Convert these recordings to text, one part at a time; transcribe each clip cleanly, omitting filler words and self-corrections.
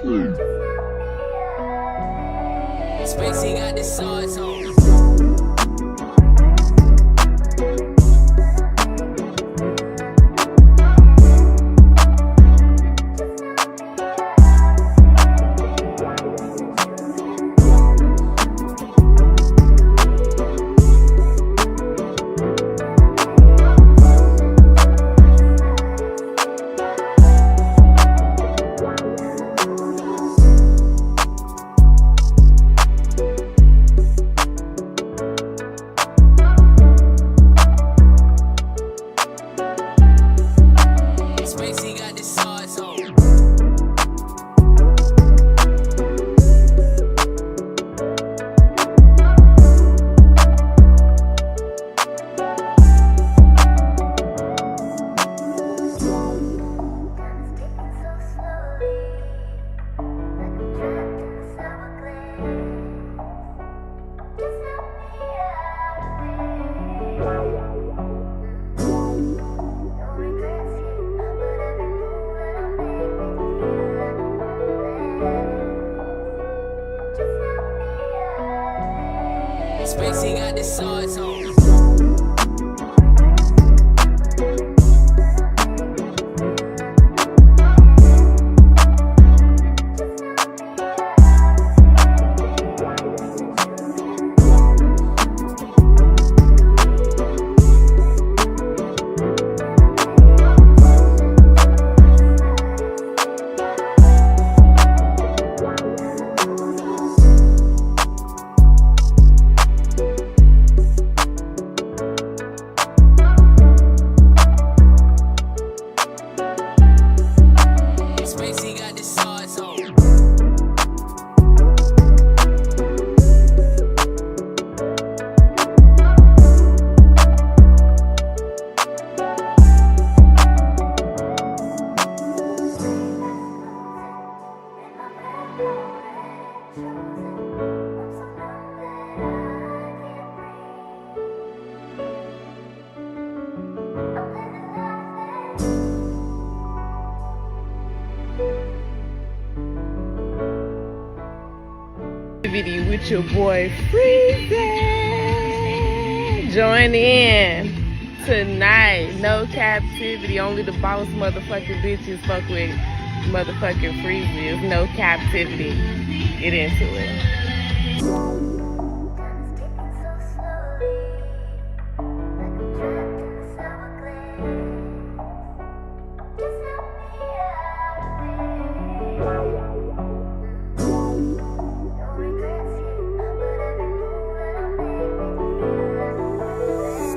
play. Spacey got the sauce on. Spacey got the sauce on. Spacey got the sauce on. Spacey got the sauce on. Video with your boy Freezy. Join in tonight. No captivity. Only the boss motherfucking bitches fuck with motherfucking Freezy. It's no captivity. Get into it.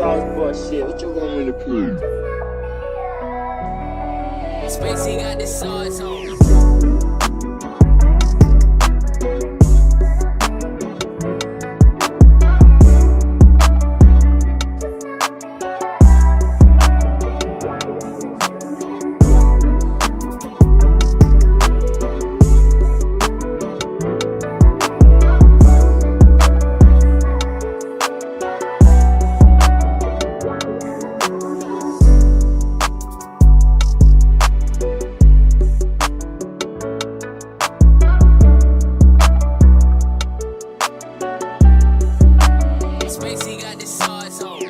Sauce boy shit, what you want me to play? Spacey got the sauce on. Spacey got the sauce on.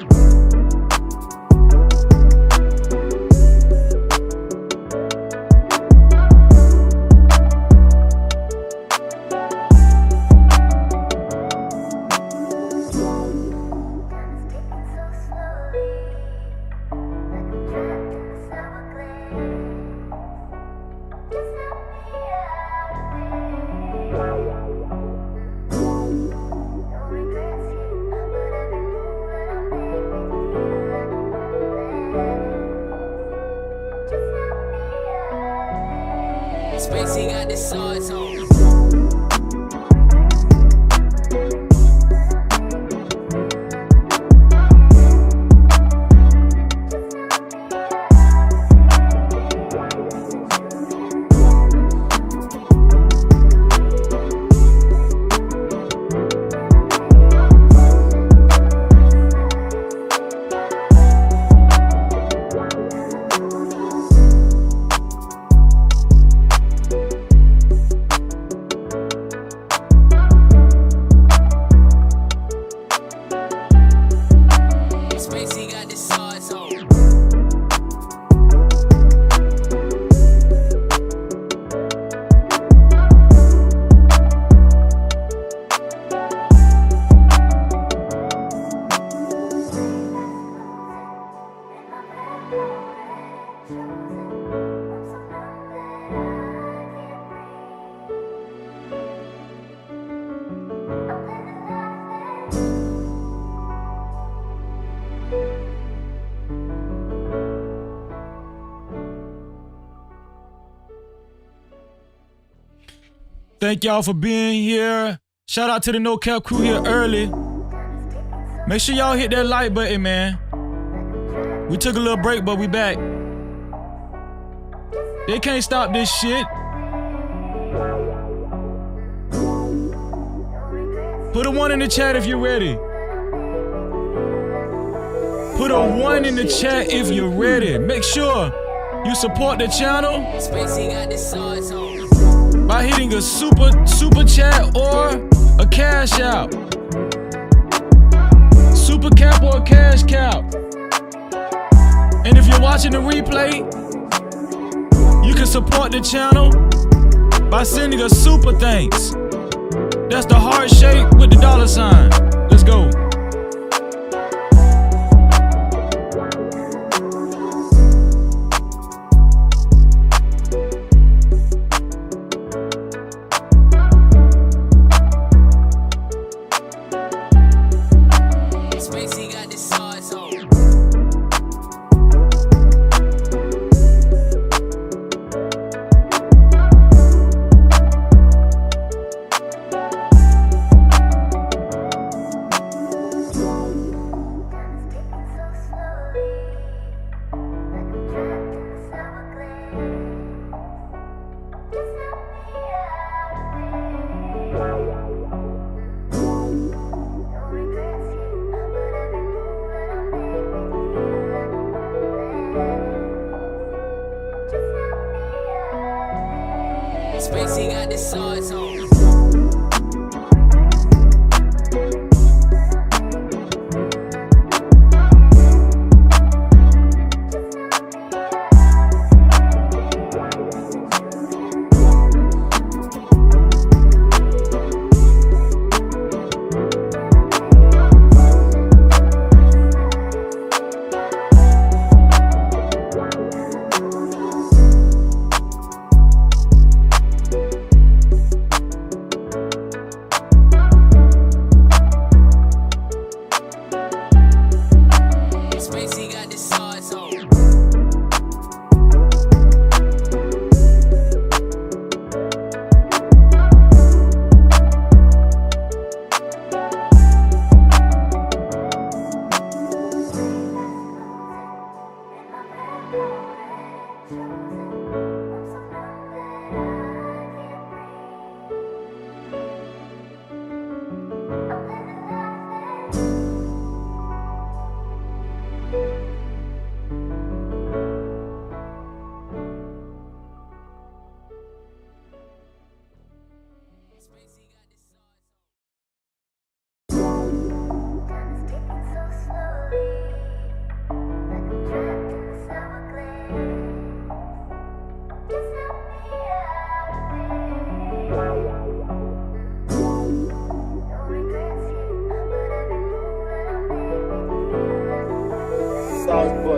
Spacey got the sauce on. Thank y'all for being here. Shout out to the No Cap crew here early. Make sure y'all hit that like button, man. We took a little break, but we back. They can't stop this shit. Put a 1 in the chat if you're ready. Put a 1 in the chat if you're ready. Make sure you support the channel by hitting a super chat or a cash out. Super cap or a cash cap. And if you're watching the replay, you can support the channel by sending a super thanks. That's the heart shape with the $sign. Let's go. Spacey got the sauce on.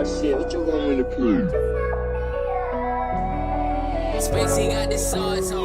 Shit, what you want me to prove? Spacey got the sauce on.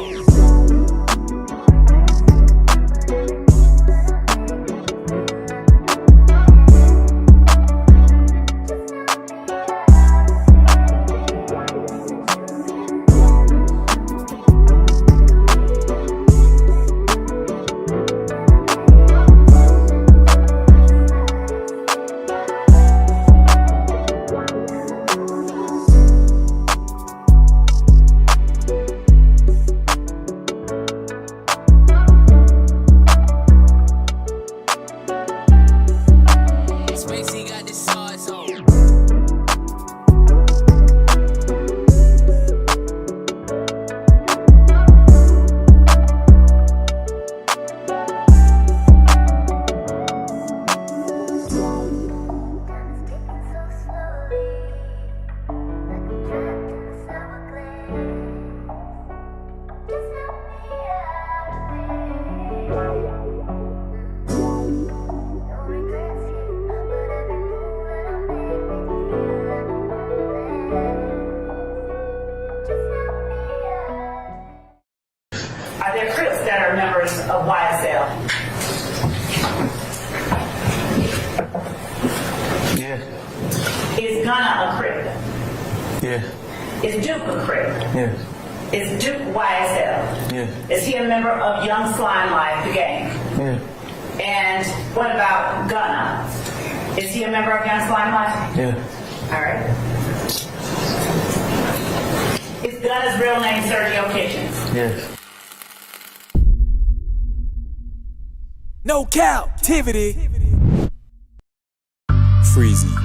Gunna a Crip? Yeah. Is Duke a Crip? Yeah. Is Duke YSL? Yeah. Is he a member of Young Slime Life, the gang? Yeah. And what about Gunna? Is he a member of Young Slime Life? Yeah. All right. Is Gunna's real name Sergio Kitchens? Yes. No Cap-tivity. Freezy.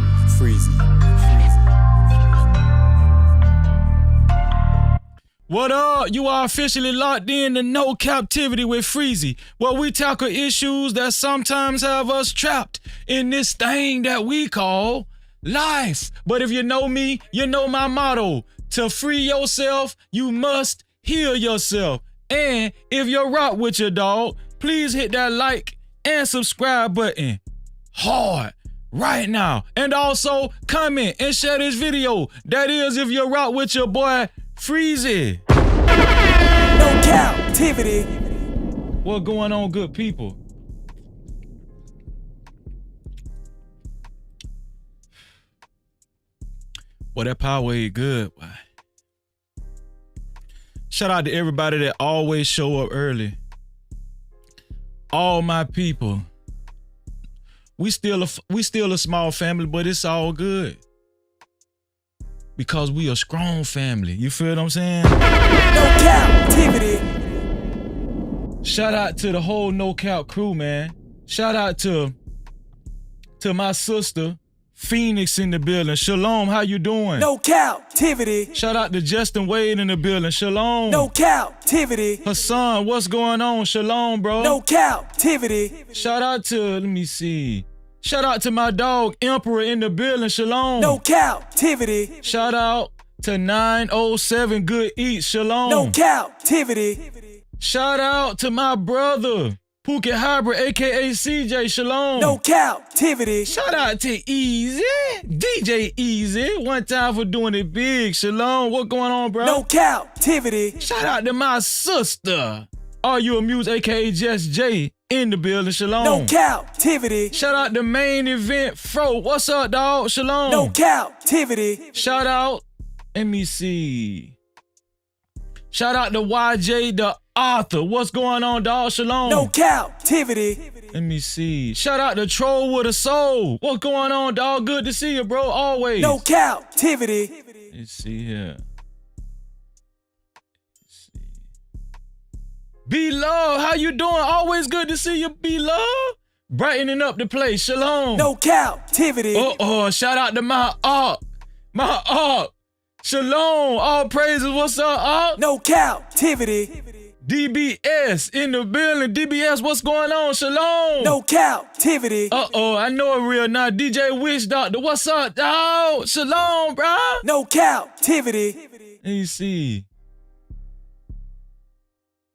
What up? You are officially locked in to No Captivity with Freezy, where we tackle issues that sometimes have us trapped in this thing that we call life. But if you know me, you know my motto. To free yourself, you must heal yourself. And if you're rock with your dog, please hit that like and subscribe button hard right now. And also comment and share this video. That is if you're rock with your boy Freezy. No Cap-tivity. What going on, good people? Well, that Powerade good. Shout out to everybody that always show up early. All my people. We still a small family, but it's all good. Because we a strong family. You feel what I'm saying? No Cap-tivity. Shout out to the whole No Cap crew, man. Shout out to my sister, Phoenix in the building. Shalom, how you doing? No Cap-tivity. Shout out to Justin Wade in the building. Shalom. No Cap-tivity. Hassan, what's going on? Shalom, bro. No Cap-tivity. Shout out to, let me see. Shout out to my dog, Emperor in the building. Shalom. No Cap-tivity. Shout out to 907 Good Eats. Shalom. No Cap-tivity. Shout out to my brother, Phuket Hybrid, aka CJ. Shalom. No Cap-tivity. Shout out to Easy, DJ Easy. One time for doing it big. Shalom. What going on, bro? No Cap-tivity. Shout out to my sister, Are You Amused, aka Just J, in the building. Shalom. No Cap-tivity. Shout out to Main Event Fro. What's up, dog? Shalom. No Cap-tivity. Shout out, let me see. Shout out to YJ the author. What's going on, dog? Shalom. No Cap-tivity. Let me see. Shout out to Troll with a Soul. What's going on, dog? Good to see you, bro. Always. No Cap-tivity. Let's see here. Let's see. B-Love, how you doing? Always good to see you, B-Love. Brightening up the place. Shalom. No Cap-tivity. Shout out to my Ark. My Ark. Shalom. All praises. What's up, Ark? No Cap-tivity. DBS in the building. DBS, what's going on? Shalom. No Cap-tivity. I know it real now. DJ Wish Doctor, what's up, dog? Shalom, bro. No Cap-tivity. Let me see.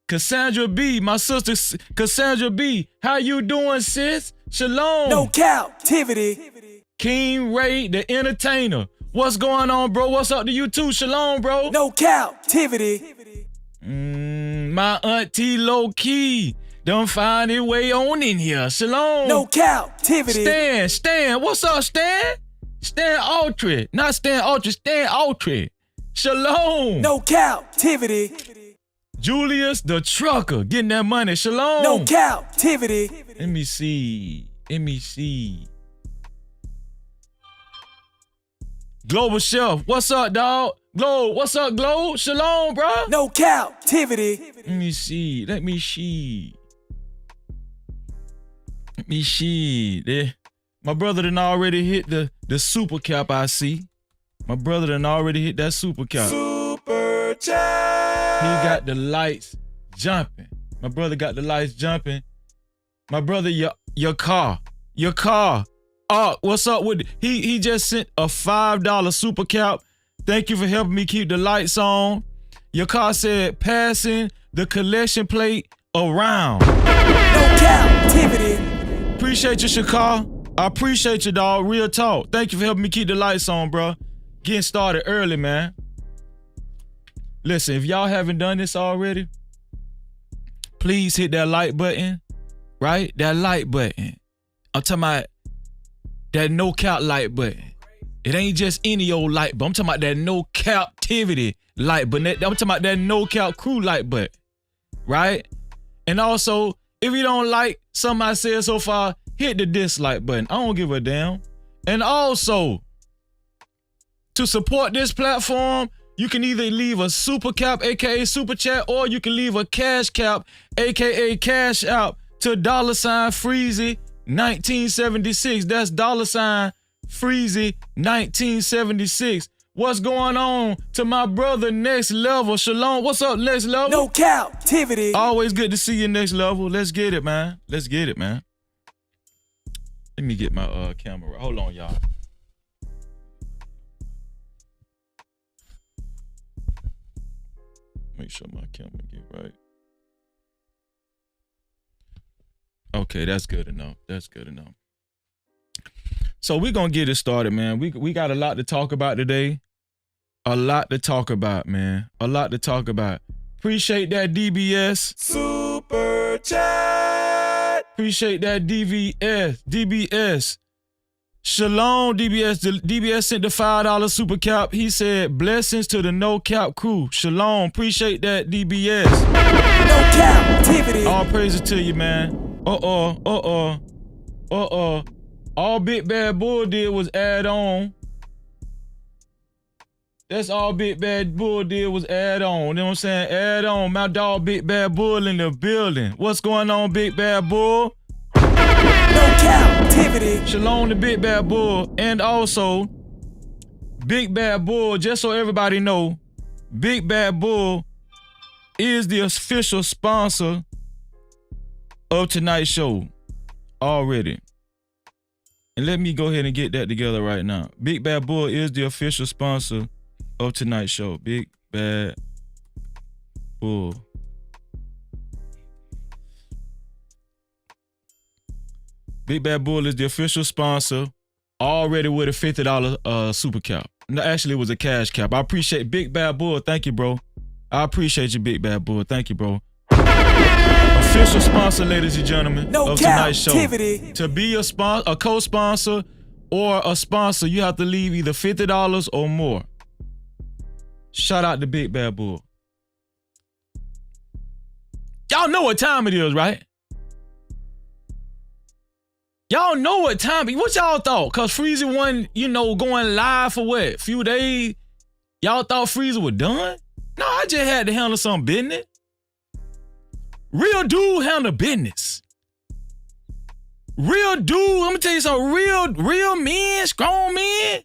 Cassandra B, my sister Cassandra B, how you doing, sis? Shalom. No Cap-tivity. King Ray, the entertainer. What's going on, bro? What's up to you too? Shalom, bro. No Cap-tivity. My auntie low key done find it way on in here. Shalom. No Cap-tivity. Stan. What's up, Stan? Stan Autry. Not Stan Autry, Stan Autry. Shalom. No Cap-tivity. Julius the trucker getting that money. Shalom. No Cap-tivity. Let me see. Global Chef, what's up, dog? Glow, what's up, Glow? Shalom, bro. No Cap-tivity. Let me see. My brother done already hit the super cap, I see. My brother done already hit that super cap. Super chat. He got the lights jumping. My brother got the lights jumping. My brother, your car. What's up with it? He just sent a $5 super cap. Thank you for helping me keep the lights on. Your car said passing the collection plate around. No Cap-tivity. Appreciate you, Shakar. I appreciate you, dog. Real talk. Thank you for helping me keep the lights on, bro. Getting started early, man. Listen, if y'all haven't done this already, please hit that like button, right? That like button. I'm talking about that no cap like button. It ain't just any old light butt. I'm talking about that no captivity light butt. I'm talking about that no cap crew light butt. Right? And also, if you don't like something I said so far, hit the dislike button. I don't give a damn. And also, to support this platform, you can either leave a super cap, aka super chat, or you can leave a cash cap, aka cash out, to $Freezy 1976. That's $Freezy 1976. What's going on to my brother Next Level? Shalom. What's up, Next Level? No Cap-tivity. Always good to see you, Next Level. Let's get it, man. Let's get it, man. Let me get my camera. Hold on, y'all. Make sure my camera get right. Okay, that's good enough. That's good enough. So we're gonna get it started, man. We got a lot to talk about today. A lot to talk about, man. A lot to talk about. Appreciate that DBS. Super chat. Appreciate that DBS. Shalom, DBS. The DBS sent the $5 super cap. He said, blessings to the no cap crew. Shalom. Appreciate that, DBS. No Cap-tivity. All praises to you, man. All Big Bad Bull did was add on. That's all Big Bad Bull did was add on. You know what I'm saying? Add on. My dog Big Bad Bull in the building. What's going on, Big Bad Bull? No Cap-tivity. Shalom to Big Bad Bull. And also, Big Bad Bull, just so everybody know, Big Bad Bull is the official sponsor of tonight's show already. And let me go ahead and get that together right now. Big Bad Bull is the official sponsor of tonight's show. Big Bad Bull. Big Bad Bull is the official sponsor, already with a $50 super cap. No, actually, it was a cash cap. I appreciate Big Bad Bull. Thank you, bro. I appreciate you, Big Bad Bull. Thank you, bro. Official sponsor, ladies and gentlemen, No of tonight's show. Cap-tivity. To be a co-sponsor or a sponsor, you have to leave either $50 or more. Shout out to Big Bad Bull. Y'all know what time it is, right? Y'all know what time. What y'all thought? Cause Freezy wasn't, going live for what? Few days. Y'all thought Freezy was done? No, I just had to handle some business. Real dude handle business. Real dude, I'm gonna tell you something. Real men, strong men,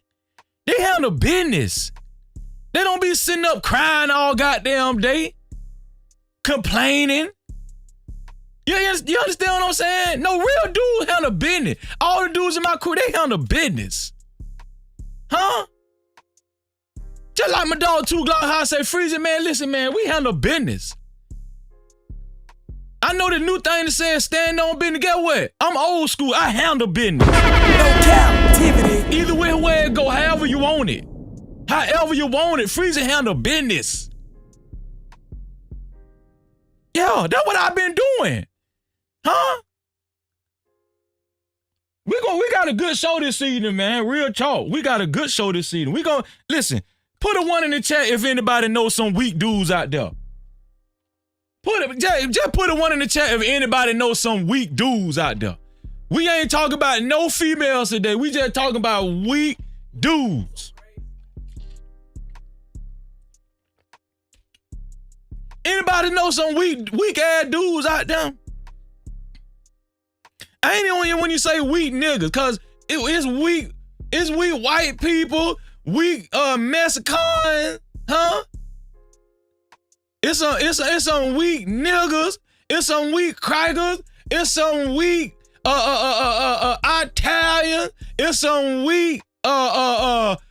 they handle business. They don't be sitting up crying all goddamn day, complaining. You understand what I'm saying? No, real dudes handle business. All the dudes in my crew, they handle business. Huh? Just like my dog 2 Glock High say, Freezy, man, listen, man, we handle business. I know the new thing that says stand on business. Get what? I'm old school. I handle business. No Cap-tivity. Either way it go, however you want it. However you want it, Freezy handle business. Yeah, that's what I've been doing. Huh? We got a good show this season, man. Real talk. We got a good show this season. We gonna listen. Put a 1 in the chat if anybody knows some weak dudes out there. Just put a 1 in the chat if anybody knows some weak dudes out there. We ain't talking about no females today. We just talking about weak dudes. Anybody know some weak ass dudes out there? I ain't on you when you say weak niggas, cause it's weak white people, weak Mexicans, huh? It's some weak niggas, it's some weak crackers, it's some weak Italian, it's some weak it's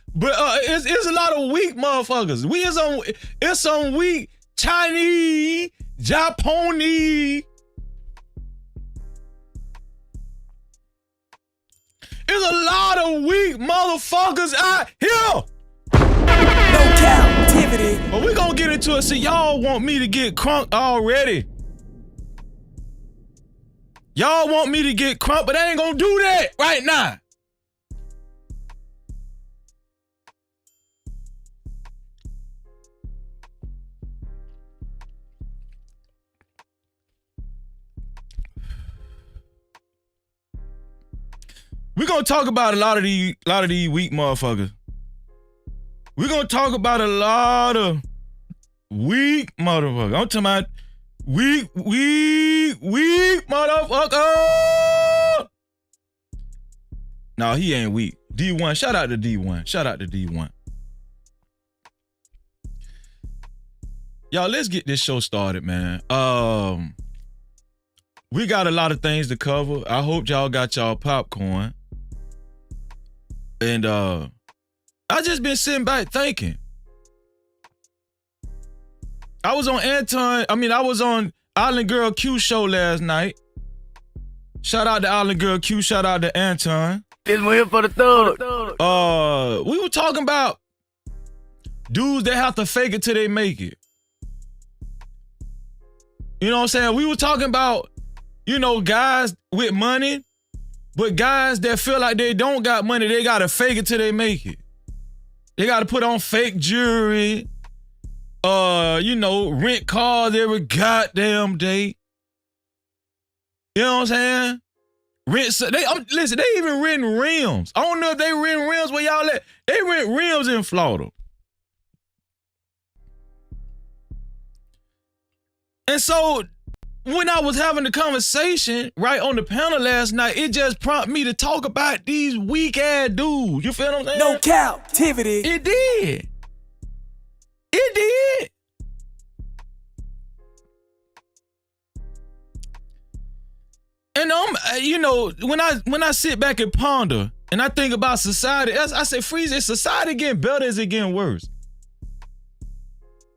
a lot of weak motherfuckers. It's some weak Chinese, Japanese. There's a lot of weak motherfuckers out here. No Cap-tivity. But we gonna get into it. See, y'all want me to get crunk already. Y'all want me to get crunk, but I ain't gonna do that right now. We're gonna talk about a lot of these weak motherfuckers. We're gonna talk about a lot of weak motherfuckers. I'm talking about weak motherfucker. No, he ain't weak. D1, shout out to D1. Shout out to D1. Y'all, let's get this show started, man. We got a lot of things to cover. I hope y'all got y'all popcorn. And I just been sitting back thinking. I was on Island Girl Q show last night. Shout out to Island Girl Q, shout out to Anton. This one here for the third. We were talking about dudes that have to fake it till they make it. You know what I'm saying? We were talking about, you know, guys with money, but guys that feel like they don't got money, they gotta fake it till they make it. They gotta put on fake jewelry, you know, rent cars every goddamn day. You know what I'm saying? Listen, they even renting rims. I don't know if they rent rims where y'all at. They rent rims in Florida. And so when I was having the conversation right on the panel last night, it just prompted me to talk about these weak ass dudes. You feel what I'm saying? No Cap-tivity. It did. It did. And you know, when I sit back and ponder and I think about society, I say, Freeze, is society getting better or is it getting worse?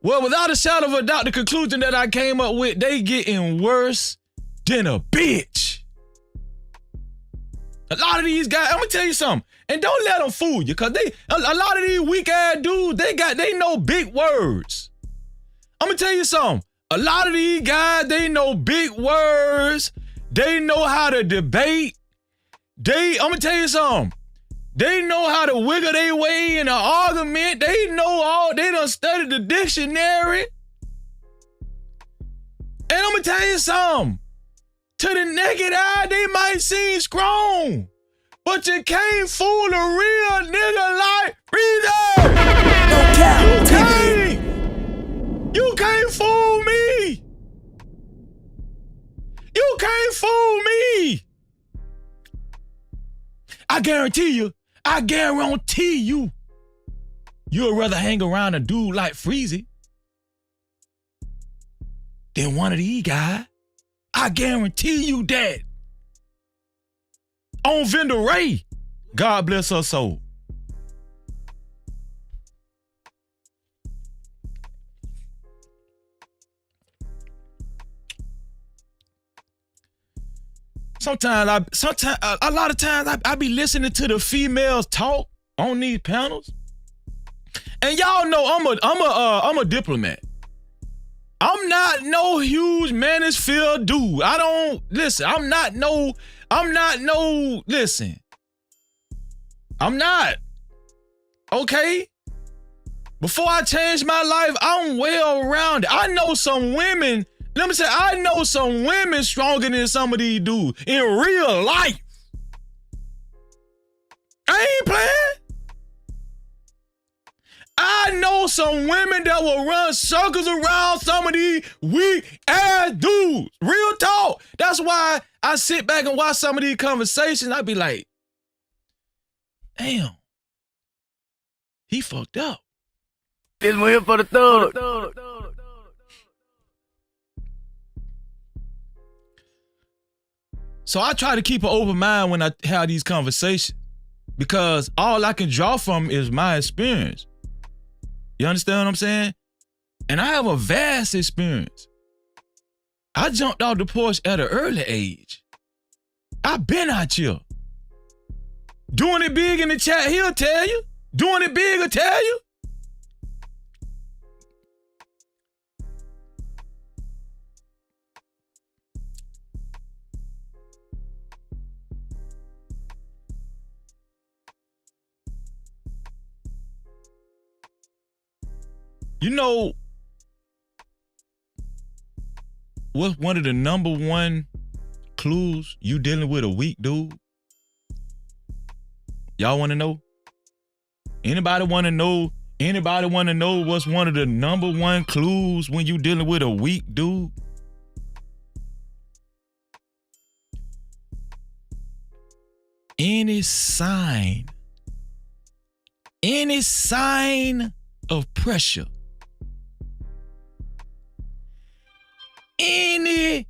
Well, without a shadow of a doubt, the conclusion that I came up with, they getting worse than a bitch. A lot of these guys, I'm gonna tell you something, and don't let them fool you, cause a lot of these weak ass dudes, they know big words. I'm gonna tell you something. A lot of these guys, they know big words. They know how to debate. I'm gonna tell you something. They know how to wiggle their way in an argument. They done studied the dictionary. And I'm gonna tell you something. To the naked eye, they might seem strong, but you can't fool a real nigga like Freezer. No Cap-tivity. You can't fool me. You can't fool me. I guarantee you, you'd rather hang around a dude like Freezy than one of these guys. I guarantee you that. On Vendor Ray, God bless her soul. A lot of times I be listening to the females talk on these panels, and y'all know I'm a diplomat. I'm not no huge manosphere dude. I'm not. Okay? Before I changed my life, I'm well rounded. I know some women stronger than some of these dudes in real life. I ain't playing. I know some women that will run circles around some of these weak ass dudes. Real talk. That's why I sit back and watch some of these conversations. I be like, damn, he fucked up. This one here for the third. So I try to keep an open mind when I have these conversations, because all I can draw from is my experience. You understand what I'm saying? And I have a vast experience. I jumped off the porch at an early age. I've been out here. Doing it big in the chat, he'll tell you. Doing it big, will tell you. You know what's one of the number one clues you dealing with a weak dude? Y'all want to know? Anybody want to know? Anybody want to know what's one of the number one clues when you dealing with a weak dude? Any sign of pressure, any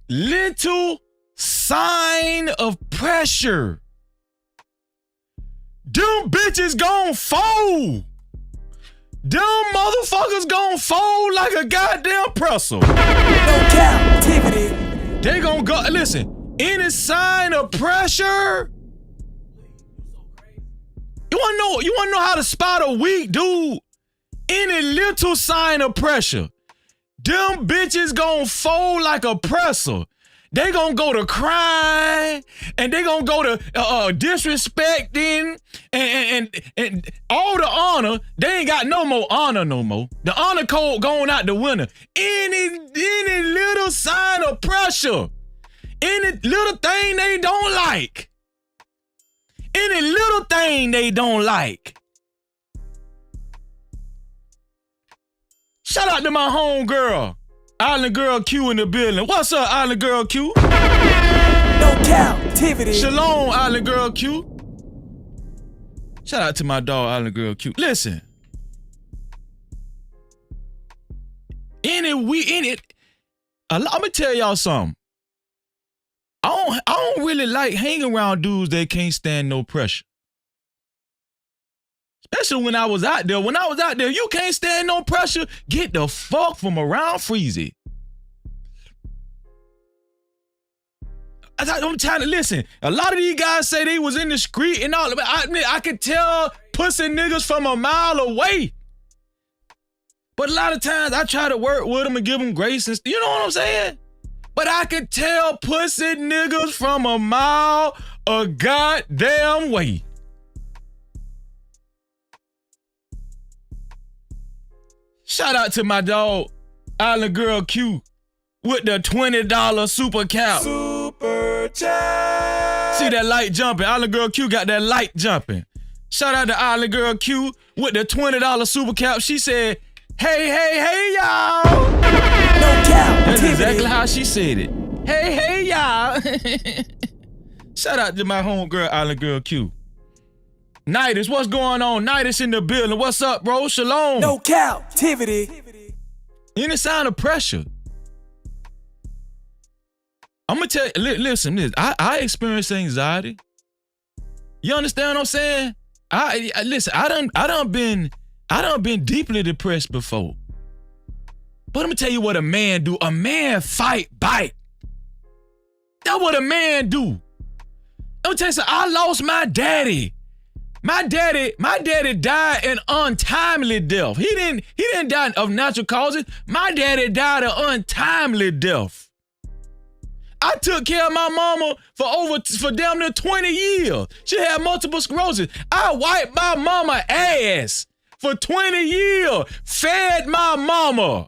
little sign of pressure, them bitches gon' fold. Them motherfuckers gon' fold like a goddamn pretzel. No captivity. They gon' go, listen, any sign of pressure? You wanna know how to spot a weak dude? Any little sign of pressure. Them bitches gon' fold like a pretzel. They gon' go to crying, and they gon' go to disrespecting, and all the honor. They ain't got no more honor no more. The honor code going out the window. Any little sign of pressure, any little thing they don't like, any little thing they don't like. Shout out to my homegirl, Island Girl Q in the building. What's up, Island Girl Q? No captivity. Shalom, Island Girl Q. Shout out to my dog, Island Girl Q. Listen. I'm gonna tell y'all something. I don't really like hanging around dudes that can't stand no pressure. Especially when I was out there. When I was out there, you can't stand no pressure. Get the fuck from around Freezy. I'm trying to listen. A lot of these guys say they was in the street and all. I could tell pussy niggas from a mile away. But a lot of times I try to work with them and give them grace and you know what I'm saying? But I could tell pussy niggas from a mile a goddamn way. Shout out to my dog, Island Girl Q, with the $20 super cap. Super chat. See that light jumping? Island Girl Q got that light jumping. Shout out to Island Girl Q with the $20 super cap. She said, hey, y'all. No That's captivity. exactly how she said it. Hey, y'all. Shout out to my homegirl, Island Girl Q. Nidus, what's going on? Nidus in the building. What's up, bro? Shalom. No captivity. Any sign of pressure? I'm gonna tell you, listen, I experience anxiety. You understand what I'm saying? I done been deeply depressed before. But I'm gonna tell you what a man do. A man fight back. That's what a man do. I'm gonna tell you something. I lost my daddy. My daddy died an untimely death. He didn't die of natural causes. My daddy died an untimely death. I took care of my mama for damn near 20 years. She had multiple sclerosis. I wiped my mama ass for 20 years. Fed my mama.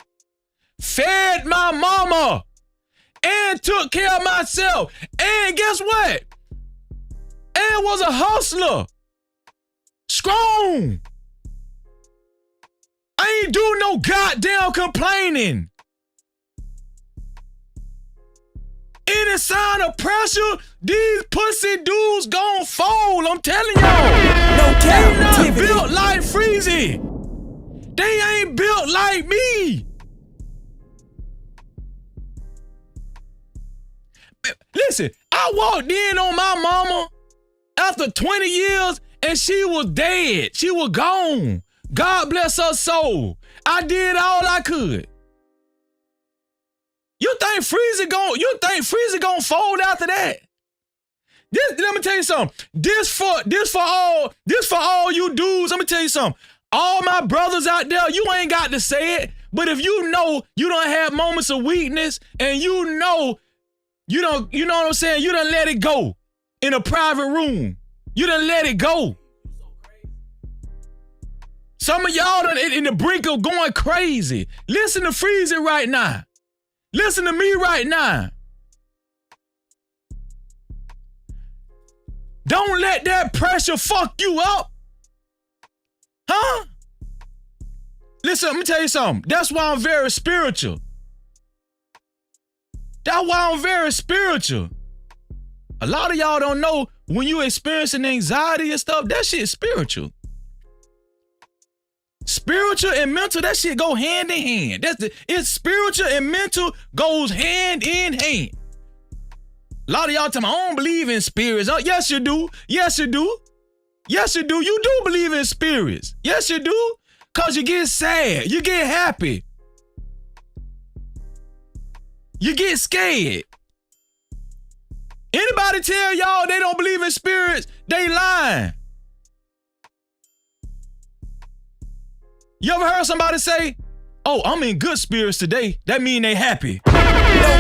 And took care of myself. And guess what? And was a hustler. Strong. I ain't do no goddamn complaining. Any sign of pressure, these pussy dudes gon' fold. I'm telling y'all. No They not captivity. built like Freezy. They ain't built like me. Listen, I walked in on my mama after 20 years and she was dead. She was gone. God bless her soul. I did all I could. You think Freezy gonna fold after that? Let me tell you something. This for all you dudes. Let me tell you something. All my brothers out there, you ain't got to say it, but if you know you don't have moments of weakness and you know what I'm saying? You done let it go in a private room. You done let it go. Some of y'all done in the brink of going crazy. Listen to Freezy right now. Listen to me right now. Don't let that pressure fuck you up. Huh? Listen, let me tell you something. That's why I'm very spiritual. That's why I'm very spiritual. A lot of y'all don't know when you experiencing anxiety and stuff, that shit's spiritual. Spiritual and mental, that shit go hand in hand. It's spiritual and mental goes hand in hand. A lot of y'all tell me, I don't believe in spirits. Oh, yes, you do. Yes, you do. Yes, you do. You do believe in spirits. Yes, you do. Because you get sad. You get happy. You get scared. Anybody tell y'all they don't believe in spirits, they lying. You ever heard somebody say, oh, I'm in good spirits today? That mean they happy. No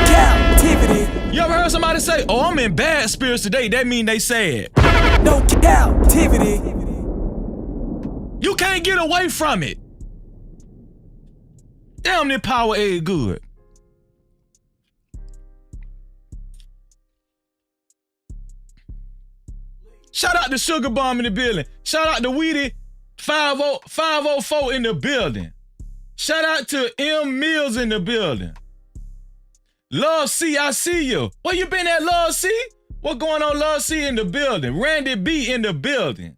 captivity. You ever heard somebody say, oh, I'm in bad spirits today? That mean they sad. No captivity. You can't get away from it. Damn, that power ain't good. Shout out to Sugar Bomb in the building. Shout out to Weedy 504 in the building. Shout out to M Mills in the building. Love C, I see you. Where you been at, Love C? What going on, Love C in the building? Randy B in the building.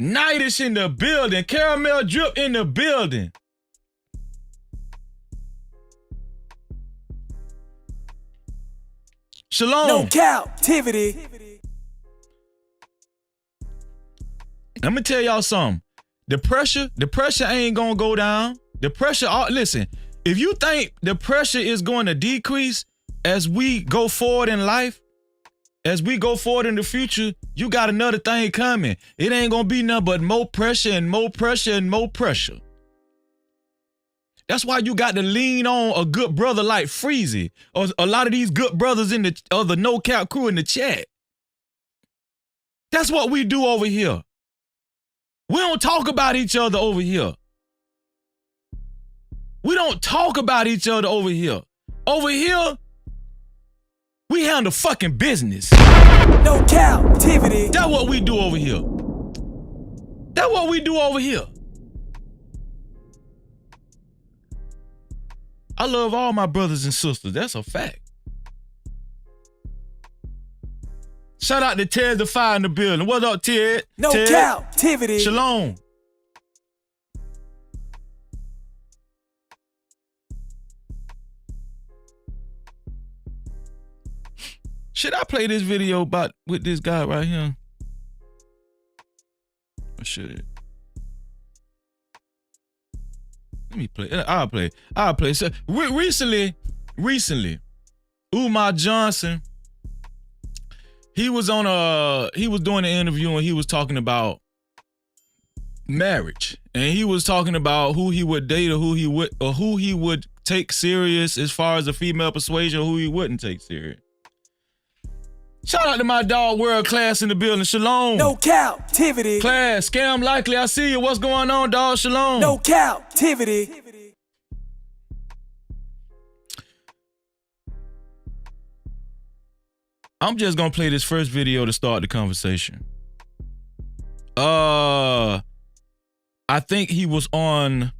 Nightish in the building. Caramel Drip in the building. Shalom. No captivity. Let me tell y'all something. The pressure ain't gonna go down. The pressure, listen, if you think the pressure is going to decrease as we go forward in life, as we go forward in the future, you got another thing coming. It ain't gonna be nothing but more pressure and more pressure and more pressure. That's why you got to lean on a good brother like Freezy or a lot of these good brothers in the No Cap crew in the chat. That's what we do over here. We don't talk about each other over here. We don't talk about each other over here. Over here, we handle fucking business. No captivity. That's what we do over here. That's what we do over here. I love all my brothers and sisters. That's a fact. Shout out to Ted the Fire in the building. What up, Ted? No Ted? captivity. Shalom. Should I play this video with this guy right here? Or should it? Let me play. I'll play. So recently, Umar Johnson, he was doing an interview and he was talking about marriage. And he was talking about who he would date or who he would take serious as far as a female persuasion, or who he wouldn't take serious. Shout out to my dog World Class in the building. Shalom. No captivity. Class, Scam Likely, I see you. What's going on, dog? Shalom. No captivity. I'm just gonna play this first video to start the conversation. I think he was on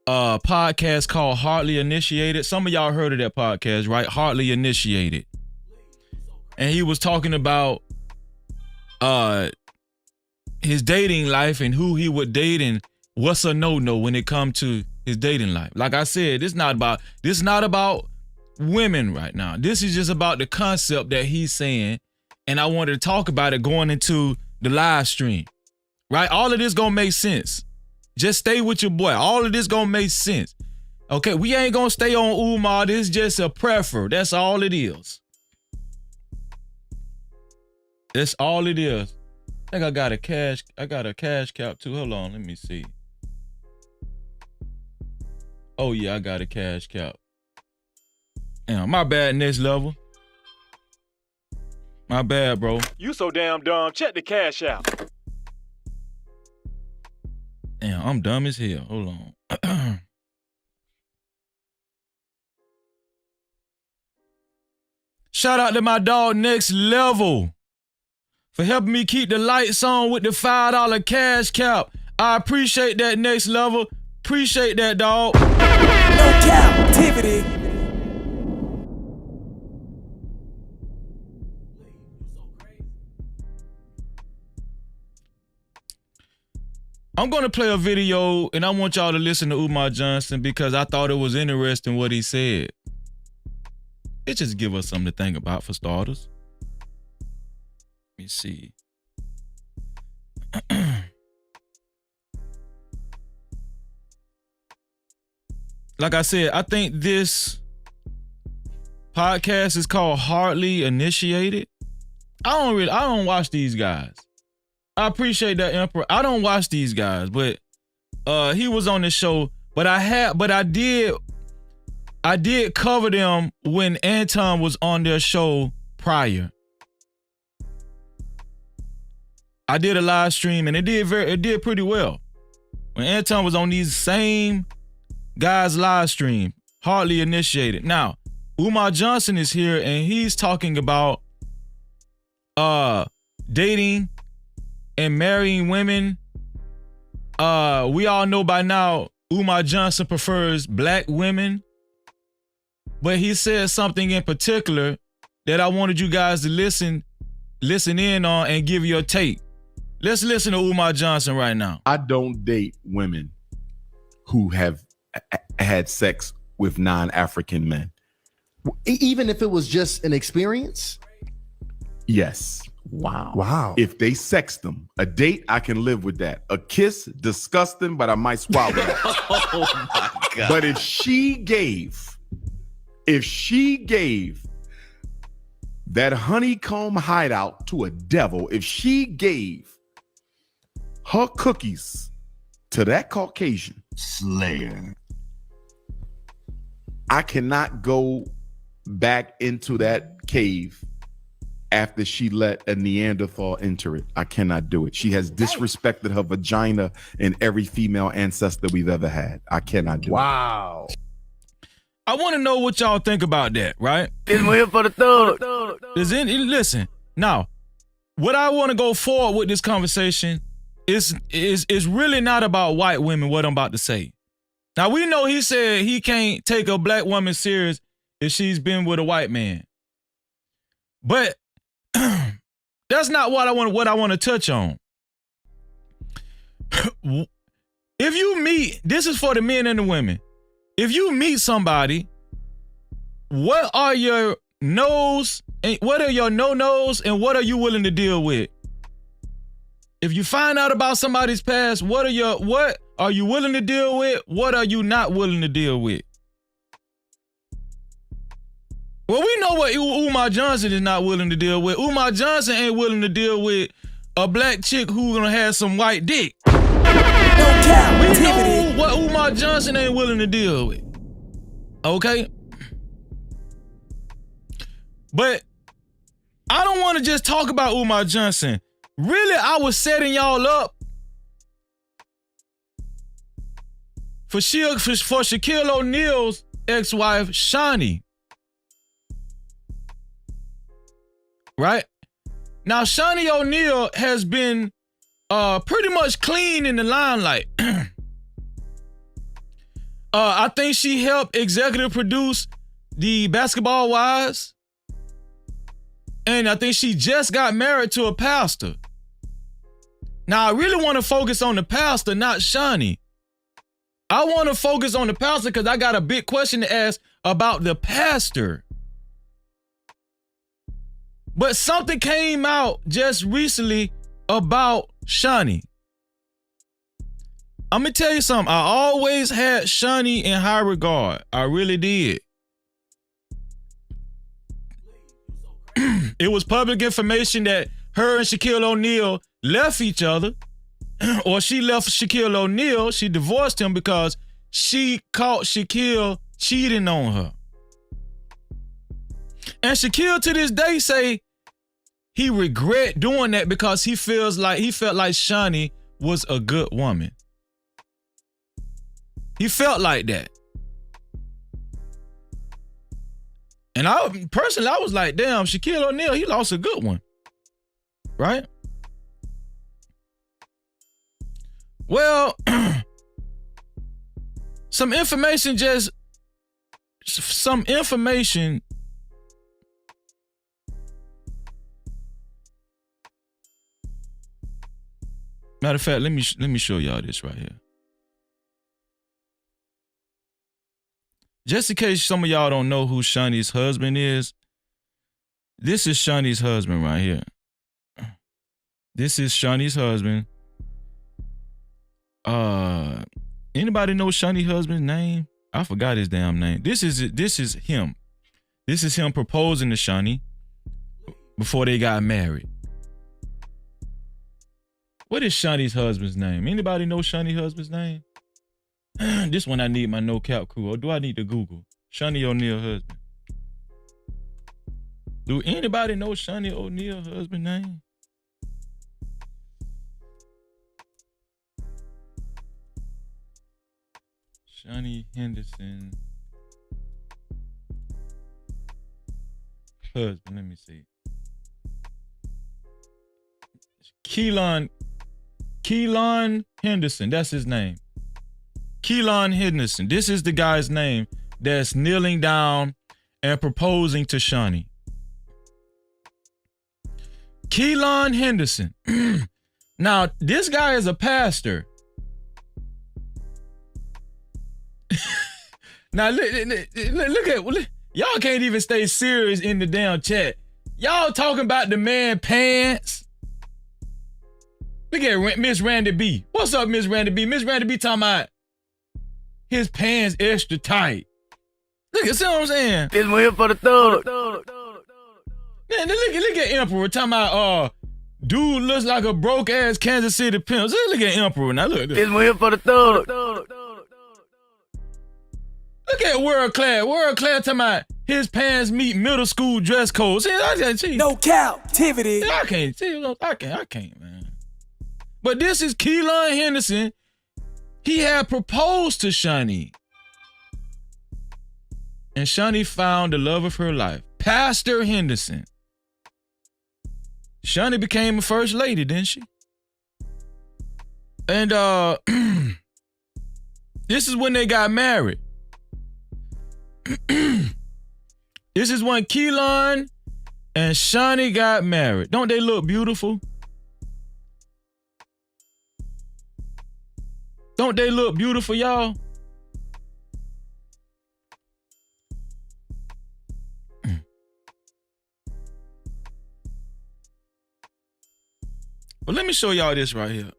a podcast called Hardly Initiated. Some of y'all heard of that podcast, right? Hardly Initiated. And he was talking about his dating life and who he would date and what's a no-no when it comes to his dating life. Like I said, this is not about women right now. This is just about the concept that he's saying. And I wanted to talk about it going into the live stream. Right? All of this gonna make sense. Just stay with your boy. All of this gonna make sense. Okay, we ain't gonna stay on Umar. This is just a prefer. That's all it is. That's all it is. I think I got a cash cap too. Hold on, let me see. Oh yeah, I got a cash cap. Damn, my bad, next level. My bad, bro. You so damn dumb. Check the cash out. Damn, I'm dumb as hell. Hold on. Shout out to my dog Next Level for helping me keep the lights on with the $5 cash cap. I appreciate that, Next Level. Appreciate that, dog. No captivity. I'm going to play a video, and I want y'all to listen to Umar Johnson because I thought it was interesting what he said. It just give us something to think about for starters. Let me see. Like I said, I think this podcast is called Hardly Initiated. I don't watch these guys. I appreciate that, Emperor. I don't watch these guys, but he was on the show. But I did cover them when Anton was on their show prior. I did a live stream and it did pretty well. When Anton was on these same guys' live stream, Hardly Initiated. Now, Umar Johnson is here and he's talking about dating and marrying women. We all know by now Umar Johnson prefers black women, but he said something in particular that I wanted you guys to listen in on and give your take. Let's listen to Umar Johnson right now. I don't date women who have had sex with non-African men. Even if it was just an experience? Yes. Wow. If they sex them, a date, I can live with that. A kiss, disgusting, but I might swallow that. Oh my God. But if she gave that honeycomb hideout to a devil, if she gave her cookies to that Caucasian Slayer, I cannot go back into that cave after she let a Neanderthal enter it. I cannot do it. She has disrespected her vagina and every female ancestor we've ever had. I cannot do it. Wow. I want to know what y'all think about that, right? it's more here for the thug. Listen, now, what I want to go forward with this conversation is really not about white women, what I'm about to say. Now, we know he said he can't take a black woman serious if she's been with a white man. But that's not what I want to touch on. If you meet, this is for the men and the women. If you meet somebody, what are your no's and what are your no-nos and what are you willing to deal with? If you find out about somebody's past, what are you willing to deal with? What are you not willing to deal with? Well, we know what Umar Johnson is not willing to deal with. Umar Johnson ain't willing to deal with a black chick who's gonna have some white dick. We know what Umar Johnson ain't willing to deal with. Okay? But I don't want to just talk about Umar Johnson. Really, I was setting y'all up for Shaquille O'Neal's ex-wife, Shaunie. Right? Now, Shaunie O'Neal has been pretty much clean in the limelight. I think she helped executive produce the Basketball Wives. And I think she just got married to a pastor. Now, I really want to focus on the pastor, not Shaunie. I want to focus on the pastor because I got a big question to ask about the pastor. But something came out just recently about Shaunie. I'm going to tell you something. I always had Shaunie in high regard. I really did. It was public information that her and Shaquille O'Neal left each other, or she left Shaquille O'Neal. She divorced him because she caught Shaquille cheating on her. And Shaquille to this day say he regret doing that because he felt like Shaunie was a good woman. He felt like that. And I personally, I was like, damn, Shaquille O'Neal, he lost a good one. Right? Well, some information. Matter of fact, let me show y'all this right here. Just in case some of y'all don't know who Shaunie's husband is, this is Shaunie's husband right here. This is Shaunie's husband. Anybody know Shaunie's husband's name? I forgot his damn name. This is him. This is him proposing to Shaunie before they got married. What is Shaunie's husband's name? Anybody know Shaunie's husband's name? This one I need my no cap crew. Or do I need to Google Shaunie O'Neal husband? Do anybody know Shaunie O'Neal husband name? Shaunie Henderson husband. Let me see. Keelan Henderson. That's his name. Keelan Henderson. This is the guy's name that's kneeling down and proposing to Shaunie. Keelan Henderson. Now, this guy is a pastor. Now, look at y'all can't even stay serious in the damn chat. Y'all talking about the man pants. Look at Miss Randy B. What's up, Miss Randy B? Miss Randy B talking about his pants extra tight. See what I'm saying? This one here for the thug. Man, look at Emperor talking about dude looks like a broke ass Kansas City pimp. Look at Emperor now. Look. This one here for the thug. Look at World Class. World Class talking about his pants meet middle school dress code. See, No Cap-tivity. I can't, man. But this is Keelan Henderson. He had proposed to Shaunie. And Shaunie found the love of her life. Pastor Henderson. Shaunie became a first lady, didn't she? And this is when they got married. This is when Keelan and Shaunie got married. Don't they look beautiful? Don't they look beautiful, y'all? Well, let me show y'all this right here.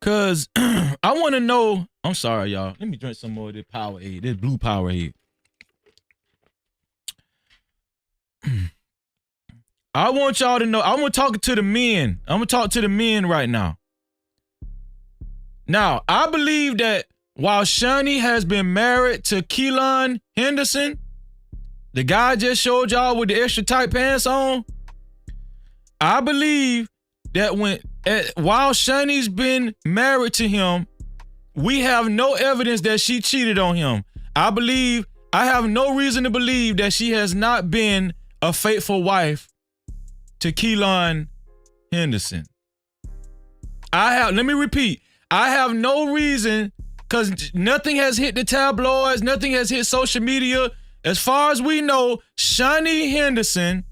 Cause I want to know. I'm sorry, y'all. Let me drink some more of this Powerade. This blue Powerade. I want y'all to know. I want to talk to the men. I'm gonna talk to the men right now. Now, I believe that while Shaunie has been married to Keelan Henderson, the guy I just showed y'all with the extra tight pants on, I believe that while Shaunie's been married to him, we have no evidence that she cheated on him. I have no reason to believe that she has not been a faithful wife to Keelan Henderson. Let me repeat. I have no reason, because nothing has hit the tabloids, nothing has hit social media. As far as we know, Shaunie Henderson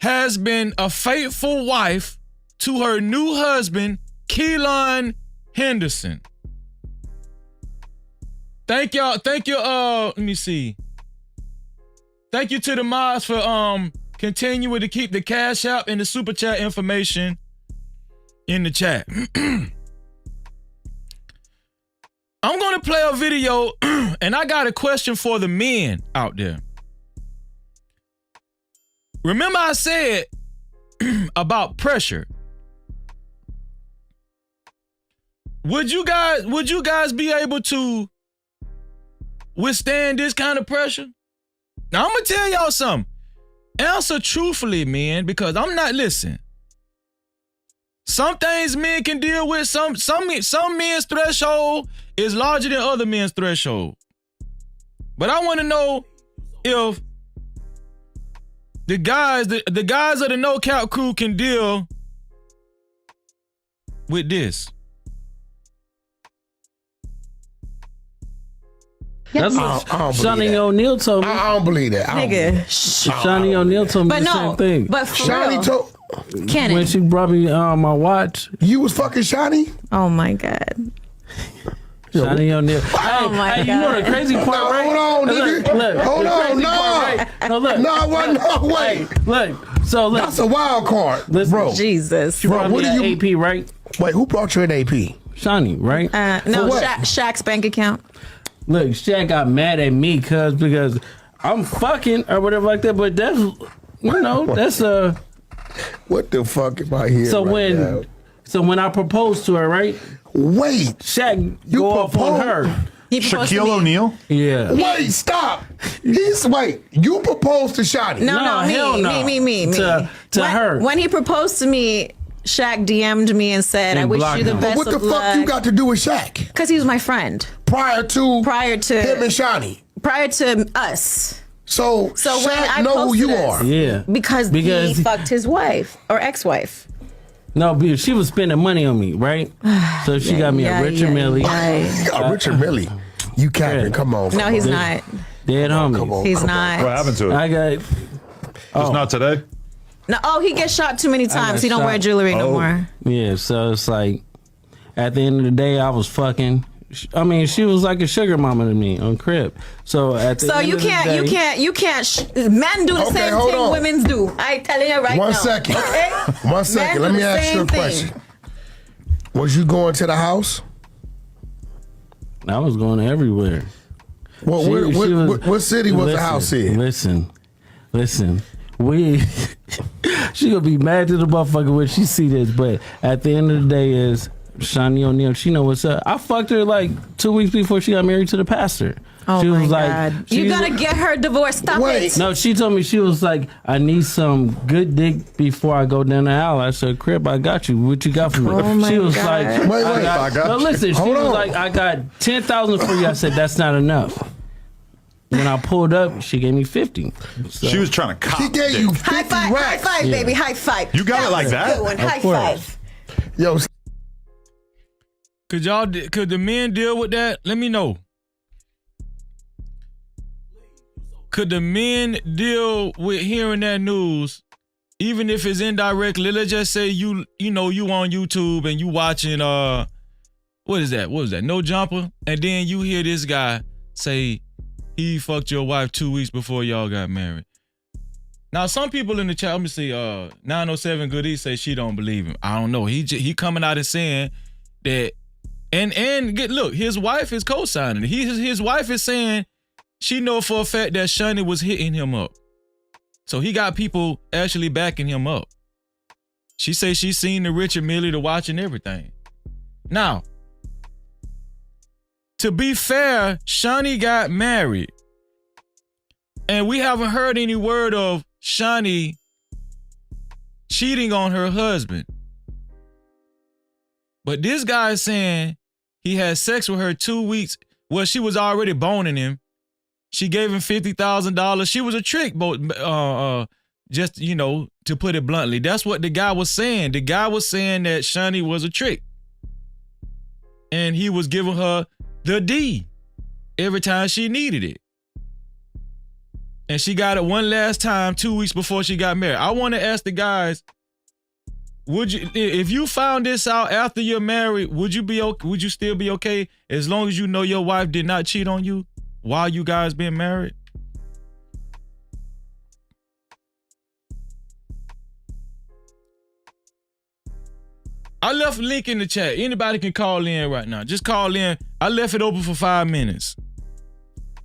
has been a faithful wife to her new husband, Keelan Henderson. Thank y'all. Let me see. Thank you to the mods for continuing to keep the Cash App and the Super Chat information in the chat. I'm going to play a video, and I got a question for the men out there. Remember I said about pressure. Would you guys be able to withstand this kind of pressure? Now I'm gonna tell y'all something. Answer truthfully, men, because I'm not listening. Some things men can deal with. Some men's threshold is larger than other men's threshold. But I want to know if the guys of the No Cap crew can deal with this. That's what Shaunie O'Neal told me. I don't believe that. Nigga. Shaunie O'Neal told me But the same thing. But for Shaunie real. told Cannon. When she brought me my watch. You was fucking Shaunie? Oh my God. Shaunie O'Neal. Oh my God. You know the crazy part, right? Hold on, nigga. Look, Hold the on, crazy no. part, right? No, look. No, wait. Hey, look. So look. That's a wild card, bro. Jesus. She brought me that AP, right? Wait, who brought you an AP? Shaunie, right? No, Shaq's bank account. Look, Shaq got mad at me because I'm fucking or whatever like that. But that's that's what the fuck am I here? So when I proposed to her, right? Wait, Shaq go off on her. Shaquille O'Neal? Yeah. Wait, stop. You proposed to Shaunie? Me. To her. When he proposed to me, Shaq DM'd me and said, And "I wish blocked you the him. best What the of fuck luck." you got to do with Shaq? Because he was my friend. Prior to him and Shaunie. Prior to us. So Shaq when I know know who you are. Yeah. Because he fucked his wife or ex-wife. No, because she was spending money on me, right? So she got me a Richard Millie. Richard Millie. You capping? Come on. No, he's not. Dead homie. He's not. What happened to it? I got. It's not today. No, he gets shot too many times. He don't wear jewelry no more. Yeah, so it's like, at the end of the day, I was fucking. I mean, she was like a sugar mama to me on Crib. So at the end you of the day, you can't. Men do the same hold thing on. women do. I telling you right now. One second. Okay? One second. Let me ask you a question. Was you going to the house? I was going everywhere. What city was the house in? Listen. She gonna be mad to the motherfucker when she see this, but at the end of the day is Shaunie O'Neal. She know what's up. I fucked her like 2 weeks before she got married to the pastor. Oh she my was God. like, You gotta get her divorced. Stop it. No, she told me, she was like, I need some good dick before I go down the aisle. I said, Crib, I got you. What you got for me? Oh my she was God. like, Wait, I got. No, listen, she Hold was on. like, I got 10,000 for you. I said, that's not enough. When I pulled up, she gave me 50. So. She was trying to cop. She gave you 50 High five, baby. High five. You got it like that? Good one. Of High course. five. Yo, Could the men deal with that? Let me know. Could the men deal with hearing that news, even if it's indirectly? Let's just say you on YouTube and you watching what is that? No Jumper, and then you hear this guy say he fucked your wife 2 weeks before y'all got married. Now some people in the chat, let me see, 907 Goody say she don't believe him. I don't know. He coming out and saying that, and look, his wife is co-signing it. His wife is saying she know for a fact that Shaunie was hitting him up. So he got people actually backing him up. She say she seen the Richard Millie, the watch and everything. Now, to be fair, Shaunie got married. And we haven't heard any word of Shaunie cheating on her husband. But this guy is saying he had sex with her 2 weeks. Well, she was already boning him. She gave him $50,000. She was a trick, just, to put it bluntly. That's what the guy was saying. The guy was saying that Shaunie was a trick. And he was giving her the D every time she needed it. And she got it one last time 2 weeks before she got married. I want to ask the guys, if you found this out after you're married, would you still be okay as long as you know your wife did not cheat on you while you guys been married? I left a link in the chat. Anybody can call in right now. Just call in. I left it open for 5 minutes.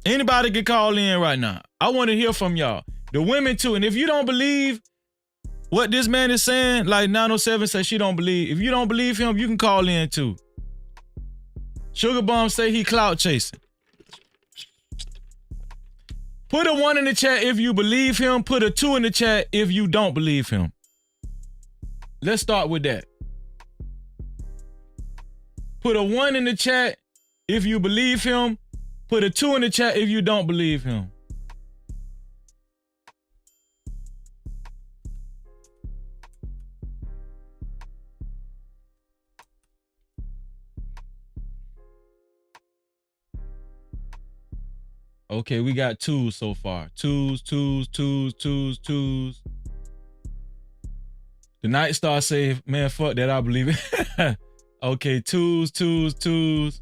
Anybody can call in right now. I want to hear from y'all. The women too. And if you don't believe what this man is saying, like 907 says she don't believe. If you don't believe him, you can call in too. Sugar Bomb say he clout chasing. Put a 1 in the chat if you believe him. Put a 2 in the chat if you don't believe him. Let's start with that. Put a 1 in the chat if you believe him. Put a 2 in the chat if you don't believe him. Okay, we got 2s so far. 2s. The Night Star say, man, fuck that, I believe it. Okay, 2s.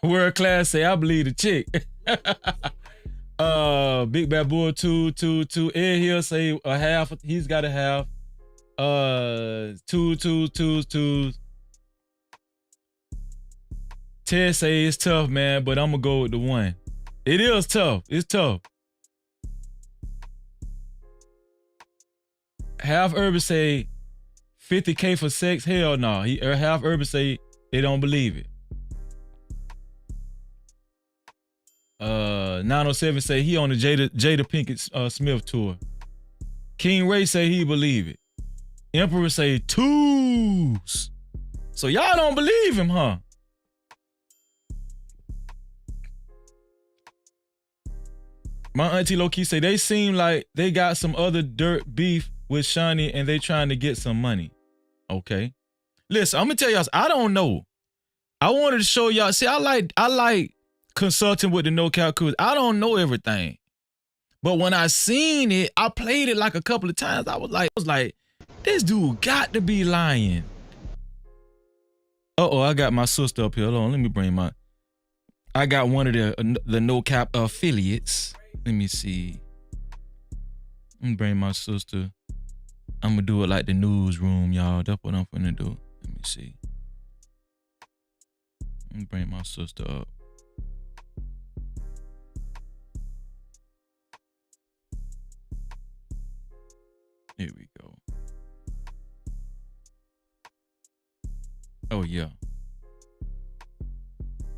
World Class say, I believe the chick. Big Bad Bull 2. Ed Hill say a half, he's got a half. 2s. Ted say it's tough, man, but I'm gonna go with the 1. It is tough. It's tough. Half Urban say 50K for sex. Hell no. Half Urban say they don't believe it. 907 say he on the Jada Pinkett Smith tour. King Ray say he believe it. Emperor say 2s. So y'all don't believe him, huh? My auntie low-key say they seem like they got some other dirt beef with Shaunie and they trying to get some money. Okay. Listen, I'm gonna tell y'all, I don't know. I wanted to show y'all. See, I like consulting with the No Cap crew. I don't know everything. But when I seen it, I played it like a couple of times. I was like, this dude got to be lying. Uh-oh, I got my sister up here. Hold on, let me bring I got one of the No Cap affiliates. Let me see. Let me bring my sister. I'm gonna do it like the newsroom, y'all. That's what I'm gonna do. Let me see. Let me bring my sister up. Here we go. Oh yeah.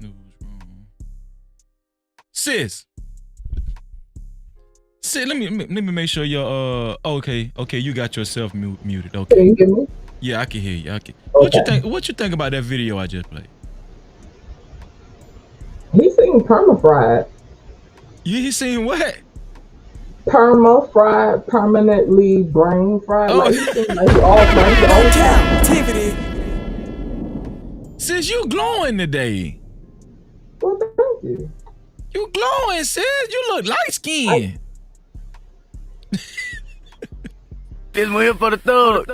Newsroom. Sis, let me make sure you're okay, you got yourself muted. Okay. Can you hear me? Yeah, I can hear you. Okay. Okay. What you think about that video I just played? He seen perma-fried. He seen what? Perma-fried, permanently brain-fried. Oh. Like, he seemed like he all fried. Captivity. Sis, you glowing today. Well, thank you. You glowing, sis. You look light-skinned. This one here for the thug.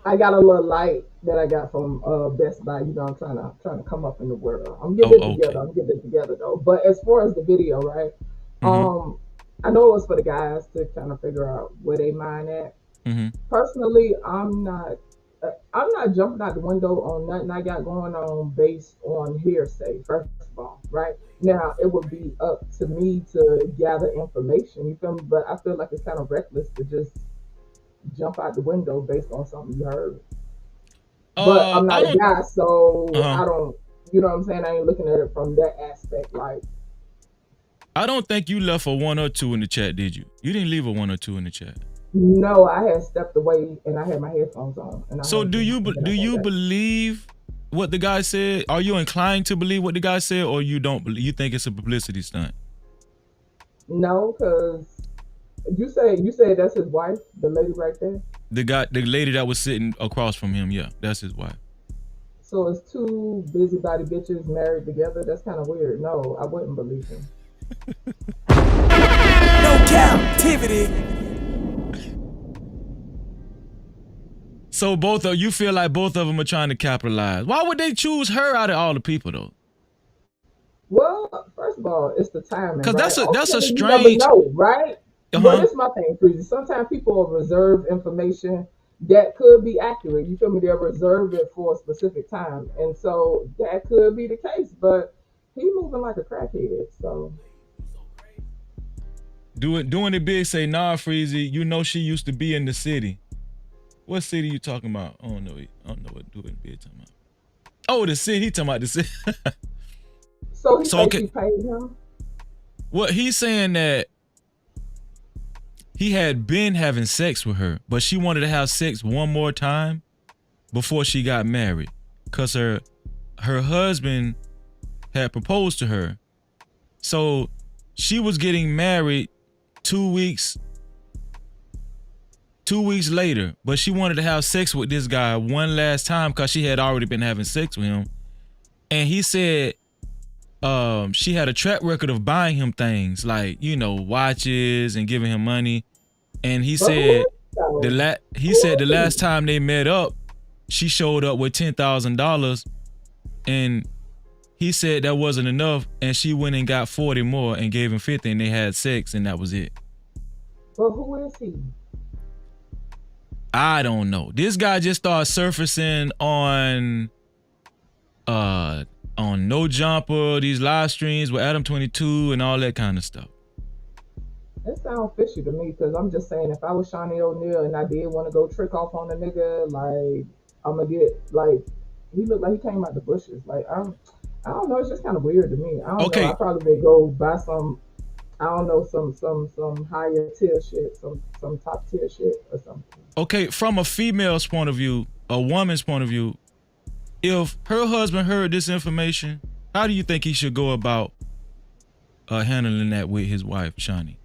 I got a little light that I got from Best Buy. You know, I'm trying to come up in the world. I'm getting it together. I'm getting it together though. But as far as the video, right? Mm-hmm. I know it was for the guys to kind of figure out where they mind at. Mm-hmm. Personally, I'm not jumping out the window on nothing I got going on based on hearsay. First of all, right now it would be up to me to gather information. You feel me? But I feel like it's kind of reckless to just jump out the window based on something you heard. But I'm not a guy, so I don't. You know what I'm saying? I ain't looking at it from that aspect. Like, I don't think you left a 1 or 2 in the chat, did you? You didn't leave a 1 or 2 in the chat. no, I had stepped away and I had my headphones on. And So do you believe what the guy said? Are you inclined to believe what the guy said, or you don't believe? You think it's a publicity stunt? No, because you said that's his wife, the lady right there. The lady that was sitting across from him, yeah, that's his wife. So it's 2 busybody bitches married together. That's kind of weird. No, I wouldn't believe him. No captivity. So you feel like both of them are trying to capitalize. Why would they choose her out of all the people though? Well, first of all, it's the timing. Because right? that's a strange. You never know, right? But it's my thing, Freezy. Sometimes people will reserve information that could be accurate. You feel me? They'll reserve it for a specific time, and so that could be the case. But he moving like a crackhead, so. Doing it big. Say nah, Freezy. You know she used to be in the city. What city you talking about? I don't know what doing it big talking about. Oh, the city. He talking about the city. So he paid him? What he's saying that he had been having sex with her, but she wanted to have sex one more time before she got married, cause her husband had proposed to her. So she was getting married 2 weeks later, but she wanted to have sex with this guy one last time because she had already been having sex with him. And he said she had a track record of buying him things like, you know, watches and giving him money. And he said the last time they met up, she showed up with $10,000, and he said that wasn't enough, and she went and got 40 more and gave him 50, and they had sex, and that was it. Well, who is he? I don't know. This guy just started surfacing on No Jumper, these live streams with Adam 22 and all that kind of stuff. That sounds fishy to me, because I'm just saying, if I was Shaunie O'Neal and I did want to go trick off on a nigga, like, I'm gonna get, like, he looked like he came out the bushes. Like, I don't know, it's just kind of weird to me. I don't know, I probably would go buy some, I don't know, some higher tier shit, some top tier shit or something. Okay, from a female's point of view, a woman's point of view, if her husband heard this information, how do you think he should go about handling that with his wife, Shaunie?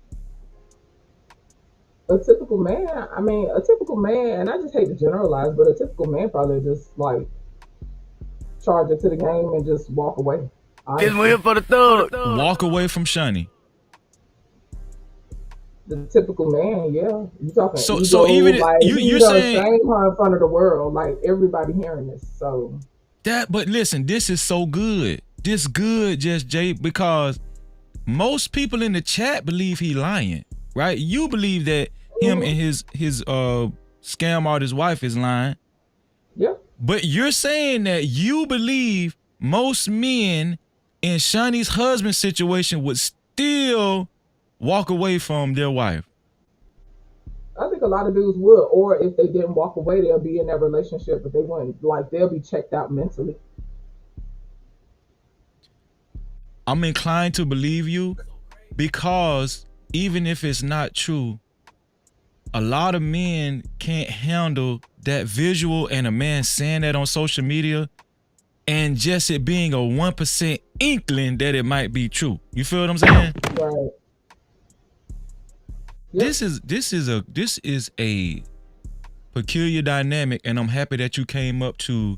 A typical man, and I just hate to generalize, but a typical man probably just like charge it to the game and just walk away. Just waiting for the thug. Walk away from Shaunie. The typical man, yeah. You talking? So even like, you're saying shame her in front of the world, like everybody hearing this. So but listen, this is so good. This good, Just Jay, because most people in the chat believe he lying, right? You believe that him and his scam artist wife is lying. Yeah. But you're saying that you believe most men in Shaunie's husband's situation would still walk away from their wife. I think a lot of dudes would, or if they didn't walk away, they'll be in that relationship, but they wouldn't, like, they'll be checked out mentally. I'm inclined to believe you because even if it's not true, a lot of men can't handle that visual and a man saying that on social media and just it being a 1% inkling that it might be true. You feel what I'm saying? Right. Yep. This is a peculiar dynamic, and I'm happy that you came up to,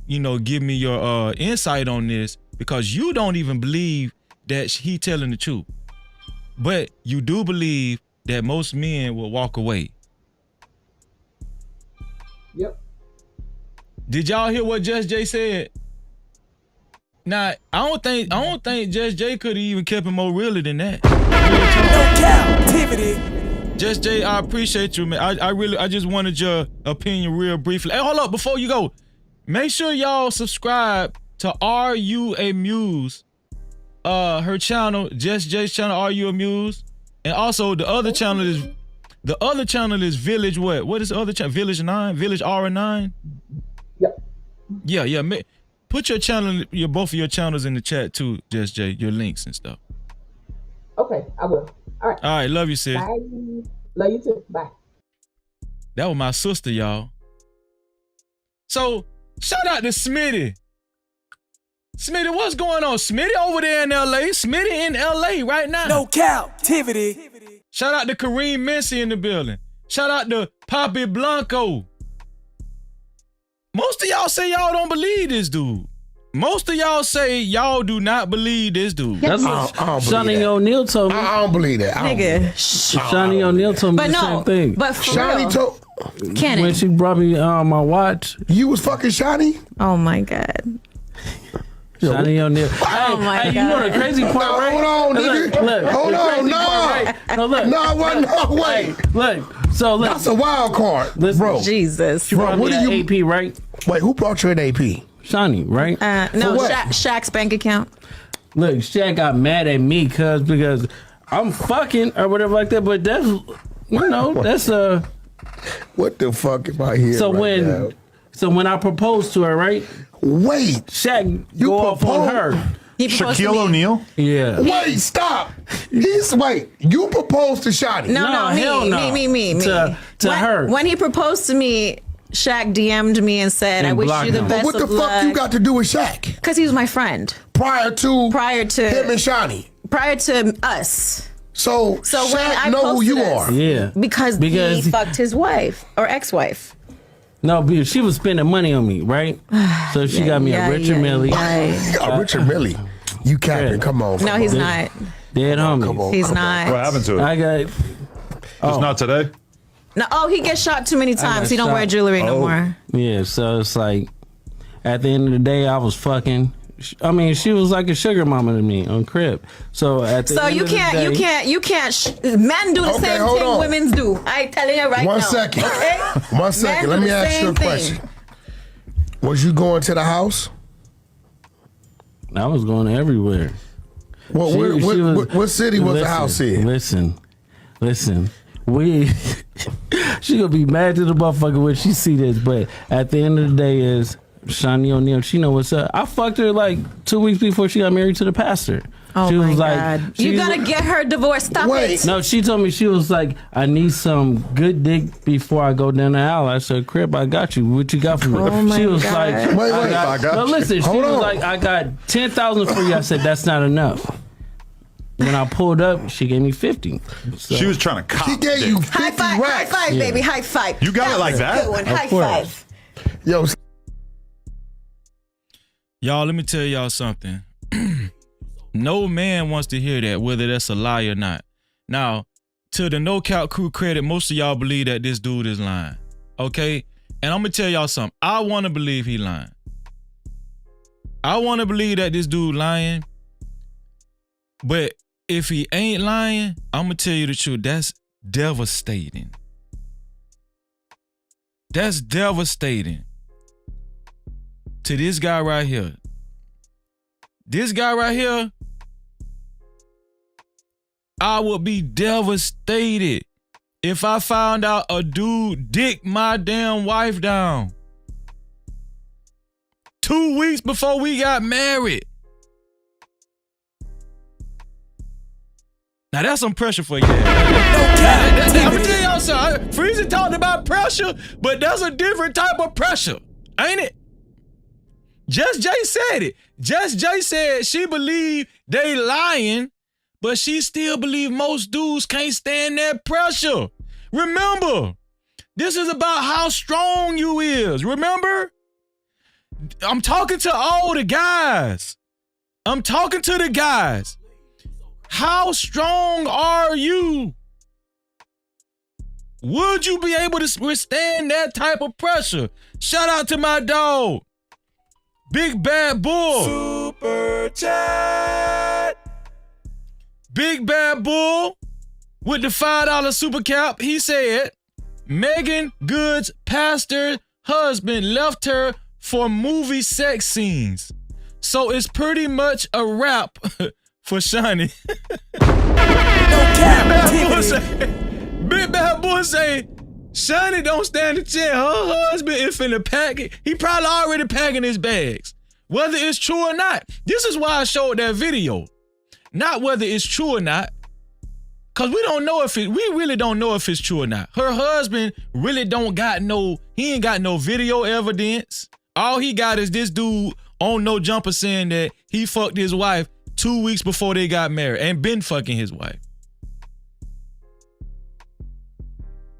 you know, give me your insight on this, because you don't even believe that he telling the truth, but you do believe that most men will walk away. Yep. Did y'all hear what Just Jay said? Now, I don't think Just Jay could have even kept it more realer than that. No Cap-tivity. Just Jay, I appreciate you, man. I just wanted your opinion real briefly. Hey, hold up, before you go, make sure y'all subscribe to Are You a Muse? Her channel, Just Jay's channel, Are You a Muse? And also the other channel is Village what? What is the other channel? Village 9? Village R9? Yep. Yeah. Put your channel, both of your channels in the chat too, Just Jay, your links and stuff. Okay, I will. All right, love you, sis. Bye. Love you too. Bye. That was my sister, y'all. So, shout out to Smitty. Smitty, what's going on? Smitty over there in LA. Smitty in LA right now. No Cap-tivity. Shout out to Kareem Mincy in the building. Shout out to Poppy Blanco. Most of y'all say y'all don't believe this dude. Most of y'all say y'all do not believe this dude. That's what Shaunie O'Neal told me. I don't believe that. Nigga. Shaunie O'Neal told me the same thing. But for Shaunie real. told Kenny. When she brought me my watch. You was fucking Shaunie? Oh my God. Shaunie O'Neal. Oh my God. You know the crazy part, right? Hold on, nigga. Look, Hold on, no. Right? No, look. No, wait. Look. So look. That's a wild card, bro. Jesus. She brought me an AP, right? Wait, who brought you an AP? Shaunie, right? No, Shaq's bank account. Look, Shaq got mad at me because I'm fucking or whatever like that. But that's, you know, that's what the fuck am I here? So when I proposed to her, right? Wait, Shaq go off on her. Shaquille O'Neal? Yeah. Wait, stop. You proposed to Shaunie? No, hell no. me. To her. When he proposed to me, Shaq DM'd me and said, "I wish you the best What the of fuck luck." you got to do with Shaq? Because he was my friend. Prior to him and Shaunie. Prior to us. So when Shaq I know who you posted are. Yeah. Because he fucked his wife or ex-wife. No, because she was spending money on me, right? So she got me a Richard Millie. Richard Millie. You capping? Come on. No, he's not. Dead homie. Come on. He's not. What happened to it? I got. It's not today. No, he gets shot too many times. He don't wear jewelry no more. Yeah, so it's like, at the end of the day, I was fucking. I mean, she was like a sugar mama to me on Crib. So at the end you of the can't, day, men do the same thing women do. I telling you right now. 1 second. Okay? 1 second. Let me ask you a question. Was you going to the house? I was going everywhere. Well, what city was the house in? Listen. She gonna be mad to the motherfucker when she see this, but at the end of the day is Shaunie O'Neal, she know what's up. I fucked her like 2 weeks before she got married to the pastor. Oh she my was God. like, You gotta get her divorced. Stop it. No, she told me, she was like, I need some good dick before I go down the aisle. I said, Crib, I got you. What you got for me? Oh my she was God. like, Wait, I got, no, listen, she Hold was on. like, I got 10,000 for you. I said, that's not enough. When I pulled up, she gave me 50. So. She was trying to cop. She gave you 50 High five, racks. high five, baby, high five. You got it like was a that? Good one. Of High course. five. Yo, Y'all, let me tell y'all something. No man wants to hear that, whether that's a lie or not. Now, to the No Cap crew credit, most of y'all believe that this dude is lying. Okay? And I'm gonna tell y'all something. I wanna believe he lying. I wanna believe that this dude lying. But if he ain't lying, I'm gonna tell you the truth. That's devastating. That's devastating. To this guy right here. This guy right here, I would be devastated if I found out a dude dicked my damn wife down 2 weeks before we got married. Now that's some pressure for you. I'm gonna tell y'all something. Freezy talked about pressure, but that's a different type of pressure, ain't it? Just Jay said it. Just Jay said she believed they lying, but she still believe most dudes can't stand that pressure. Remember, this is about how strong you is. Remember? I'm talking to all the guys. I'm talking to the guys. How strong are you? Would you be able to withstand that type of pressure? Shout out to my dog, Big Bad Bull. Super chat. Big Bad Bull with the $5 super cap. He said, Megan Good's pastor husband left her for movie sex scenes. So it's pretty much a wrap for Shaunie. Big Bad Bull say, Shaunie don't stand a chance. Her husband is finna pack it. He probably already packing his bags. Whether it's true or not. This is why I showed that video. Not whether it's true or not. Cause we really don't know if it's true or not. Her husband really he ain't got no video evidence. All he got is this dude on No Jumper saying that he fucked his wife 2 weeks before they got married and been fucking his wife.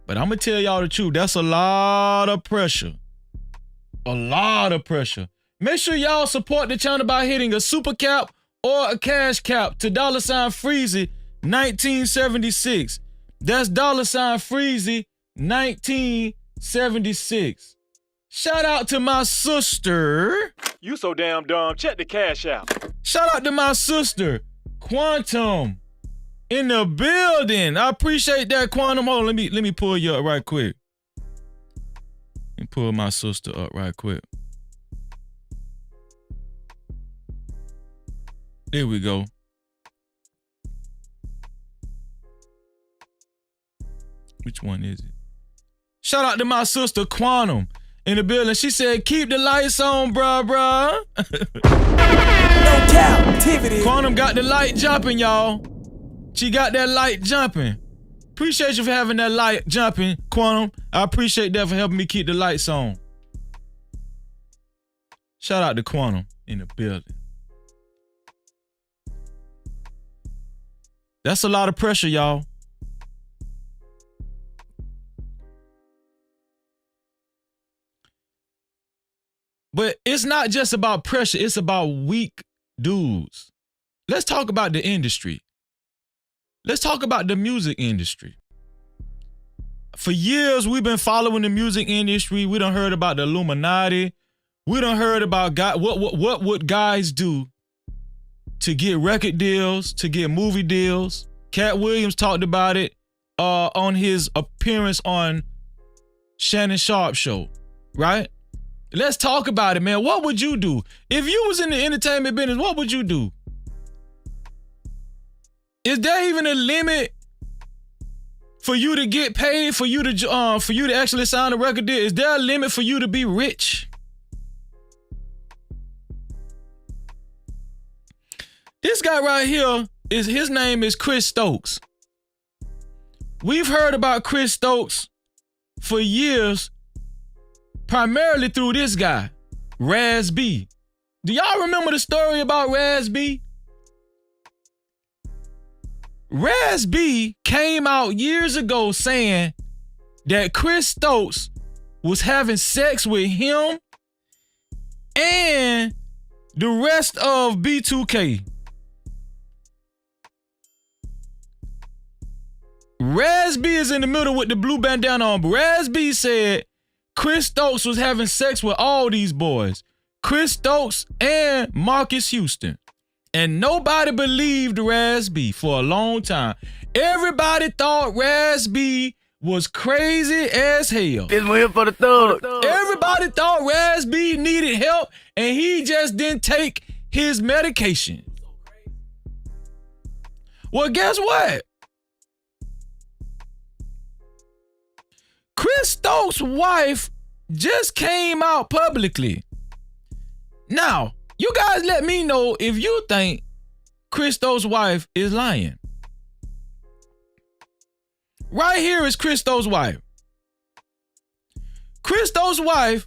But I'm gonna tell y'all the truth. That's a lot of pressure. A lot of pressure. Make sure y'all support the channel by hitting a super cap or a cash cap to $Freezy 1976. That's $Freezy 1976. Shout out to my sister. You so damn dumb. Check the cash out. Shout out to my sister, Quantum, in the building. I appreciate that, Quantum. Hold on, let me pull you up right quick. Let me pull my sister up right quick. There we go. Which one is it? Shout out to my sister, Quantum, in the building. She said, keep the lights on, bruh. No Cap-tivity. Quantum got the light jumping, y'all. She got that light jumping. Appreciate you for having that light jumping, Quantum. I appreciate that for helping me keep the lights on. Shout out to Quantum in the building. That's a lot of pressure, y'all. But it's not just about pressure, it's about weak dudes. Let's talk about the industry. Let's talk about the music industry. For years, we've been following the music industry. We done heard about the Illuminati. We done heard about what would guys do to get record deals, to get movie deals. Katt Williams talked about it on his appearance on Shannon Sharp's show, right? Let's talk about it, man. What would you do? If you was in the entertainment business, what would you do? Is there even a limit for you to get paid, for you to actually sign a record deal? Is there a limit for you to be rich? This guy right here, his name is Chris Stokes. We've heard about Chris Stokes for years, primarily through this guy, Raz B. Do y'all remember the story about Raz B? Raz B came out years ago saying that Chris Stokes was having sex with him and the rest of B2K. Raz B is in the middle with the blue bandana on. Raz B said Chris Stokes was having sex with all these boys. Chris Stokes and Marcus Houston. And nobody believed Raz B for a long time. Everybody thought Raz B was crazy as hell. This one here for the thug. Everybody thought Raz B needed help and he just didn't take his medication. Well, guess what? Chris Stokes' wife just came out publicly. Now, you guys let me know if you think Chris Stokes' wife is lying. Right here is Chris Stokes' wife. Chris Stokes' wife,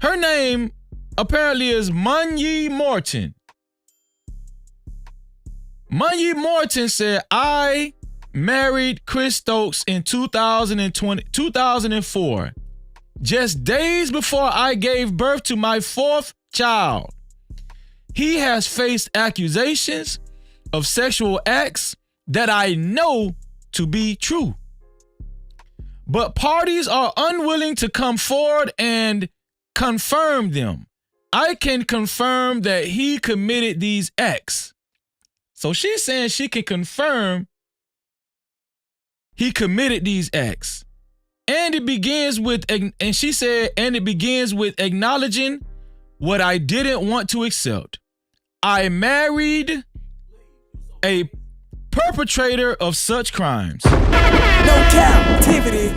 her name apparently is Munye Morton. Munye Morton said, I married Chris Stokes in 2004, just days before I gave birth to my fourth child. He has faced accusations of sexual acts that I know to be true. But parties are unwilling to come forward and confirm them. I can confirm that he committed these acts. So she's saying she can confirm he committed these acts. And it begins with, and she said, and it begins with acknowledging what I didn't want to accept. I married a perpetrator of such crimes. No Cap-tivity.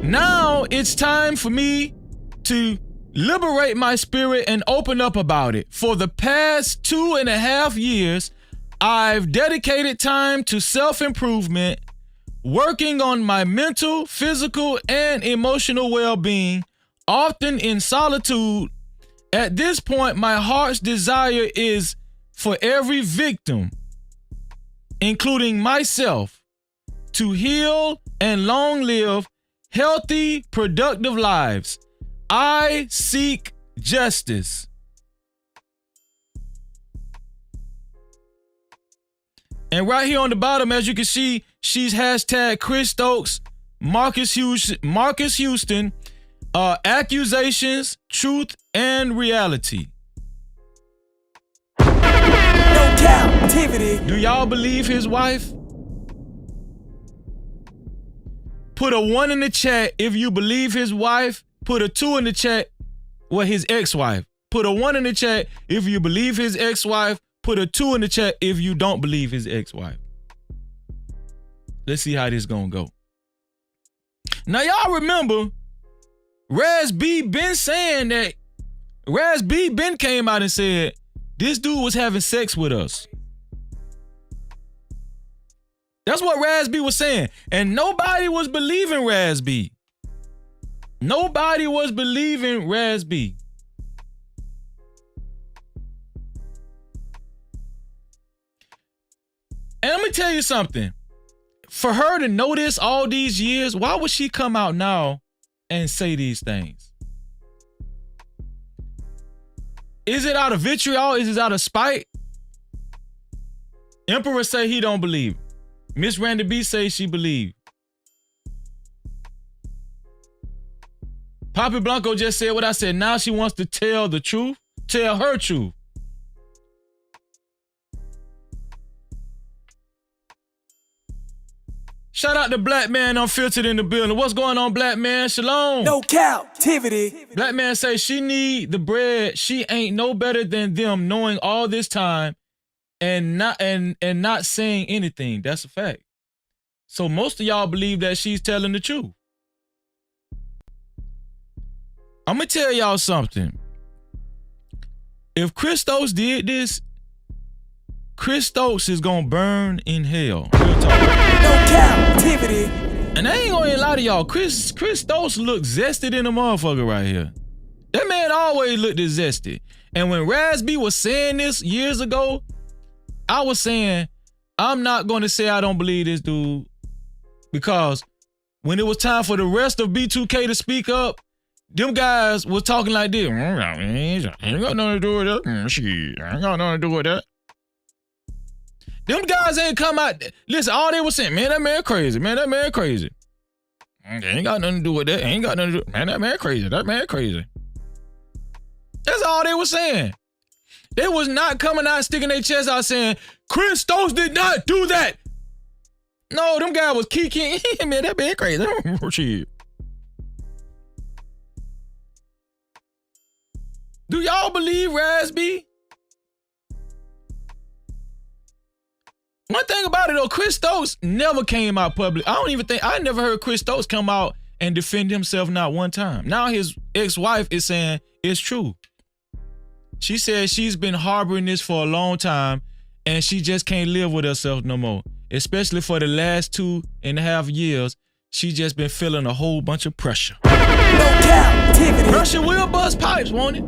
Now it's time for me to liberate my spirit and open up about it. For the past 2.5 years, I've dedicated time to self-improvement, working on my mental, physical, and emotional well-being, often in solitude. At this point, my heart's desire is for every victim, including myself, to heal and long live healthy, productive lives. I seek justice. And right here on the bottom, as you can see, she's hashtag Chris Stokes, Marcus Houston, accusations, truth, and reality. No Cap-tivity. Do y'all believe his wife? Put a 1 in the chat if you believe his wife. Put a 2 in the chat, his ex-wife. Put a 1 in the chat if you believe his ex-wife. Put a 2 in the chat if you don't believe his ex-wife. Let's see how this gonna go. Now y'all remember, Raz B been saying that, Raz B been came out and said, this dude was having sex with us. That's what Raz B was saying. And nobody was believing Raz B. Nobody was believing Raz B. And let me tell you something. For her to know this all these years, why would she come out now and say these things? Is it out of vitriol? Is it out of spite? Emperor say he don't believe. Miss Randy B say she believe. Poppy Blanco just said what I said. Now she wants to tell the truth. Tell her truth. Shout out to Black Man Unfiltered in the building. What's going on, Black Man? Shalom. No Cap-tivity. Black Man say she need the bread. She ain't no better than them, knowing all this time and not saying anything. That's a fact. So most of y'all believe that she's telling the truth. I'm gonna tell y'all something. If Christos did this, Christos is gonna burn in hell. No Cap-tivity. And I ain't gonna lie to y'all. Christos look zested in a motherfucker right here. That man always looked zested. And when Raz B was saying this years ago, I was saying, I'm not gonna say I don't believe this dude, because when it was time for the rest of B2K to speak up, them guys was talking like this. I ain't got nothing to do with that. Shit, I ain't got nothing to do with that. Them guys ain't come out. Listen, all they was saying, man, that man crazy. Man, that man crazy. They ain't got nothing to do with that. Ain't got nothing to do. Man, that man crazy. That man crazy. That's all they was saying. They was not coming out sticking their chest out saying, Christos did not do that. No, them guys was kicking. Man, that man crazy. Shit. Do y'all believe Raz B? One thing about it though, Christos never came out public. I never heard Christos come out and defend himself not one time. Now his ex-wife is saying it's true. She said she's been harboring this for a long time and she just can't live with herself no more. Especially for the last 2.5 years, she just been feeling a whole bunch of pressure. No Cap-tivity. Pressure will bust pipes, won't it?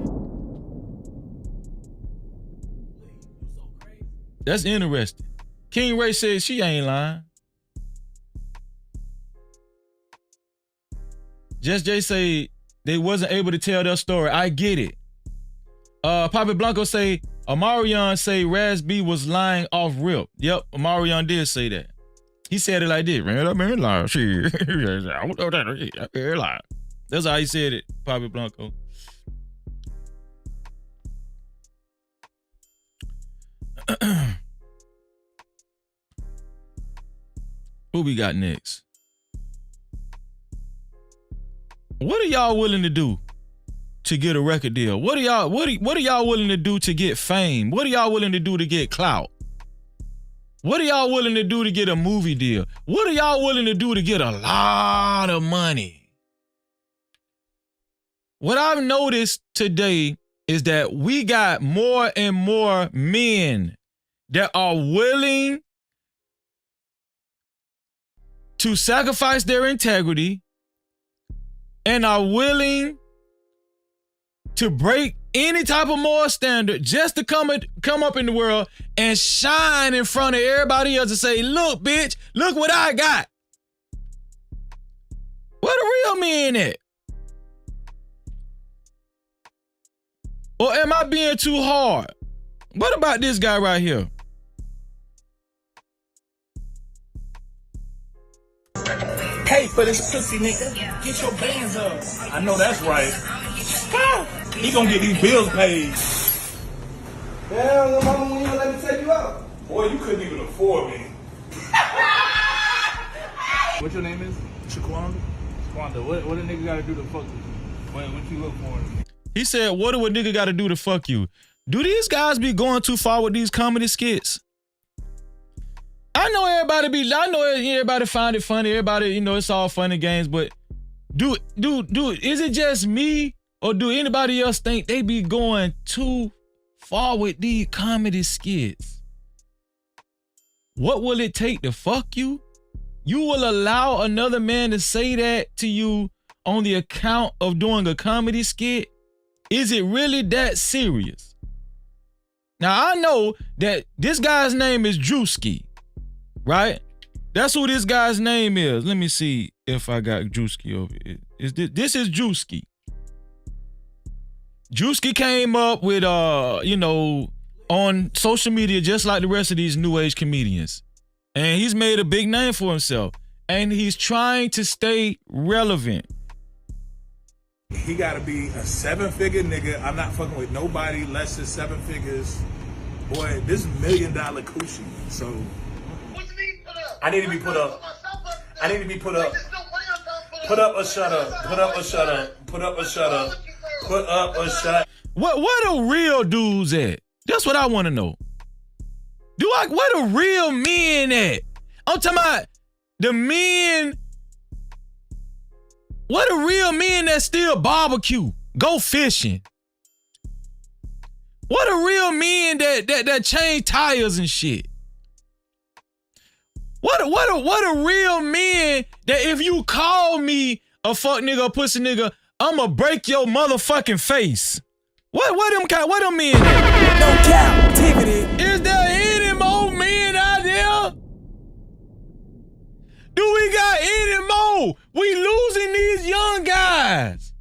That's interesting. King Ray says she ain't lying. Just Jay say they wasn't able to tell their story. I get it. Poppy Blanco say Amarion say Raz B was lying off rip. Yep, Amarion did say that. He said it like this. Man, that man lying. Shit. I don't know that man lying. That's how he said it, Poppy Blanco. Who we got next? What are y'all willing to do to get a record deal? What are y'all willing to do to get fame? What are y'all willing to do to get clout? What are y'all willing to do to get a movie deal? What are y'all willing to do to get a lot of money? What I've noticed today is that we got more and more men that are willing to sacrifice their integrity and are willing to break any type of moral standard just to come up in the world and shine in front of everybody else and say, look, bitch, look what I got. Where the real men at? Or am I being too hard? What about this guy right here? Pay for this pussy, nigga. Get your bands up. I know that's right. He gonna get these bills paid. Damn, little mama, when you let me take you out. Boy, you couldn't even afford me. What your name is? Shaquanda? Shaquanda, what a nigga gotta do to fuck you? What you look for? He said, what do a nigga gotta do to fuck you? Do these guys be going too far with these comedy skits? I know everybody find it funny. Everybody, it's all funny games, but is it just me or do anybody else think they be going too far with these comedy skits? what will it take to fuck you? You will allow another man to say that to you on the account of doing a comedy skit? Is it really that serious? Now, I know that this guy's name is Drewski, right? That's who this guy's name is. Let me see if I got Drewski over here. This is Drewski. Drewski came up with, on social media just like the rest of these new age comedians. And he's made a big name for himself. And he's trying to stay relevant. He gotta be a 7-figure nigga. I'm not fucking with nobody less than 7 figures. Boy, this $1 million coochie. So I need to be put up. I need to be put up. Put up or shut up. Put up or shut up. Put up or shut up. Put up or shut. Where the real dudes at? That's what I want to know. Where the real men at? I'm talking about the men. What the real men that still barbecue, go fishing? What the real men that change tires and shit? What a real men that if you call me a fuck nigga or pussy nigga, I'ma break your motherfucking face. What them men at? No Cap-tivity. Is there any more men out there? Do we got any more? We losing these young guys.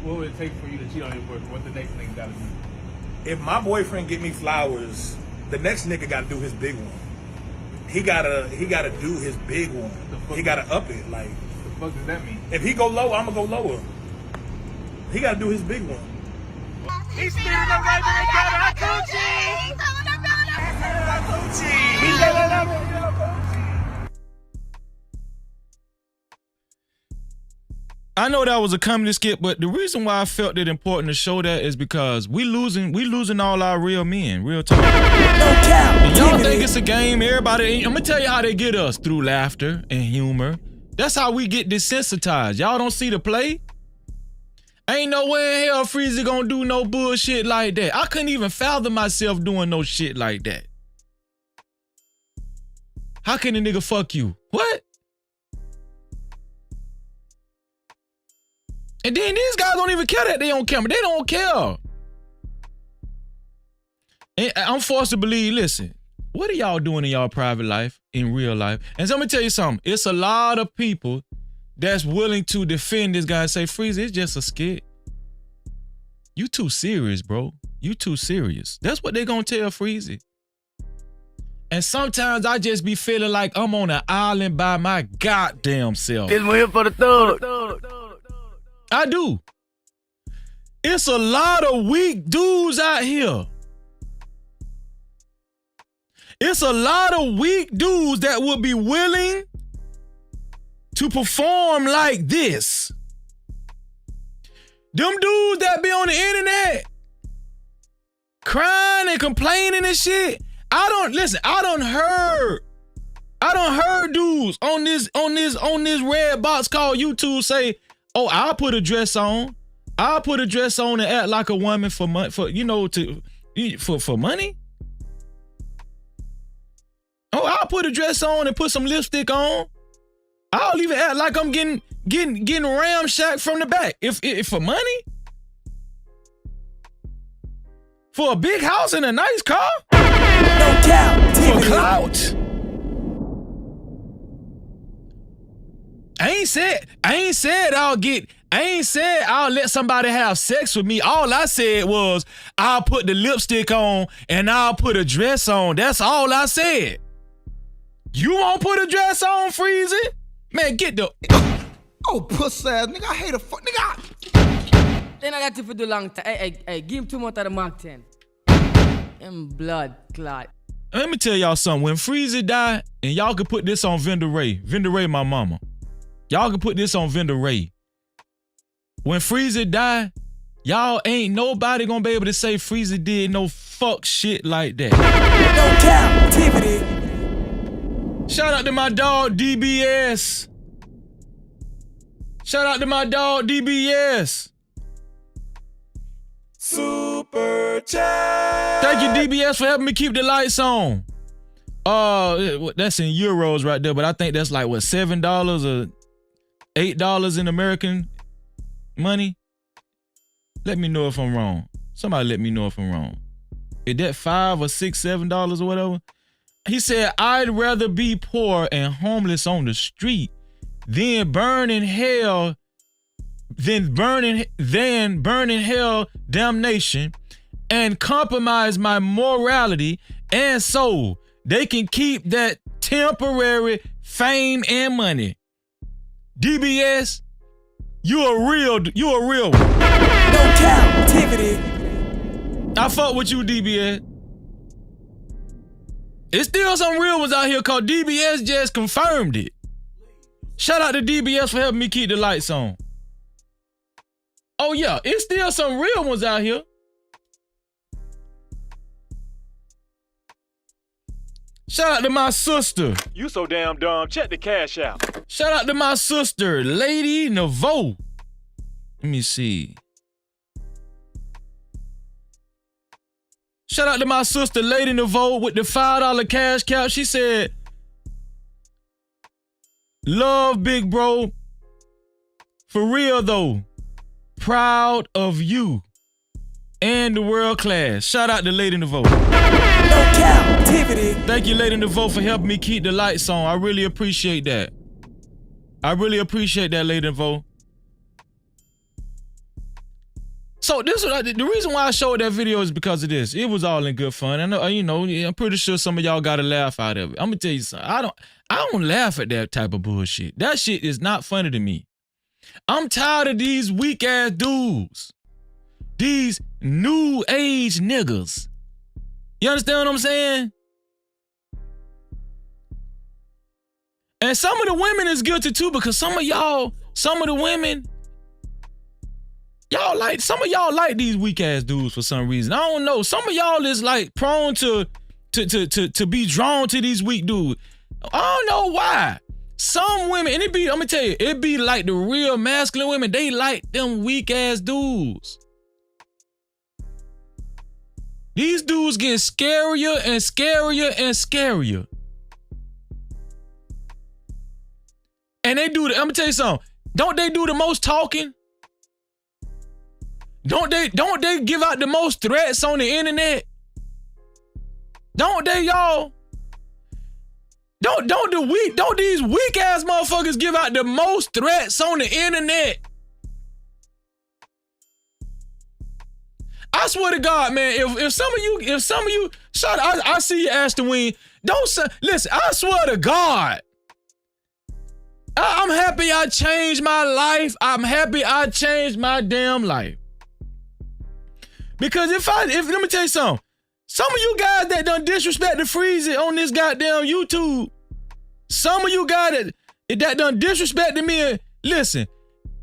What would it take for you to cheat on your boyfriend? What the next nigga gotta do? If my boyfriend get me flowers, the next nigga gotta do his big one. He gotta do his big one. He gotta up it. Like, the fuck does that mean? If he go low, I'ma go lower. He gotta do his big one. He's spinning the right to the gutter, Coochie! He's I know that was a comedy skit, but the reason why I felt it important to show that is because we losing all our real men, real talk. And y'all think it's a game, everybody. I'm gonna tell you how they get us, through laughter and humor. That's how we get desensitized. Y'all don't see the play? Ain't no way in hell Freezy gonna do no bullshit like that. I couldn't even fathom myself doing no shit like that. How can a nigga fuck you? What? And then these guys don't even care that they on camera. They don't care. And I'm forced to believe, listen, what are y'all doing in y'all private life, in real life? And so let me tell you something. It's a lot of people that's willing to defend this guy and say, Freezy, it's just a skit. You too serious, bro. You too serious. That's what they gonna tell Freezy. And sometimes I just be feeling like I'm on an island by my goddamn self. It's here for the thug. I do. It's a lot of weak dudes out here. It's a lot of weak dudes that will be willing to perform like this. Them dudes that be on the internet crying and complaining and shit. I done heard dudes on this red box called YouTube say, oh, I'll put a dress on. I'll put a dress on and act like a woman for money, for money. Oh, I'll put a dress on and put some lipstick on. I'll even act like I'm getting ramshacked from the back. If for money? For a big house and a nice car? No doubt. For clout? I ain't said I'll let somebody have sex with me. All I said was I'll put the lipstick on and I'll put a dress on. That's all I said. You won't put a dress on, Freezy? Man, get the... Oh, pussy ass nigga, I hate a fuck nigga. Then I got to for the long time. Hey, give him 2 months of the Mark 10. Blood clot. Let me tell y'all something. When Freezy died, and y'all could put this on Vendor Ray, my mama. Y'all can put this on Vendor Ray. When Freezy died, y'all ain't nobody gonna be able to say Freezy did no fuck shit like that. No Cap-tivity. Shout out to my dog DBS. Shout out to my dog DBS. Super chat. Thank you, DBS, for helping me keep the lights on. That's in euros right there, but I think that's like what, $7 or $8 in American money. Let me know if I'm wrong. Somebody let me know if I'm wrong. Is that $5 or $6, $7 or whatever? He said, I'd rather be poor and homeless on the street than burn in hell damnation and compromise my morality and soul. They can keep that temporary fame and money. DBS, you a real one. No Cap-tivity. I fuck with you, DBS. It's still some real ones out here called DBS just confirmed it. Shout out to DBS for helping me keep the lights on. Oh yeah, it's still some real ones out here. Shout out to my sister. You so damn dumb. Check the cash out. Shout out to my sister, Lady Naveau. Let me see. Shout out to my sister, Lady Naveau, with the $5 cash cap. She said, love, big bro. For real though. Proud of you and the world class. Shout out to Lady Naveau. No Cap-tivity. Thank you, Lady Naveau, for helping me keep the lights on. I really appreciate that. I really appreciate that, Lady Naveau. So this was the reason why I showed that video is because of this. It was all in good fun. I know, I'm pretty sure some of y'all got a laugh out of it. I'm gonna tell you something. I don't laugh at that type of bullshit. That shit is not funny to me. I'm tired of these weak ass dudes. These new age niggas. You understand what I'm saying? And some of the women is guilty too, because some of the women, some of y'all like these weak ass dudes for some reason. I don't know. Some of y'all is like prone to be drawn to these weak dudes. I don't know why. Some women, and I'm gonna tell you, it be like the real masculine women, they like them weak ass dudes. These dudes getting scarier and scarier and scarier. And I'm gonna tell you something. Don't they do the most talking? Don't they give out the most threats on the internet? Don't they, y'all? Don't these weak ass motherfuckers give out the most threats on the internet? I swear to God, man, if some of you, I see you, Ashton Wing. Listen, I swear to God. I'm happy I changed my life. I'm happy I changed my damn life. Because let me tell you something. Some of you guys that done disrespect the Freezy on this goddamn YouTube, some of you guys that done disrespected me, listen,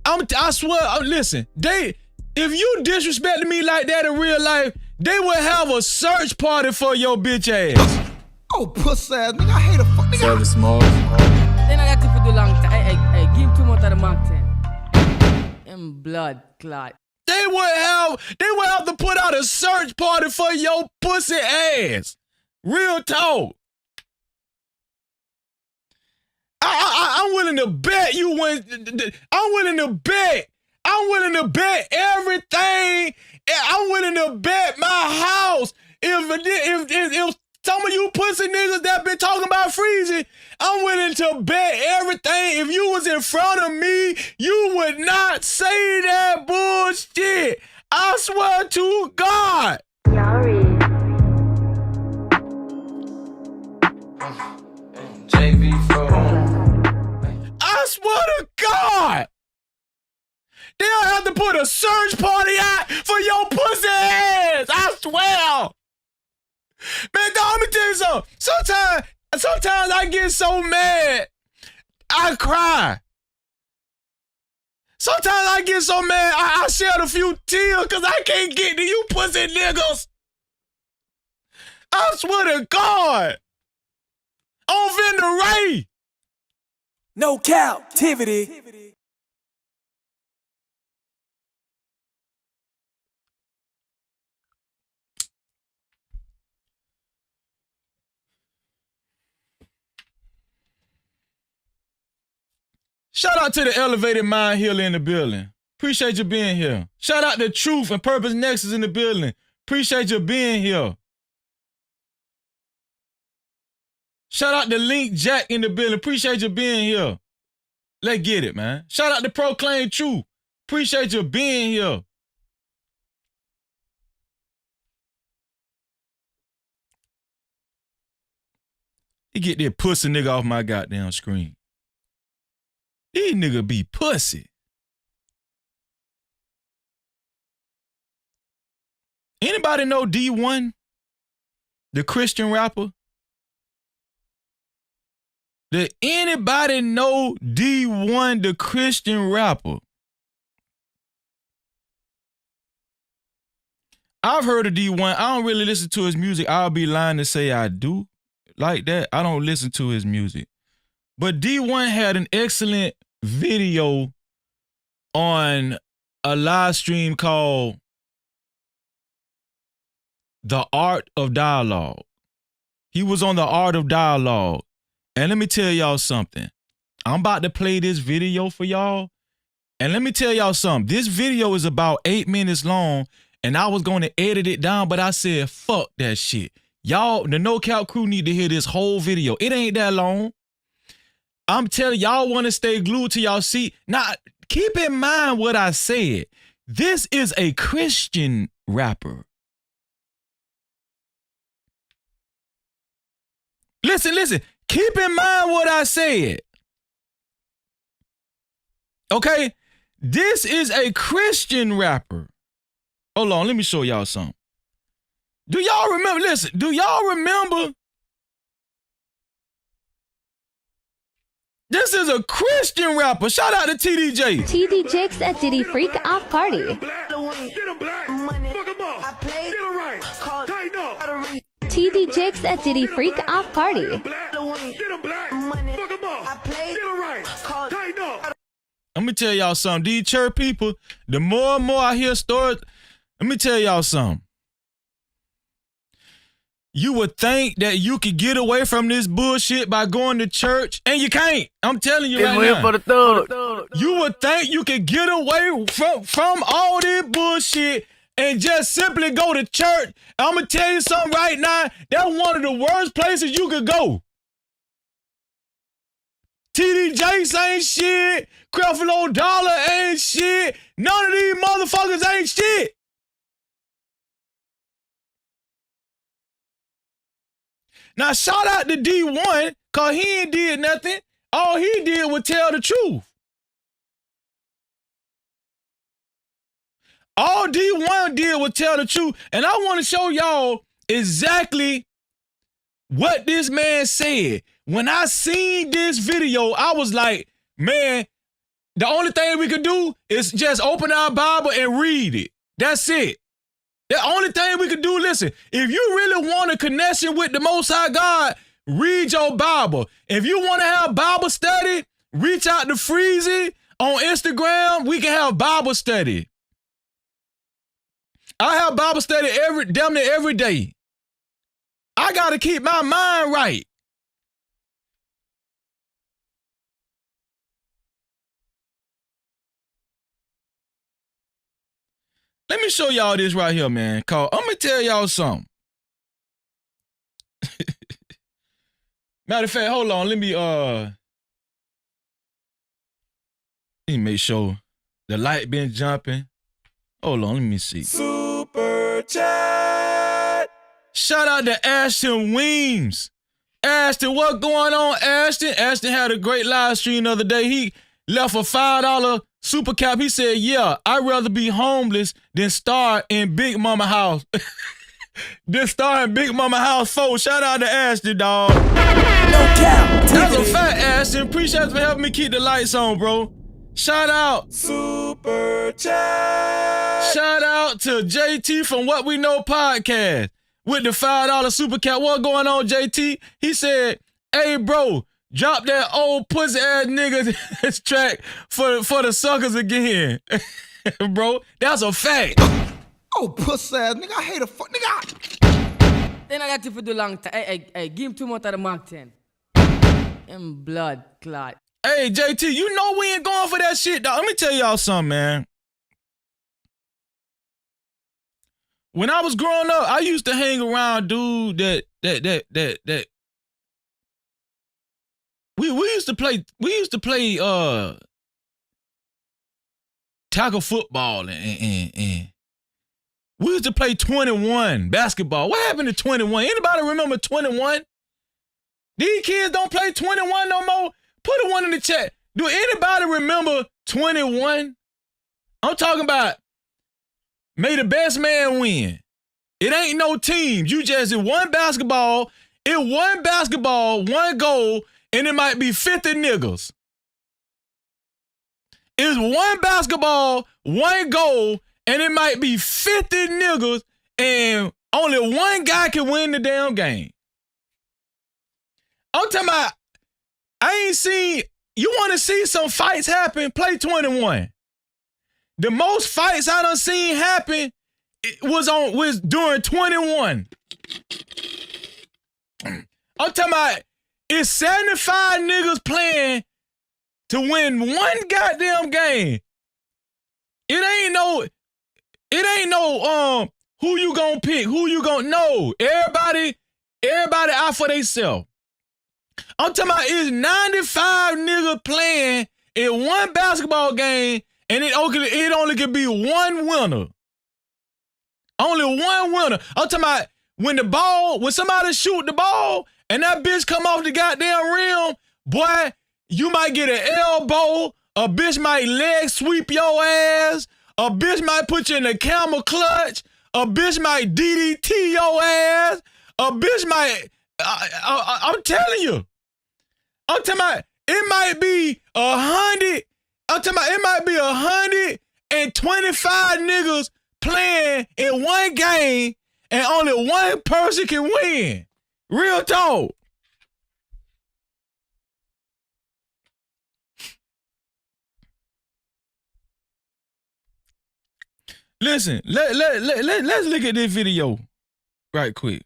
I swear, listen, if you disrespected me like that in real life, they would have a search party for your bitch ass. Oh, puss ass, nigga, I hate a fuck nigga. Service small. Then I got to put the long time. Hey, give him 2 months of the Mark 10. And blood clot. They would have to put out a search party for your pussy ass. Real talk. I'm willing to bet you went. I'm willing to bet everything. I'm willing to bet my house. If some of you pussy niggas that been talking about Freezy, I'm willing to bet everything. If you was in front of me, you would not say that bullshit. I swear to God. I swear to God. They'll have to put a search party out for your pussy ass. I swear. Man, dog, let me tell you something. Sometimes I get so mad, I cry. Sometimes I get so mad, I shed a few tears because I can't get to you pussy niggas. I swear to God. On Vendor Ray. No Cap-tivity. Shout out to the Elevated Mind Healer in the building. Appreciate you being here. Shout out to Truth and Purpose Nexus in the building. Appreciate you being here. Shout out to Link Jack in the building. Appreciate you being here. Let's get it, man. Shout out to Proclaim Truth. Appreciate you being here. You get that pussy nigga off my goddamn screen. These niggas be pussy. Anybody know D1? The Christian rapper? Did anybody know D1, the Christian rapper? I've heard of D1. I don't really listen to his music. I'll be lying to say I do. Like that, I don't listen to his music. But D1 had an excellent video on a live stream called The Art of Dialogue. He was on The Art of Dialogue. And let me tell y'all something. I'm about to play this video for y'all. And let me tell y'all something. This video is about 8 minutes long. And I was going to edit it down, but I said, fuck that shit. Y'all, the No Cap crew need to hear this whole video. It ain't that long. I'm telling y'all want to stay glued to y'all seat. Now, keep in mind what I said. This is a Christian rapper. Listen. Keep in mind what I said. Okay? This is a Christian rapper. Hold on, let me show y'all something. Do y'all remember, listen, do y'all remember? This is a Christian rapper. Shout out to TDJ. TD Jakes at Diddy Freak Off Party. TD Jakes at Diddy Freak Off Party. Let me tell y'all something. These church people, the more and more I hear stories, let me tell y'all something. You would think that you could get away from this bullshit by going to church, and you can't. I'm telling you right now. For the thug. You would think you could get away from all this bullshit and just simply go to church. I'm going to tell you something right now. That's one of the worst places you could go. TD Jakes ain't shit. Creflo Dollar ain't shit. None of these motherfuckers ain't shit. Now, shout out to D1, because he ain't did nothing. All he did was tell the truth. All D1 did was tell the truth. And I want to show y'all exactly what this man said. When I seen this video, I was like, man, the only thing we could do is just open our Bible and read it. That's it. The only thing we could do, listen, if you really want a connection with the Most High God, read your Bible. If you want to have Bible study, reach out to Freezy on Instagram. We can have Bible study. I have Bible study damn near every day. I got to keep my mind right. Let me show y'all this right here, man. I'm gonna tell y'all something. Matter of fact, hold on. Let me make sure the light been jumping. Hold on, let me see. Super chat. Shout out to Ashton Weems. Ashton, what going on, Ashton? Ashton had a great live stream the other day. He left a $5 super cap. He said, yeah, I'd rather be homeless than star in Big Mama House. Than star in Big Mama House 4. Shout out to Ashton, dog. No cap. That's a fact, Ashton. Appreciate you for helping me keep the lights on, bro. Shout out. Super chat. Shout out to JT from What We Know Podcast with the $5 super cap. What going on, JT? He said, hey, bro, drop that old pussy ass nigga track for the suckers again. Bro, that's a fact. Oh, pussy ass nigga, I hate a fuck nigga. Then I got to for the long time. Hey, give him 2 more to the Mark 10. In blood clot. Hey, JT, you know we ain't going for that shit, dog. Let me tell y'all something, man. When I was growing up, I used to hang around dude that we used to play tackle football and we used to play 21 basketball. What happened to 21? Anybody remember 21? These kids don't play 21 no more. Put a one in the chat. Do anybody remember 21? I'm talking about may the best man win. It ain't no teams. You just in one basketball, one goal, and it might be 50 niggas. It's one basketball, one goal, and it might be 50 niggas, and only one guy can win the damn game. I'm talking about, I ain't seen, you want to see some fights happen, play 21. The most fights I done seen happen was during 21. I'm talking about, it's 75 niggas playing to win one goddamn game. It ain't no who you gonna pick, who you gonna know. Everybody out for themselves. I'm talking about it's 95 niggas playing in one basketball game, and it only can be one winner. Only one winner. I'm talking about when somebody shoot the ball and that bitch come off the goddamn rim, boy, you might get an elbow, a bitch might leg sweep your ass, a bitch might put you in a camel clutch, a bitch might DDT your ass, a bitch might, I'm telling you. I'm talking about it might be 100, I'm talking about it might be 125 niggas playing in one game and only one person can win. Real talk. Listen, let's look at this video right quick.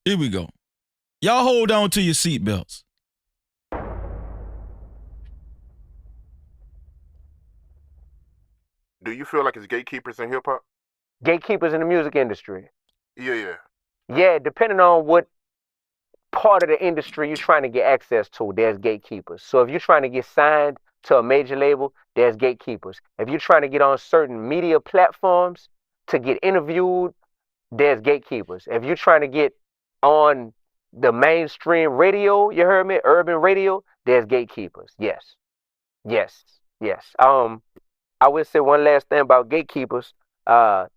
Here we go. Y'all hold on to your seatbelts. Do you feel like it's gatekeepers in hip-hop? Gatekeepers in the music industry? Yeah. Yeah, depending on what part of the industry you're trying to get access to, there's gatekeepers. So if you're trying to get signed to a major label, there's gatekeepers. If you're trying to get on certain media platforms to get interviewed, there's gatekeepers. If you're trying to get on the mainstream radio, you heard me, urban radio, there's gatekeepers. Yes. I would say one last thing about gatekeepers. The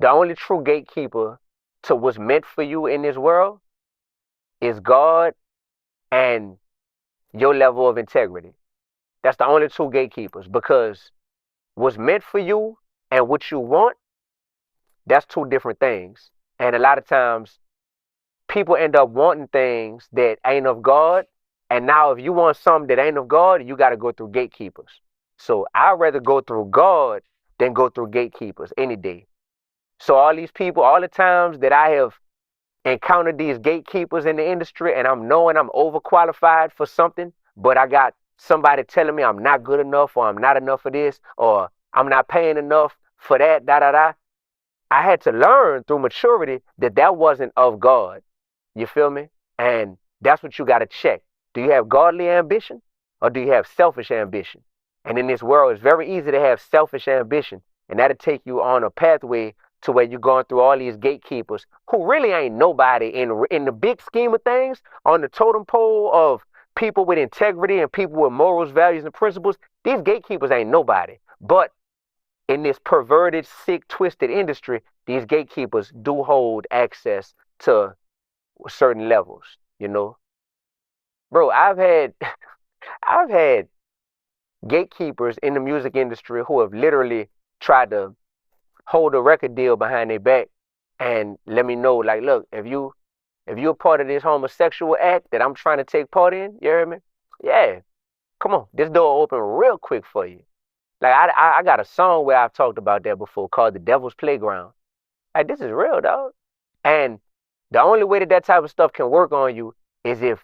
only true gatekeeper to what's meant for you in this world is God and your level of integrity. That's the only two gatekeepers, because what's meant for you and what you want, that's two different things. And a lot of times people end up wanting things that ain't of God. And now if you want something that ain't of God, you got to go through gatekeepers. So I'd rather go through God than go through gatekeepers any day. So all these people, all the times that I have encountered these gatekeepers in the industry and I'm knowing I'm overqualified for something, but I got somebody telling me I'm not good enough, or I'm not enough for this, or I'm not paying enough for that, I had to learn through maturity that wasn't of God. You feel me? And that's what you got to check. Do you have godly ambition, or do you have selfish ambition? And in this world, it's very easy to have selfish ambition, and that'll take you on a pathway to where you're going through all these gatekeepers who really ain't nobody in the big scheme of things. On the totem pole of people with integrity and people with morals, values, and principles, these gatekeepers ain't nobody. But in this perverted, sick, twisted industry, these gatekeepers do hold access to certain levels, you know. Bro, I've had gatekeepers in the music industry who have literally tried to hold a record deal behind their back and let me know, like, look, if you're a part of this homosexual act that I'm trying to take part in, you hear me? Yeah, come on, this door will open real quick for you. Like I got a song where I've talked about that before called The Devil's Playground. Like, this is real, dog. And the only way that type of stuff can work on you is if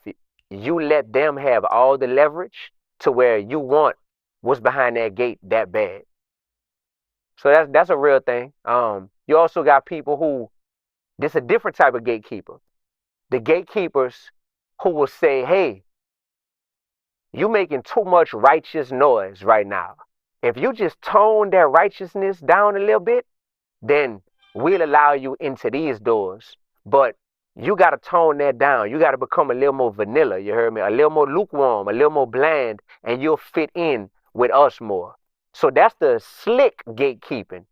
you let them have all the leverage to where you want what's behind that gate that bad. So that's a real thing. You also got people who, this a different type of gatekeeper. The gatekeepers who will say, hey, you making too much righteous noise right now. If you just tone that righteousness down a little bit, then we'll allow you into these doors. But you got to tone that down. You got to become a little more vanilla, you heard me? A little more lukewarm, a little more bland, and you'll fit in with us more. So that's the slick gatekeeping.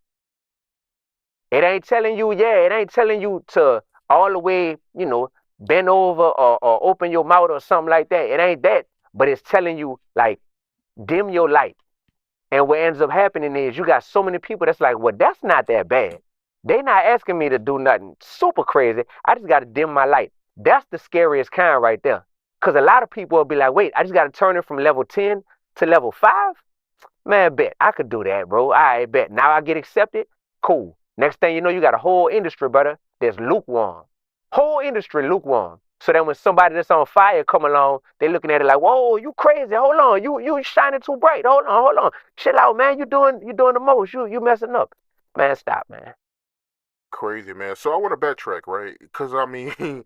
It ain't telling you, it ain't telling you to all the way, bend over or open your mouth or something like that. It ain't that. But it's telling you, like, dim your light. And what ends up happening is you got so many people that's like, well, that's not that bad. They not asking me to do nothing super crazy. I just got to dim my light. That's the scariest kind right there. Because a lot of people will be like, wait, I just got to turn it from level 10 to level 5? Man, bet. I could do that, bro. I bet. Now I get accepted? Cool. Next thing you know, you got a whole industry, brother, that's lukewarm. Whole industry lukewarm. So then when somebody that's on fire come along, they looking at it like, whoa, you crazy. Hold on. You shining too bright. Hold on. Chill out, man. You doing the most. You messing up. Man, stop, man. Crazy, man. So I want to backtrack, right? Because, I mean,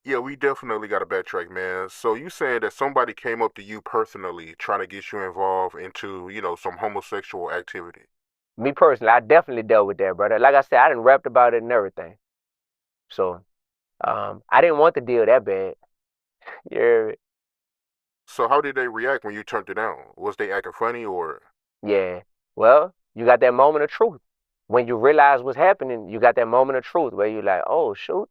yeah, we definitely got to backtrack, man. So you saying that somebody came up to you personally trying to get you involved into, some homosexual activity? Me personally, I definitely dealt with that, brother. Like I said, I done rapped about it and everything. So, I didn't want the deal that bad. Yeah. So how did they react when you turned it down? Was they acting funny or? Yeah. Well, you got that moment of truth. When you realize what's happening, you got that moment of truth where you're like, oh, shoot.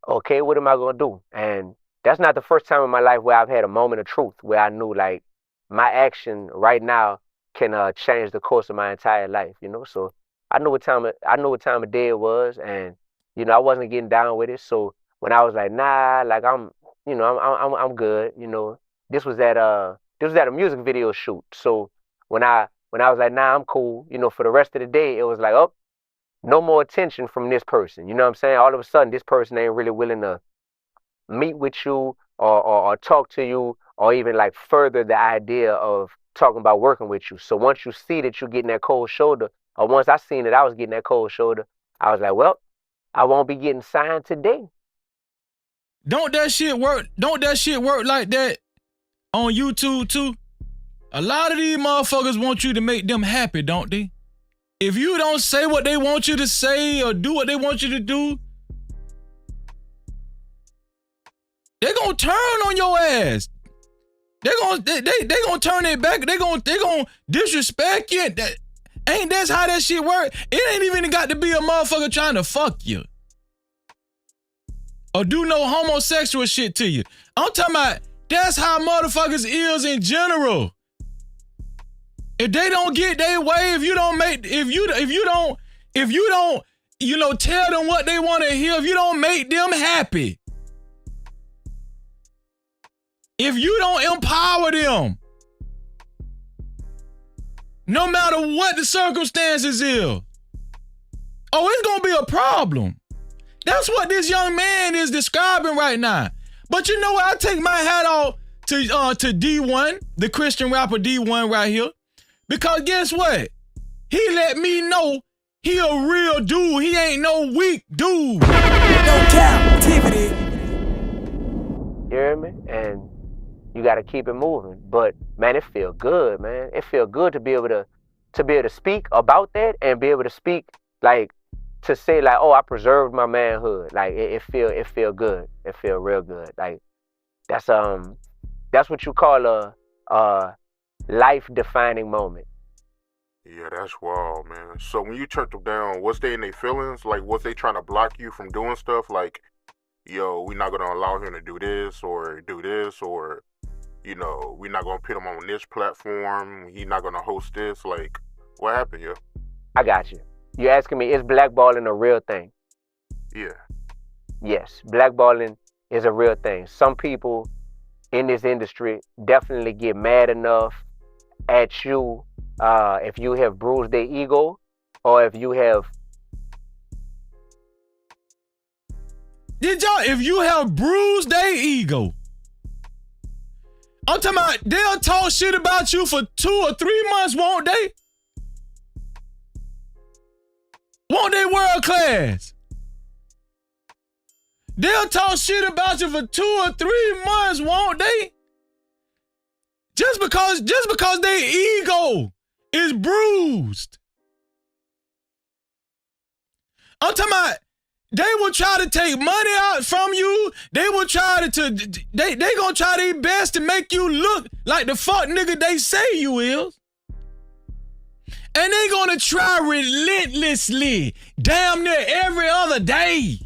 Okay, what am I going to do? And that's not the first time in my life where I've had a moment of truth where I knew, like, my action right now can change the course of my entire life, So I knew what time of day it was, and I wasn't getting down with it. So when I was like, nah, like I'm good. This was at a music video shoot. So when I was like, nah, I'm cool. For the rest of the day, it was like, oh, no more attention from this person. You know what I'm saying? All of a sudden, this person ain't really willing to meet with you or talk to you or even like further the idea of talking about working with you. So once you see that you're getting that cold shoulder, or once I seen that I was getting that cold shoulder, I was like, well, I won't be getting signed today. Don't that shit work like that on YouTube too? A lot of these motherfuckers want you to make them happy, don't they? If you don't say what they want you to say or do what they want you to do, they're gonna turn on your ass. They're gonna turn their back. They're gonna disrespect you. That's how that shit work. It ain't even got to be a motherfucker trying to fuck you or do no homosexual shit to you. I'm talking about that's how motherfuckers is in general. If they don't get their way, if you don't tell them what they want to hear, if you don't make them happy, if you don't empower them, no matter what the circumstances is, it's gonna be a problem. That's what this young man is describing right now. But you know what? I take my hat off to D1, the Christian rapper D1 right here. Because guess what? He let me know he a real dude. He ain't no weak dude. No Cap-tivity. You hear me? And you got to keep it moving. But man, it feel good, man. It feel good to be able to speak about that and be able to speak like to say like, oh, I preserved my manhood. Like it feel good. It feel real good. Like that's what you call a life-defining moment. Yeah, that's wild, man. So when you turned them down, was they in their feelings? Like, was they trying to block you from doing stuff? Like, yo, we're not going to allow him to do this, or we're not going to put him on this platform. He's not going to host this. Like, what happened, yo? I got you. You're asking me, is blackballing a real thing? Yeah. Yes, blackballing is a real thing. Some people in this industry definitely get mad enough at you if you have bruised their ego or if you have. If you have bruised their ego. I'm talking about they'll talk shit about you for 2 or 3 months, won't they? Won't they world class? They'll talk shit about you for 2 or 3 months, won't they? Just because their ego is bruised. I'm talking about they will try to take money out from you. They will try they gonna try their best to make you look like the fuck nigga they say you is. And they gonna try relentlessly, damn near every other day.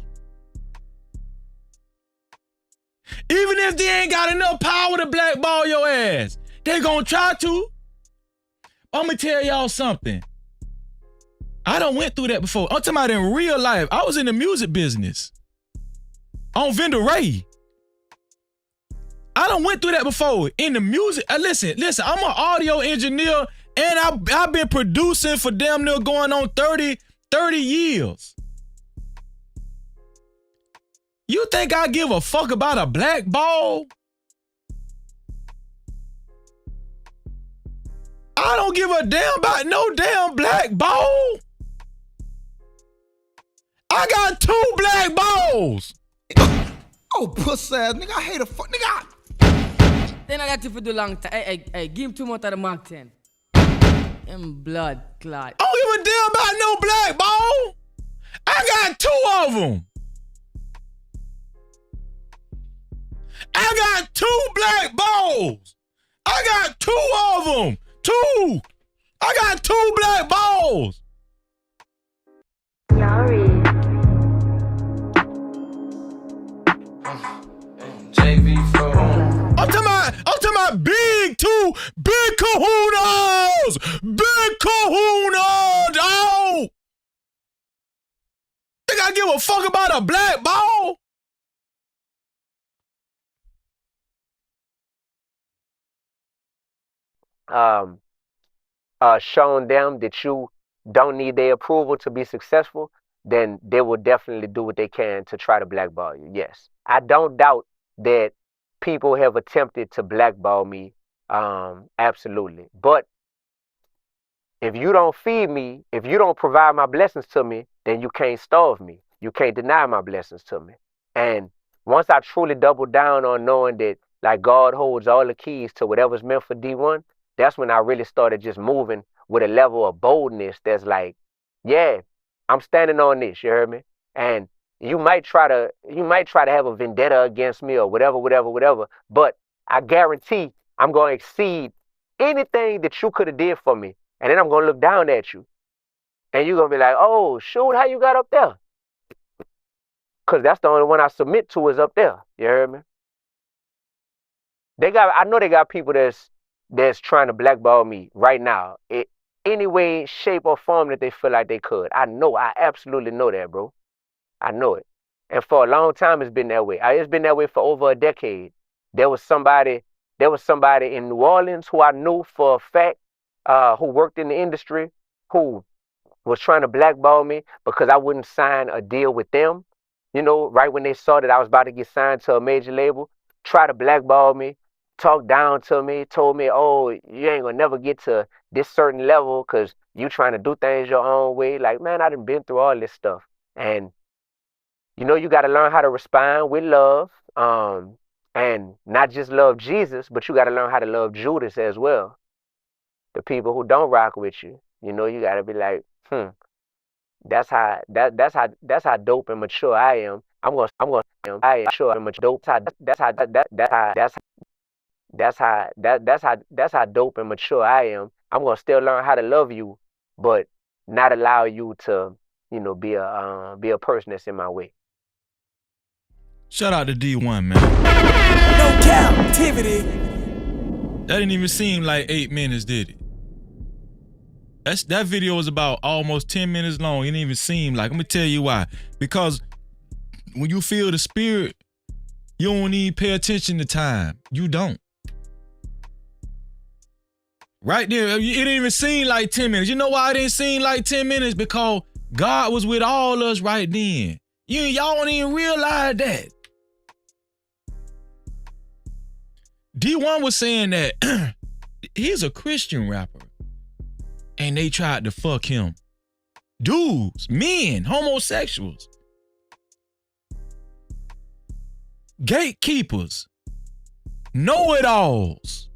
Even if they ain't got enough power to blackball your ass, they gonna try to. I'm gonna tell y'all something. I done went through that before. I'm talking about in real life. I was in the music business. On Vendor Ray. I done went through that before. In the music. Listen, I'm an audio engineer and I've been producing for damn near going on 30 years. You think I give a fuck about a black ball? I don't give a damn about no damn black ball. I got 2 black balls. Oh, pussy ass nigga, I hate a fuck nigga. Then I got you for the long time. Hey, give him 2 more of the Mark 10. Blood clot. I don't give a damn about no black ball. I got 2 of them. I got 2 black balls. I got 2 of them. 2. I got 2 black balls. I'm talking about big 2, big kahunas, dog. Think I give a fuck about a black ball? Shown them that you don't need their approval to be successful, then they will definitely do what they can to try to blackball you. Yes. I don't doubt that people have attempted to blackball me. Absolutely. But if you don't feed me, if you don't provide my blessings to me, then you can't starve me. You can't deny my blessings to me. And once I truly double down on knowing that like God holds all the keys to whatever's meant for D1, that's when I really started just moving with a level of boldness that's like, yeah, I'm standing on this, you heard me? And you might try to have a vendetta against me or whatever, but I guarantee I'm going to exceed anything that you could have did for me. And then I'm going to look down at you. And you're going to be like, oh, shoot, how you got up there? Because that's the only one I submit to is up there, you heard me? I know they got people that's trying to blackball me right now. Any way, shape, or form that they feel like they could. I absolutely know that, bro. I know it. And for a long time, it's been that way. It's been that way for over a decade. There was somebody in New Orleans who I knew for a fact, who worked in the industry, who was trying to blackball me because I wouldn't sign a deal with them. You know, right when they saw that I was about to get signed to a major label, try to blackball me, talk down to me, told me, oh, you ain't gonna never get to this certain level because you trying to do things your own way. Like, man, I done been through all this stuff. And, you know, you got to learn how to respond with love, and not just love Jesus, but you got to learn how to love Judas as well. The people who don't rock with you, you know, you got to be like, that's how dope and mature I am. I am sure I'm mature. Dope. That's how dope and mature I am. I'm gonna still learn how to love you, but not allow you to, you know, be a person that's in my way. Shout out to D1, man. No Cap-tivity. That didn't even seem like 8 minutes, did it? That video was about almost 10 minutes long. It didn't even seem like. Let me tell you why. Because when you feel the spirit, you don't even pay attention to time. You don't. Right there, it didn't even seem like 10 minutes. You know why it didn't seem like 10 minutes? Because God was with all us right then. Y'all don't even realize that. D1 was saying that he's a Christian rapper. And they tried to fuck him. Dudes, men, homosexuals. Gatekeepers. Know-it-alls.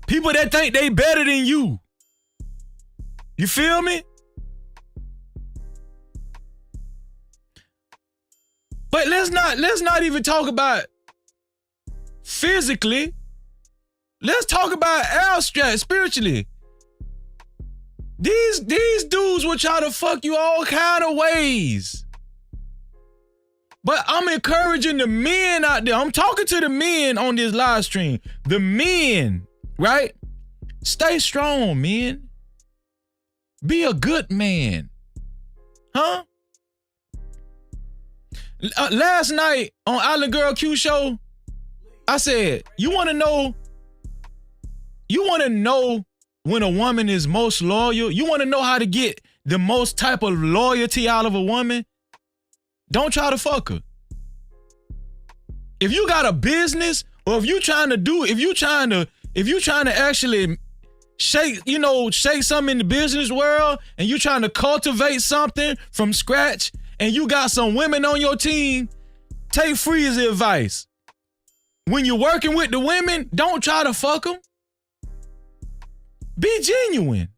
People that think they better than you. You feel me? But let's not even talk about physically. Let's talk about abstract, spiritually. These dudes will try to fuck you all kind of ways. But I'm encouraging the men out there. I'm talking to the men on this live stream. The men, right? Stay strong, men. Be a good man. Huh? Last night on Island Girl Q Show, I said, you want to know when a woman is most loyal? You want to know how to get the most type of loyalty out of a woman? Don't try to fuck her. If you got a business, or if you trying to actually shake something in the business world, and you trying to cultivate something from scratch, and you got some women on your team, take Free's advice. When you're working with the women, don't try to fuck them. Be genuine.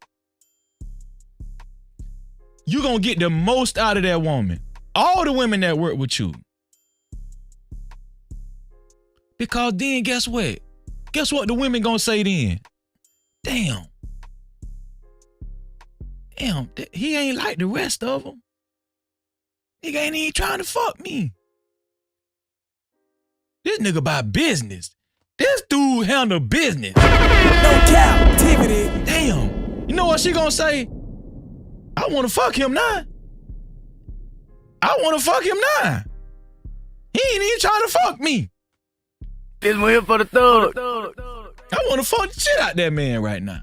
You're going to get the most out of that woman. All the women that work with you. Because then guess what? Guess what the women going to say then? Damn, he ain't like the rest of them. Nigga ain't even trying to fuck me. This nigga about business. This dude handle business. No Cap-tivity. Damn. You know what she gonna say? I wanna fuck him now. I wanna fuck him now. He ain't even trying to fuck me. This one here for the thug. I wanna fuck the shit out that man right now.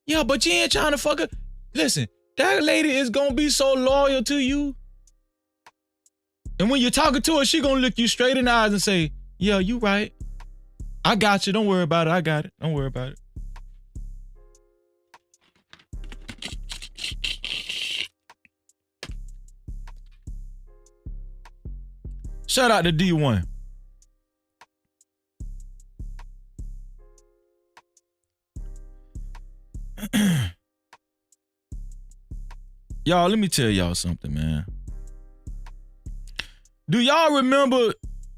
Yeah, but you ain't trying to fuck her. Listen, that lady is gonna be so loyal to you. And when you're talking to her, she gonna look you straight in the eyes and say, yeah, you right. I got you. Don't worry about it. I got it. Don't worry about it. Shout out to D1. Y'all, let me tell y'all something, man. Do y'all remember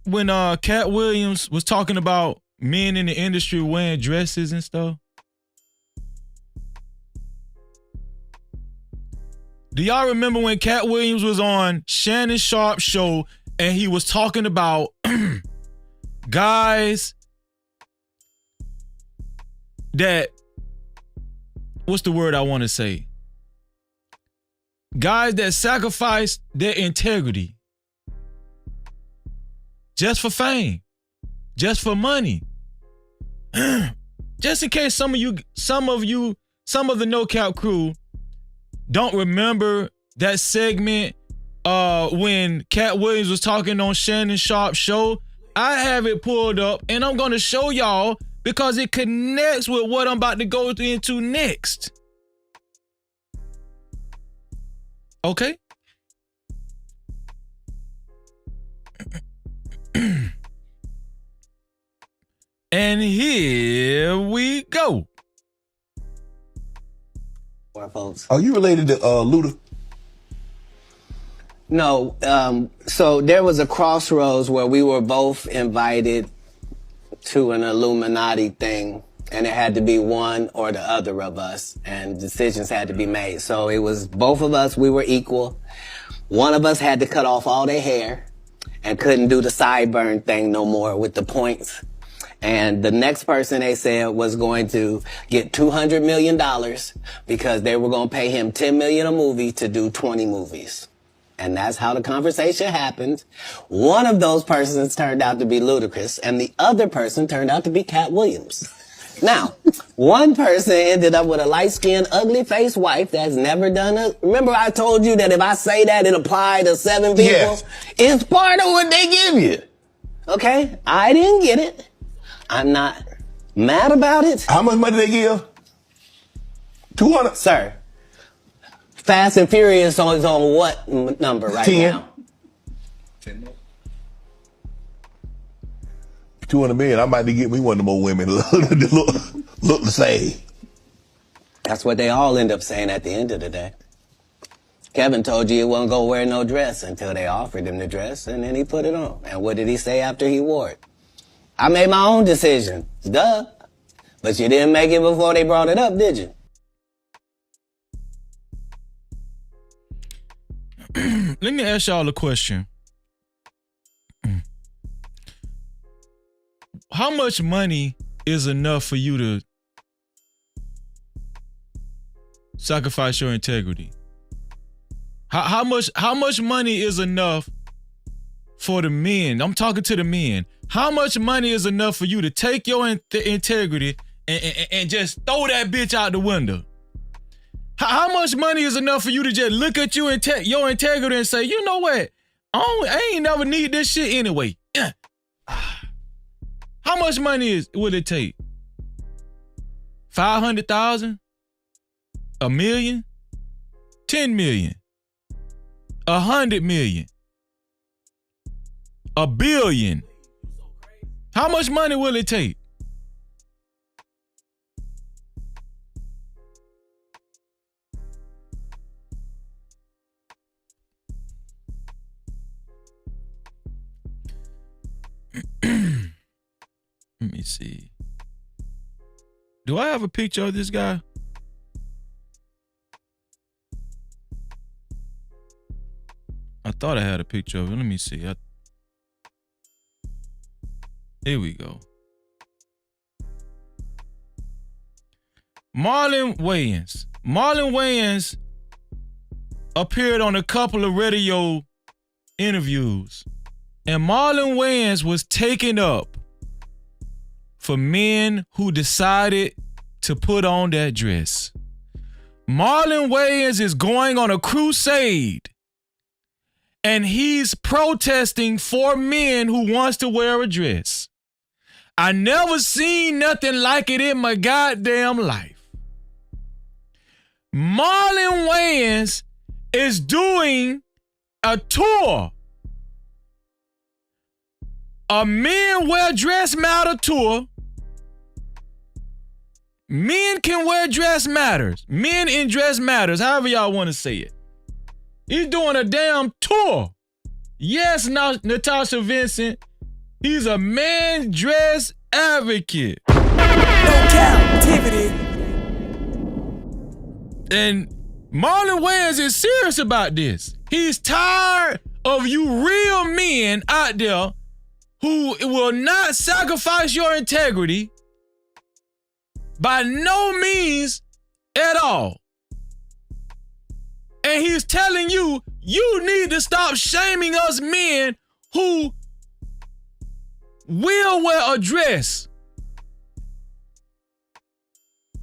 when Katt Williams was talking about men in the industry wearing dresses and stuff? Do y'all remember when Katt Williams was on Shannon Sharp's show and he was talking about guys that, what's the word I want to say? Guys that sacrifice their integrity just for fame, just for money. Just in case some of the No Cap crew don't remember that segment when Katt Williams was talking on Shannon Sharp's show, I have it pulled up and I'm going to show y'all because it connects with what I'm about to go into next. Okay? And here we go. Are you related to Luda? No, so there was a crossroads where we were both invited to an Illuminati thing, and it had to be one or the other of us, and decisions had to be made. So it was both of us, we were equal. One of us had to cut off all their hair and couldn't do the sideburn thing no more with the points. And the next person, they said, was going to get $200 million because they were going to pay him $10 million a movie to do 20 movies. And that's how the conversation happened. One of those persons turned out to be Ludacris, and the other person turned out to be Katt Williams. Now, one person ended up with a light-skinned, ugly-faced wife that's never done it. Remember I told you that if I say that, it applied to 7 people? Yes. It's part of what they give you. Okay? I didn't get it. I'm not mad about it. How much money they give? 200? Sir, Fast and Furious is on what number right 10. now? 200 million. I might need to get me one of them old women look the same. That's what they all end up saying at the end of the day. Kevin told you he wasn't going to wear no dress until they offered him the dress, and then he put it on. And what did he say after he wore it? I made my own decision. Duh. But you didn't make it before they brought it up, did you? Let me ask y'all a question. How much money is enough for you to sacrifice your integrity? How much money is enough for the men? I'm talking to the men. How much money is enough for you to take your integrity and just throw that bitch out the window? How much money is enough for you to just look at your integrity and say, you know what? I ain't never need this shit anyway. How much money would it take? 500,000? $1 million? 10 million? 100 million? $1 billion? How much money will it take? Let me see. Do I have a picture of this guy? I thought I had a picture of him. Let me see. Here we go. Marlon Wayans. Marlon Wayans appeared on a couple of radio interviews, and Marlon Wayans was taken up for men who decided to put on that dress. Marlon Wayans is going on a crusade, and he's protesting for men who wants to wear a dress. I never seen nothing like it in my goddamn life. Marlon Wayans is doing a tour, a Men Wear Dress Matter tour. Men can wear dress matters. Men in dress matters, however y'all want to say it. He's doing a damn tour. Yes, Natasha Vincent. He's a man dress advocate. No Cap-tivity. And Marlon Wayans is serious about this. He's tired of you real men out there who will not sacrifice your integrity by no means at all. And he's telling you, you need to stop shaming us men who will wear a dress.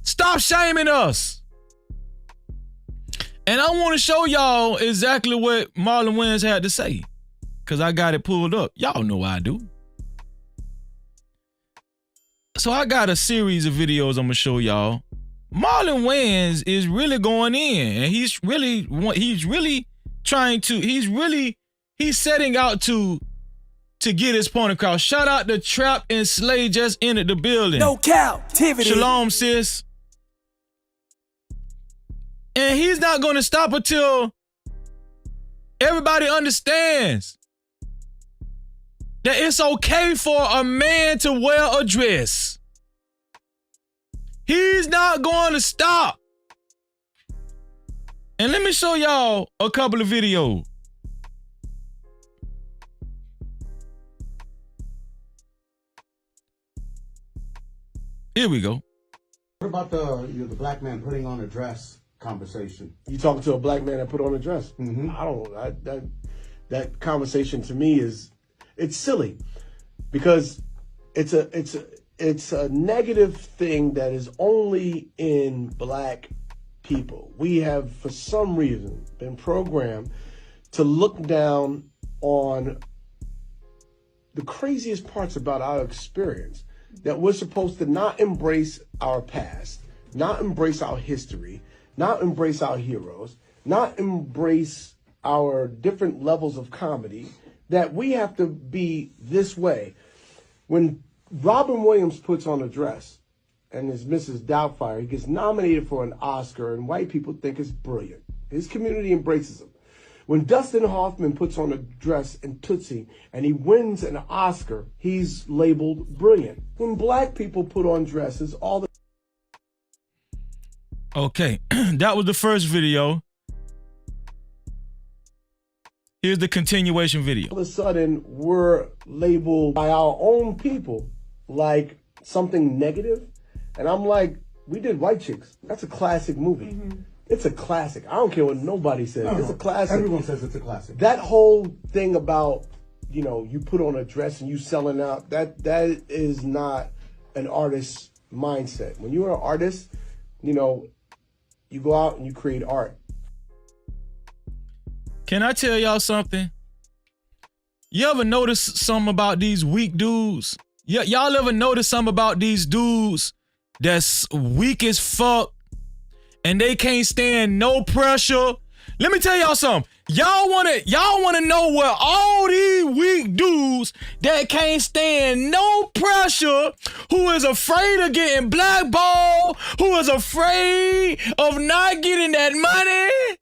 Stop shaming us. And I want to show y'all exactly what Marlon Wayans had to say, because I got it pulled up. Y'all know I do. So I got a series of videos I'm gonna show y'all. Marlon Wayans is really going in, and he's setting out to get his point across. Shout out to Trap and Slay, just entered the building. No Cap-tivity. Shalom, sis. And he's not gonna stop until everybody understands that it's okay for a man to wear a dress. He's not going to stop. And let me show y'all a couple of videos. Here we go. What about the black man putting on a dress conversation. You talking to a black man that put on a dress? Mm-hmm. That conversation to me it's silly because it's a negative thing that is only in black people. We have, for some reason, been programmed to look down on the craziest parts about our experience, that we're supposed to not embrace our past, not embrace our history, not embrace our heroes, not embrace our different levels of comedy, that we have to be this way. When Robin Williams puts on a dress and is Mrs. Doubtfire, he gets nominated for an Oscar, and white people think it's brilliant. His community embraces him. When Dustin Hoffman puts on a dress in Tootsie and he wins an Oscar, he's labeled brilliant. When black people put on dresses, all the... Okay, that was the first video. Here's the continuation video. All of a sudden, we're labeled by our own people like something negative. And I'm like, we did White Chicks. That's a classic movie. Mm-hmm. It's a classic. I don't care what nobody says. No, it's a classic. Everyone says it's a classic. That whole thing about, you put on a dress and you selling out, that is not an artist's mindset. When you're an artist, you go out and you create art. Can I tell y'all something? You ever notice something about these weak dudes? Y'all ever notice something about these dudes that's weak as fuck and they can't stand no pressure? Let me tell y'all something. Y'all wanna know where all these weak dudes that can't stand no pressure, who is afraid of getting blackballed, who is afraid of not getting that money,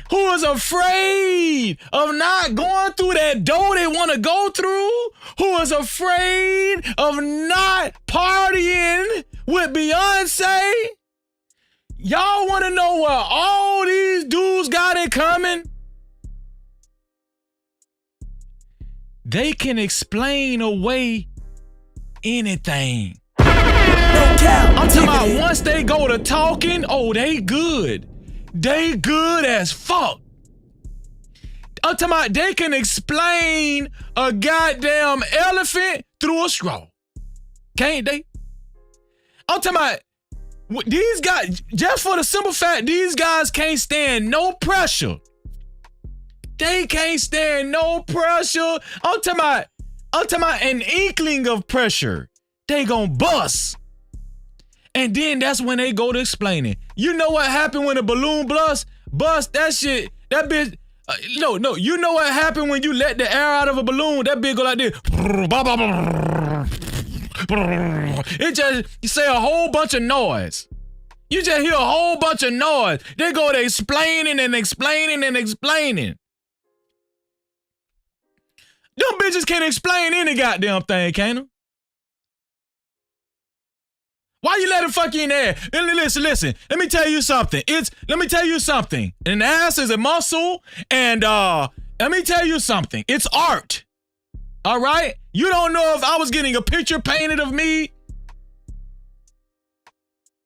who is afraid of not going through that door they want to go through, who is afraid of not partying with Beyonce. Y'all want to know what all these dudes got in common? They can explain away anything. I'm talking about once they go to talking, they good. They good as fuck. I'm talking about they can explain a goddamn elephant through a straw. Can't they? I'm talking about these guys, just for the simple fact, these guys can't stand no pressure. They can't stand no pressure. I'm talking about an inkling of pressure. They gonna bust. And then that's when they go to explaining. You know what happened when a balloon bust? That shit, that bitch, no. You know what happened when you let the air out of a balloon? That bitch go like this. It just, you say a whole bunch of noise. You just hear a whole bunch of noise. They go to explaining and explaining and explaining. Them bitches can't explain any goddamn thing, can they? Why you let them fuck you in there? Listen. Let me tell you something. An ass is a muscle, and let me tell you something. It's art. All right? You don't know if I was getting a picture painted of me.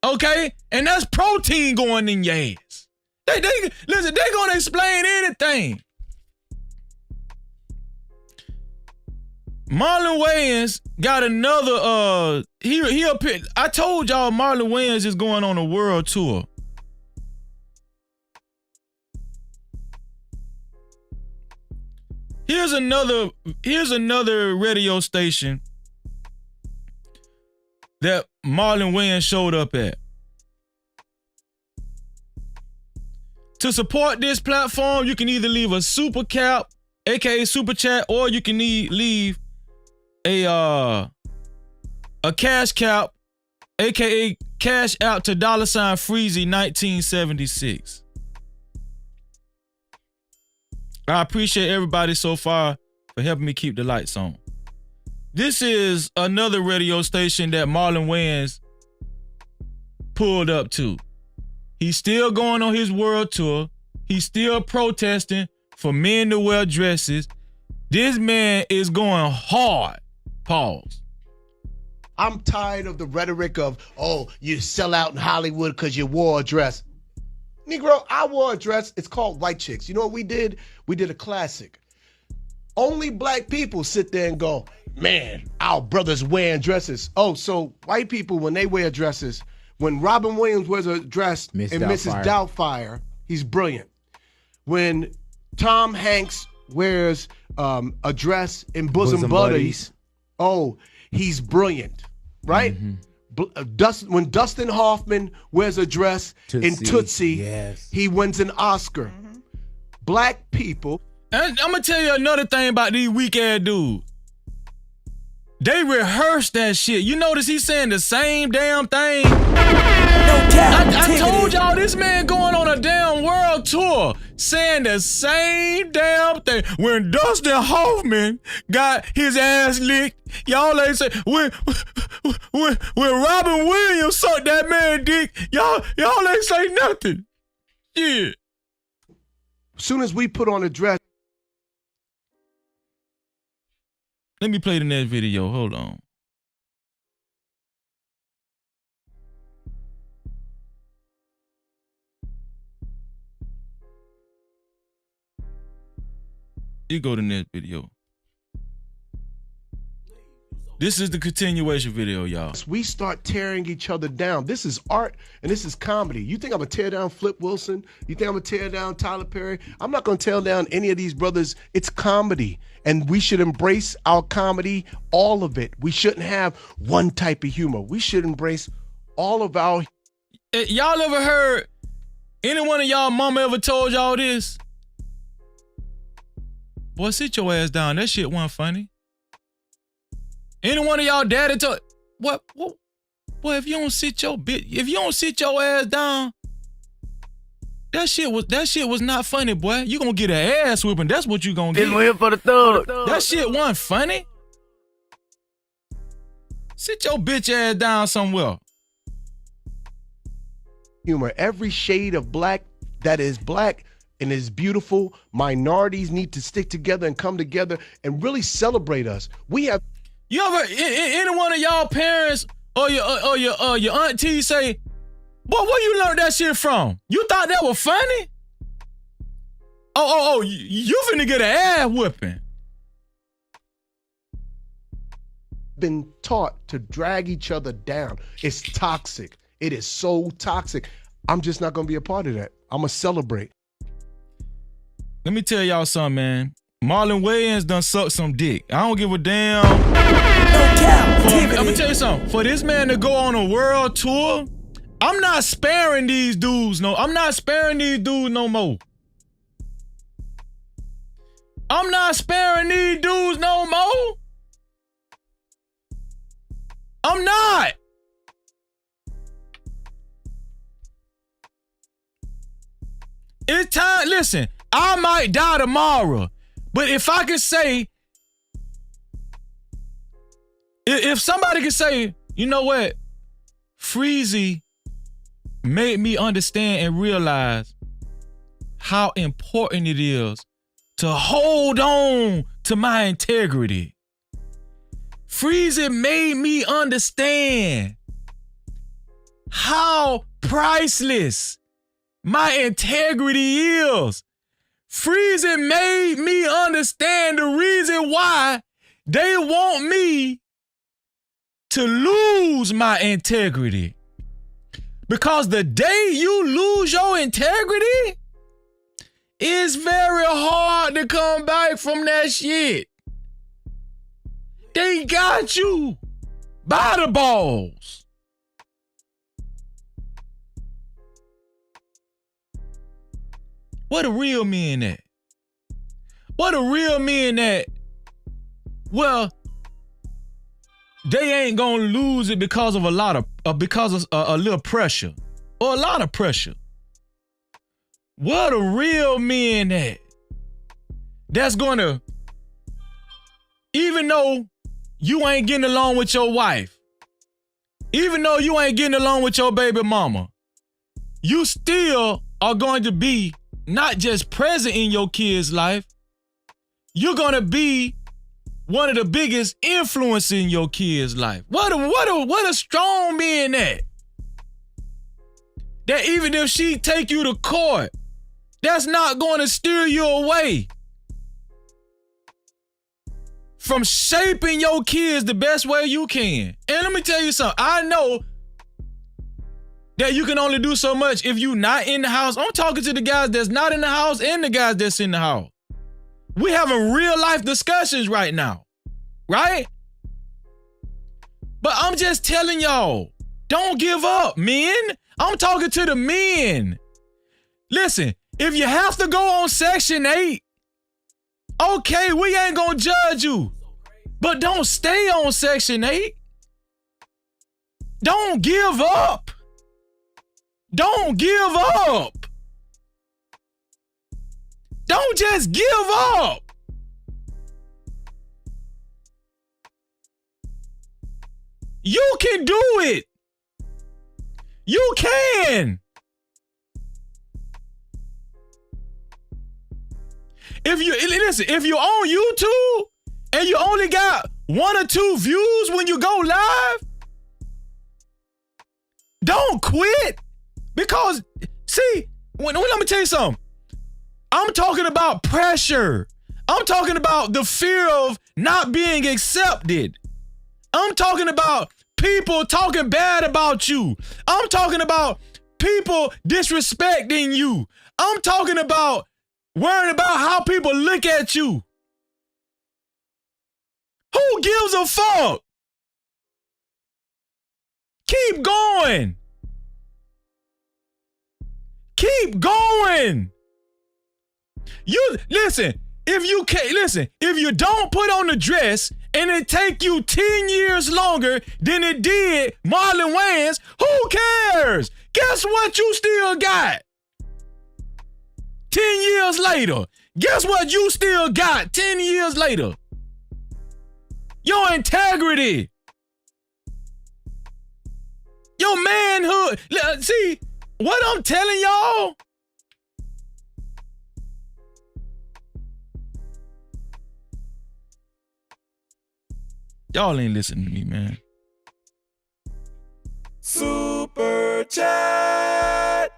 Okay? And that's protein going in your ass. Listen, they gonna explain anything. Marlon Wayans got another, he appeared. I told y'all Marlon Wayans is going on a world tour. Here's another radio station that Marlon Wayans showed up at. To support this platform, you can either leave a super cap, aka super chat, or you can leave a cash cap, aka cash out to $Freezy 1976. I appreciate everybody so far for helping me keep the lights on. This is another radio station that Marlon Wayans pulled up to. He's still going on his world tour. He's still protesting for men to wear dresses. This man is going hard. Pause. I'm tired of the rhetoric of, you sell out in Hollywood because you wore a dress. Negro, I wore a dress. It's called White Chicks. You know what we did? We did a classic. Only black people sit there and go, man, our brothers wearing dresses. Oh, so white people, when they wear dresses, when Robin Williams wears a dress in Mrs. Doubtfire, he's brilliant. When Tom Hanks wears a dress in Bosom Buddies, oh, he's brilliant, right? Mm-hmm. When Dustin Hoffman wears a dress in Tootsie, he wins an Oscar. Mm-hmm. Black people. And I'm gonna tell you another thing about these weak ass dudes. They rehearse that shit. You notice he's saying the same damn thing. I told y'all this man going on a damn world tour saying the same damn thing. When Dustin Hoffman got his ass licked, y'all ain't say when Robin Williams sucked that man dick, y'all ain't say nothing. Yeah. As soon as we put on a dress. Let me play the next video. Hold on. You go to the next video. This is the continuation video, y'all. We start tearing each other down. This is art and this is comedy. You think I'm gonna tear down Flip Wilson? You think I'm gonna tear down Tyler Perry? I'm not gonna tear down any of these brothers. It's comedy. And we should embrace our comedy, all of it. We shouldn't have one type of humor. We should embrace all of our. Y'all ever heard any one of y'all mama ever told y'all this? Boy, sit your ass down. That shit wasn't funny. Any one of y'all daddy told what? Boy, if you don't sit your ass down, that shit was not funny, boy. You gonna get an ass whipping. That's what you gonna get. This one here for the thug. That shit wasn't funny. Sit your bitch ass down somewhere. Humor. Every shade of black that is black and is beautiful. Minorities need to stick together and come together and really celebrate us. We have. You ever any one of y'all parents or your auntie say, "Boy, where you learned that shit from? You thought that was funny? Oh, you finna get an ass whipping." Been taught to drag each other down. It's toxic. It is so toxic. I'm just not gonna be a part of that. I'm gonna celebrate. Let me tell y'all something, man. Marlon Wayans done sucked some dick. I don't give a damn. I'm gonna tell you something. For this man to go on a world tour, I'm not sparing these dudes no more. I'm not sparing these dudes no more. I'm not. It's time. Listen, I might die tomorrow. But if I could say, if somebody could say, you know what, Freezy made me understand and realize how important it is to hold on to my integrity. Freezy made me understand how priceless my integrity is. Freezy made me understand the reason why they want me to lose my integrity. Because the day you lose your integrity, it's very hard to come back from that shit. They got you by the balls. What a real men at? What a real men at? Well, they ain't gonna lose it because of a little pressure or a lot of pressure. What a real men at? That's gonna, even though you ain't getting along with your wife, even though you ain't getting along with your baby mama, you still are going to be not just present in your kid's life, you're gonna be one of the biggest influences in your kid's life. What a strong man that. that even if she take you to court, that's not going to steer you away from shaping your kids the best way you can. And let me tell you something. I know that you can only do so much if you not in the house. I'm talking to the guys that's not in the house and the guys that's in the house. We having real life discussions right now, right? But I'm just telling y'all, don't give up, men. I'm talking to the men. Listen, if you have to go on Section 8, okay, we ain't gonna judge you. But don't stay on Section 8. Don't give up. Don't give up. Don't just give up. You can do it. You can. If you're on YouTube and you only got 1 or 2 views when you go live, don't quit. Because, see, let me tell you something. I'm talking about pressure. I'm talking about the fear of not being accepted. I'm talking about people talking bad about you. I'm talking about people disrespecting you. I'm talking about worrying about how people look at you. Who gives a fuck? Keep going. Keep going. If you don't put on the dress and it take you 10 years longer than it did Marlon Wayans, who cares? Guess what you still got? 10 years later. Guess what you still got 10 years later? Your integrity. Your manhood. See, what I'm telling y'all, y'all ain't listening to me, man. Super chat.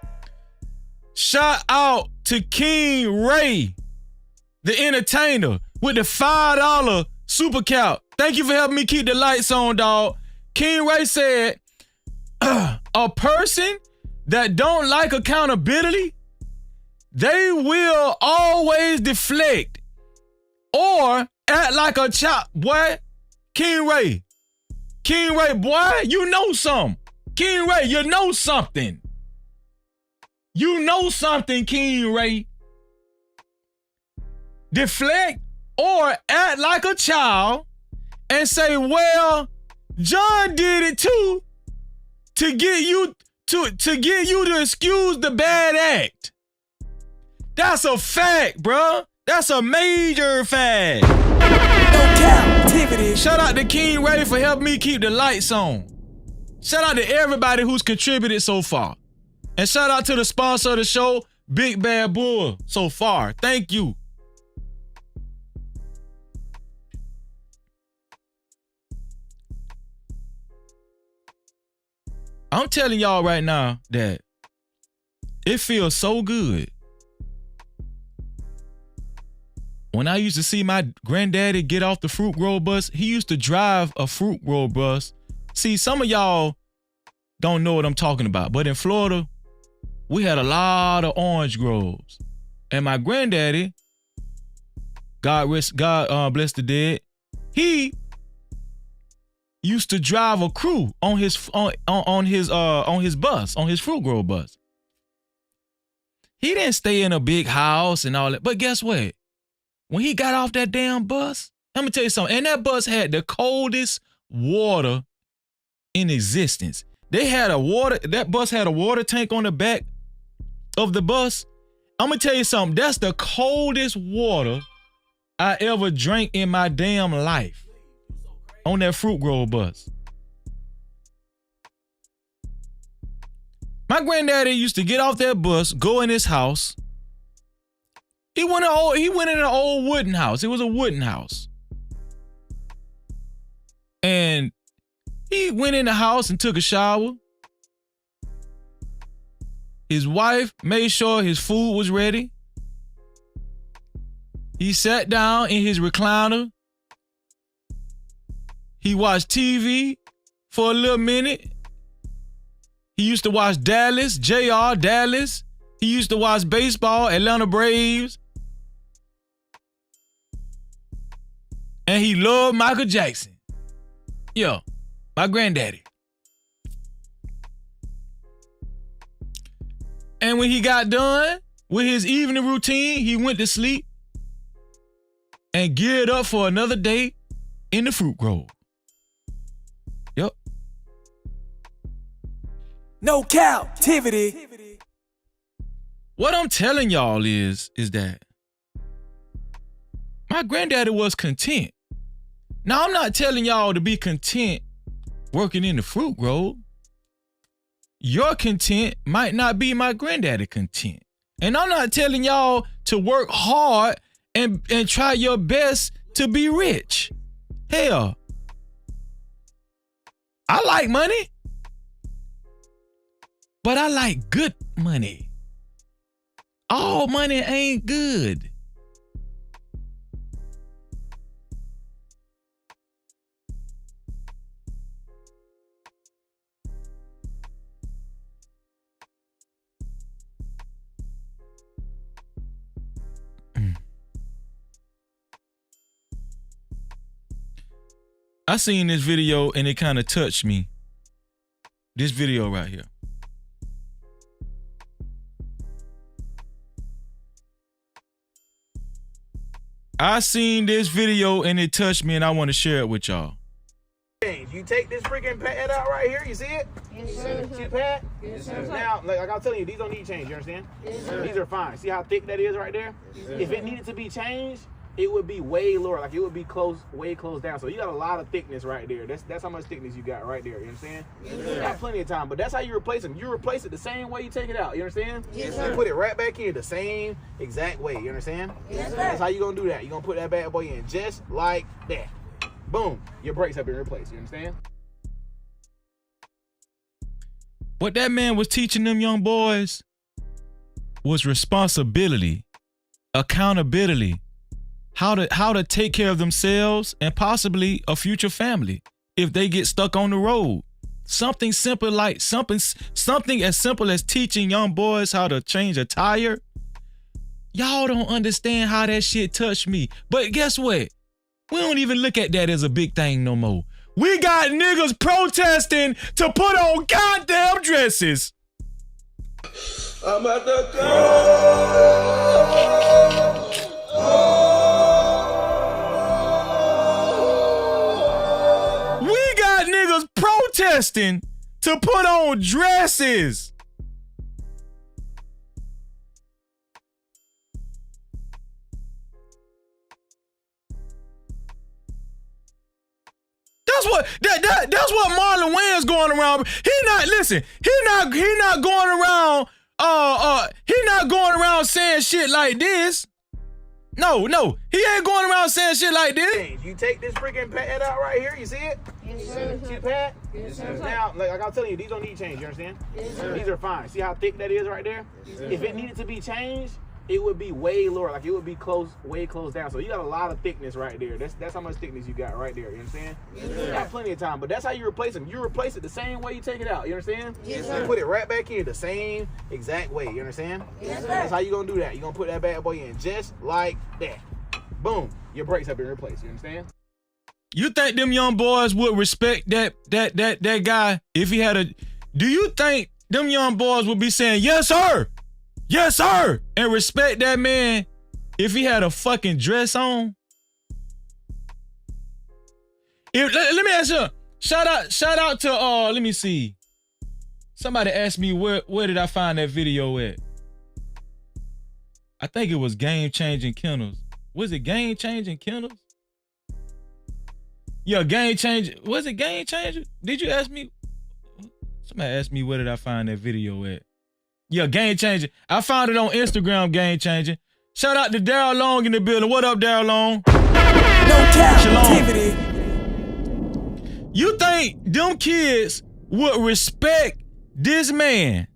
Shout out to King Ray, the entertainer, with the $5 super cap. Thank you for helping me keep the lights on, dog. King Ray said, a person that don't like accountability, they will always deflect or act like a child. Boy, King Ray, boy, you know something. King Ray, you know something. You know something, King Ray. Deflect or act like a child and say, well, John did it too, to get you to excuse the bad act. That's a fact, bruh. That's a major fact. Cap-tivity. Shout out to King Ray for helping me keep the lights on. Shout out to everybody who's contributed so far. And shout out to the sponsor of the show, Big Bad Bull, so far. Thank you. I'm telling y'all right now that it feels so good. When I used to see my granddaddy get off the fruit grow bus, he used to drive a fruit grow bus. See, some of y'all don't know what I'm talking about, but in Florida, we had a lot of orange groves. And my granddaddy, God bless the dead, he used to drive a crew on his bus, on his fruit grow bus. He didn't stay in a big house and all that, but guess what? When he got off that damn bus, let me tell you something, and that bus had the coldest water in existence. That bus had a water tank on the back of the bus. I'm gonna tell you something, that's the coldest water I ever drank in my damn life. On that fruit grow bus. My granddaddy used to get off that bus, go in his house. He went in an old wooden house. It was a wooden house. And he went in the house and took a shower. His wife made sure his food was ready. He sat down in his recliner. He watched TV for a little minute. He used to watch Dallas, JR, Dallas. He used to watch baseball, Atlanta Braves. And he loved Michael Jackson. Yeah, my granddaddy. And when he got done with his evening routine, he went to sleep and geared up for another day in the fruit grove. Yep. No Cap-tivity. What I'm telling y'all is that my granddaddy was content. Now, I'm not telling y'all to be content working in the fruit grove. Your content might not be my granddaddy content. And I'm not telling y'all to work hard and try your best to be rich. Hell, I like money, but I like good money. All money ain't good. I seen this video and it kind of touched me. This video right here. I seen this video and it touched me and I want to share it with y'all. You take this freaking pad out right here, you see it? Yes, sir. See the pad? Yes, sir. Now, like I'm telling you, these don't need change, you understand? Yes, sir. These are fine. See how thick that is right there? Yes, sir. If it needed to be changed, it would be way lower, like it would be way close down. So you got a lot of thickness right there. That's how much thickness you got right there, you understand? Yes, You sir. got plenty of time, but that's how you replace them. You replace it the same way you take it out, you understand? Yes, You sir. put it right back in the same exact way, you understand? Yes, sir. That's how you gonna do that. You're gonna put that bad boy in just like that. Boom, your brakes have been replaced, you understand? What that man was teaching them young boys was responsibility, accountability, how to take care of themselves and possibly a future family if they get stuck on the road. Something simple like something as simple as teaching young boys how to change a tire. Y'all don't understand how that shit touched me. But guess what? We don't even look at that as a big thing no more. We got niggas protesting to put on goddamn dresses. I'm at the We got niggas protesting to put on dresses. That's what Marlon Wayans going around. He not going around saying shit like this. No, he ain't going around saying shit like this. You take this freaking pad out right here, you see it? Yes, sir. See the pad? Yes, sir. Now, like I'm telling you, these don't need change, you understand? Yes, sir. These are fine. See how thick that is right there? Yes, sir. If it needed to be changed, it would be way lower, like it would be way close down. So you got a lot of thickness right there. That's how much thickness you got right there, you understand? Yes, You sir. got plenty of time, but that's how you replace them. You replace it the same way you take it out, you understand? Yes, You sir. put it right back in the same exact way, you understand? Yes, sir. That's how you gonna do that. You're gonna put that bad boy in just like that. Boom, your brakes have been replaced, you understand? You think them young boys would respect that guy if he had a? Do you think them young boys would be saying yes sir, and respect that man if he had a fucking dress on? Let me ask you. Shout out to let me see. Somebody asked me where did I find that video at? I think it was Game Changing Kennels. Was it Game Changing Kennels? Yeah, Game Changer. Was it Game Changer? Did you ask me? Somebody asked me where did I find that video at? Yeah, Game Changer. I found it on Instagram, Game Changer. Shout out to Daryl Long in the building. What up, Daryl Long? No Cap-tivity. You think them kids would respect this man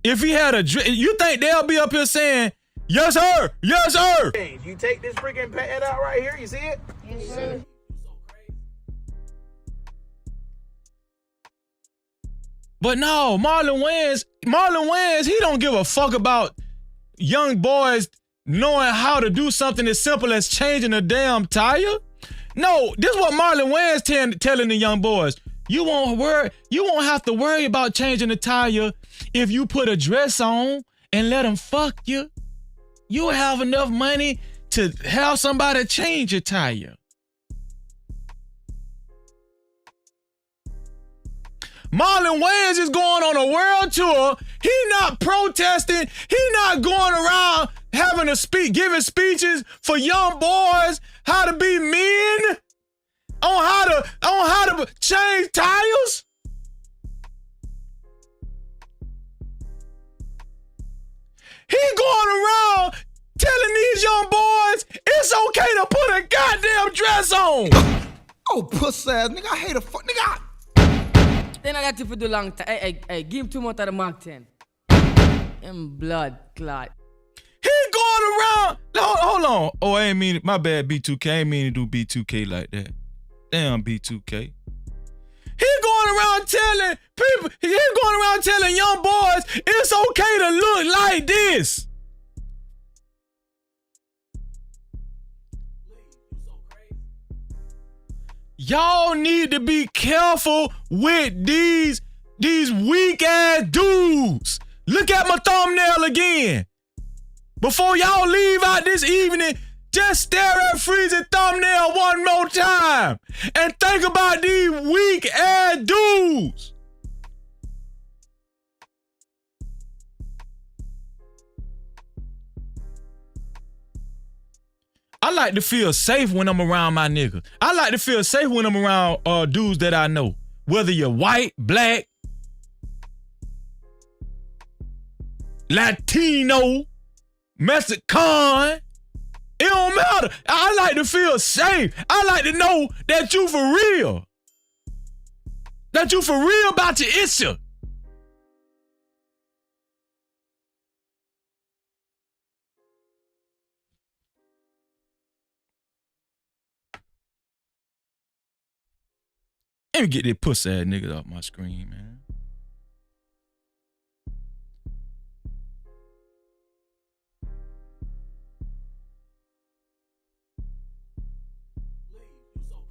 If he had a dress, you think they'll be up here saying, yes, sir, yes, sir. You take this freaking pad out right here, you see it? Yes, sir. But no, Marlon Wayans, he don't give a fuck about young boys knowing how to do something as simple as changing a damn tire. No, this is what Marlon Wayans telling the young boys. You won't have to worry about changing the tire if you put a dress on and let them fuck you. You'll have enough money to have somebody change your tire. Marlon Wayans is going on a world tour. He not protesting. He not going around having a giving speeches for young boys how to be men, on how to change tires. He going around telling these young boys it's okay to put a goddamn dress on. Oh, puss ass nigga, I hate a fuck nigga. Then I got to for the long time. Hey, give him 2 months of the Mark 10. Blood clot. He going around. Hold on. Oh, I ain't mean it. My bad, B2K. I ain't mean to do B2K like that. Damn, B2K. He going around telling people, young boys, it's okay to look like this. Y'all need to be careful with these weak ass dudes. Look at my thumbnail again. Before y'all leave out this evening, just stare at Freeze's thumbnail one more time and think about these weak ass dudes. I like to feel safe when I'm around my niggas. I like to feel safe when I'm around dudes that I know. Whether you're white, black, Latino, Mexican, it don't matter. I like to feel safe. I like to know that you for real. That you for real about your issue. Let me get that pussy ass nigga off my screen, man.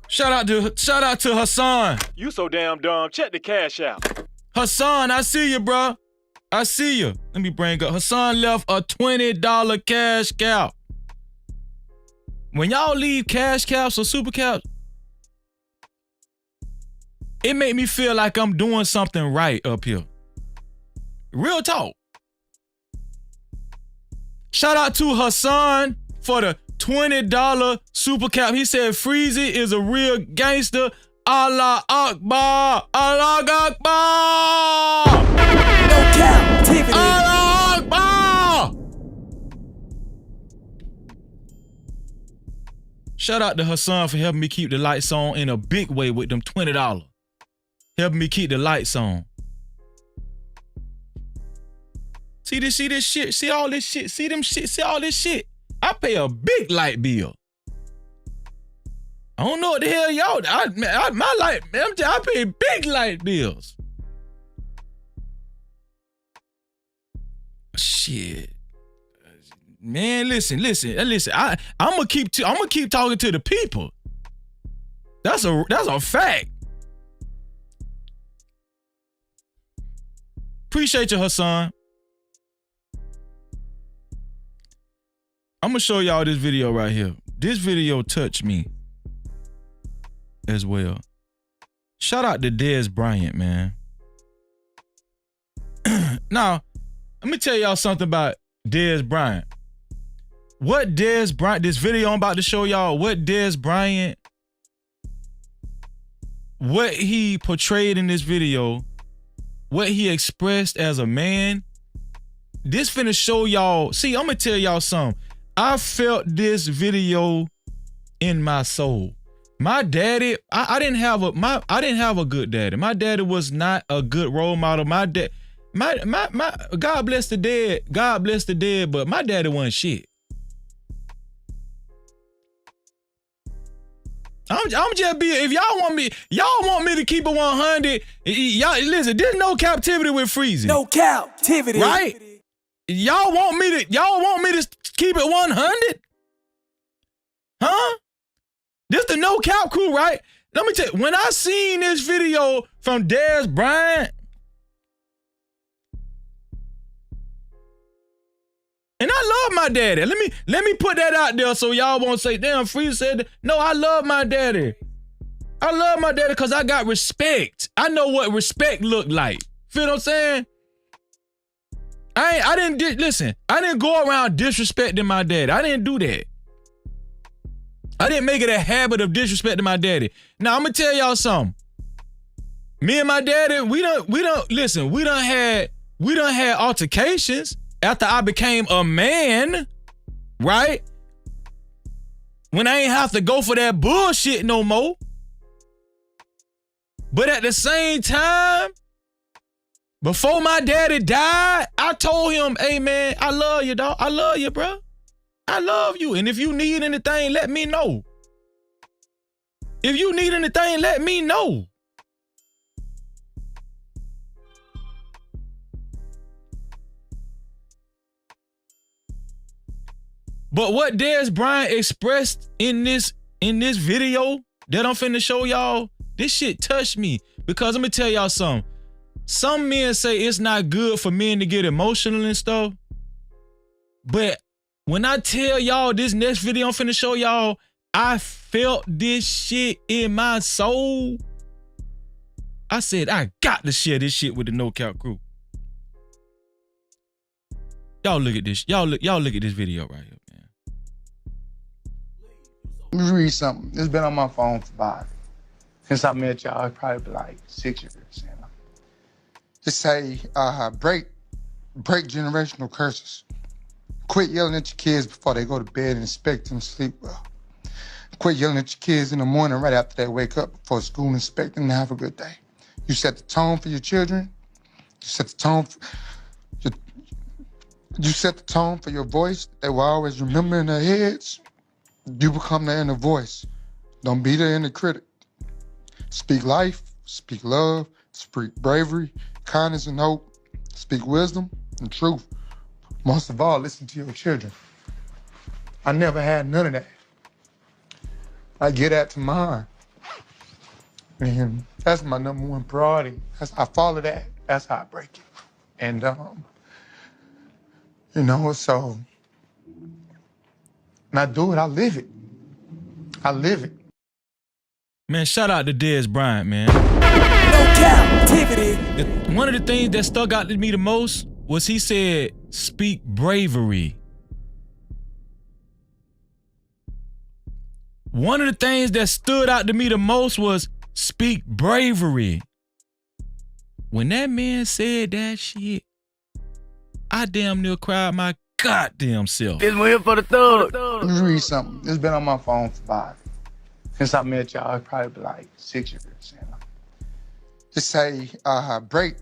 Shout out to Hassan. You so damn dumb. Check the cash out. Hassan, I see you, bro. I see you. Let me bring up. Hassan left a $20 cash cow. When y'all leave cash cows or super cows, it made me feel like I'm doing something right up here. Real talk. Shout out to Hassan for the $20 super cap. He said Freezy is a real gangster. Allah Akbar. Allah Akbar. No Cap-tivity. Allah Akbar. Shout out to Hassan for helping me keep the lights on in a big way with them $20. Helping me keep the lights on. See this shit? See all this shit? See them shit? See all this shit? I pay a big light bill. I don't know what the hell y'all, I pay big light bills. Shit. Man, listen. I'm gonna keep talking to the people. That's a fact. Appreciate you, Hassan. I'm gonna show y'all this video right here. This video touched me as well. Shout out to Dez Bryant, man. Now, let me tell y'all something about Dez Bryant. This video I'm about to show y'all, what Dez Bryant, what he portrayed in this video, what he expressed as a man, this finna show y'all. See, I'm gonna tell y'all something. I felt this video in my soul. My daddy, I didn't have a good daddy. My daddy was not a good role model. My My God bless the dead. God bless the dead, but my daddy wasn't shit. I'm just be, if y'all want me to keep it 100, y'all listen, there's no captivity with freezing. No captivity. Right? Y'all want me to keep it 100? Huh? This the no cap crew, right? Let me tell you, when I seen this video from Dez Bryant, and I love my daddy. Let me put that out there so y'all won't say, damn, Freeze said that. No, I love my daddy. I love my daddy because I got respect. I know what respect look like. Feel what I'm saying? I didn't go around disrespecting my daddy. I didn't do that. I didn't make it a habit of disrespecting my daddy. Now I'm gonna tell y'all something. Me and my daddy, we done had altercations after I became a man, right? When I ain't have to go for that bullshit no more. But at the same time, before my daddy died, I told him, hey man, I love you, dog. I love you, bro. I love you. And if you need anything, let me know. If you need anything, let me know. But what Dez Bryant expressed in this video that I'm finna show y'all, this shit touched me. Because I'm gonna tell y'all something. Some men say it's not good for men to get emotional and stuff. But when I tell y'all this next video I'm finna show y'all, I felt this shit in my soul. I said, I got to share this shit with the No Cap crew. Y'all look at this. Y'all look at this video right here, man. Let me read something. It's been on my phone for about, since I met y'all, it's probably like 6 years. You know? Just say, break generational curses. Quit yelling at your kids before they go to bed and expect them to sleep well. Quit yelling at your kids in the morning right after they wake up before school and expect them to have a good day. You set the tone for your children. You set the tone for your voice. They will always remember in their heads. You become their inner voice. Don't be their inner critic. Speak life, speak love, speak bravery, kindness and hope. Speak wisdom and truth. Most of all, listen to your children. I never had none of that. I get that to mine. And that's my number one priority. I follow that. That's how I break it. And, so when I do it, I live it. I live it. Man, shout out to Dez Bryant, man. No captivity. One of the things that stuck out to me the most was he said, speak bravery. One of the things that stood out to me the most was speak bravery. When that man said that shit, I damn near cried my goddamn self. This one here for the thug. Let me read something. It's been on my phone for about, since I met y'all, it's probably like 6 years. You know? Just say, break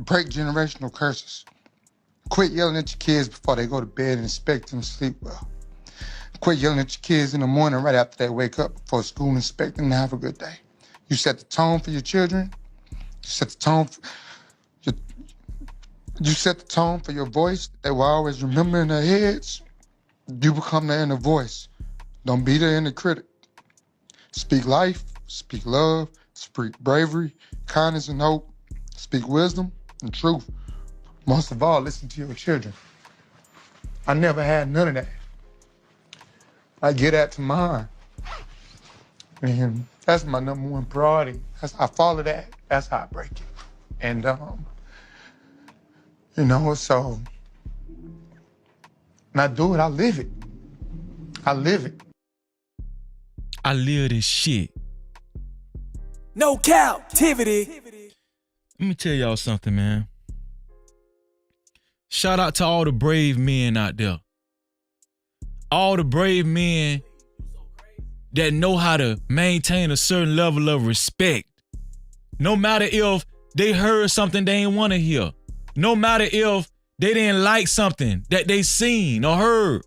generational curses. Quit yelling at your kids before they go to bed and expect them to sleep well. Quit yelling at your kids in the morning right after they wake up before school and expect them to have a good day. You set the tone for your children. You set the tone for your voice. They will always remember in their heads. You become their inner voice. Don't be their inner critic. Speak life, speak love, speak bravery, kindness and hope. Speak wisdom and truth. Most of all, listen to your children. I never had none of that. I get that to mine. And that's my number one priority. I follow that. That's how I break it. And, so when I do it, I live it. I live it. I live this shit. No captivity. Let me tell y'all something, man. Shout out to all the brave men out there. All the brave men that know how to maintain a certain level of respect. No matter if they heard something they ain't want to hear. no matter if they didn't like something that they seen or heard.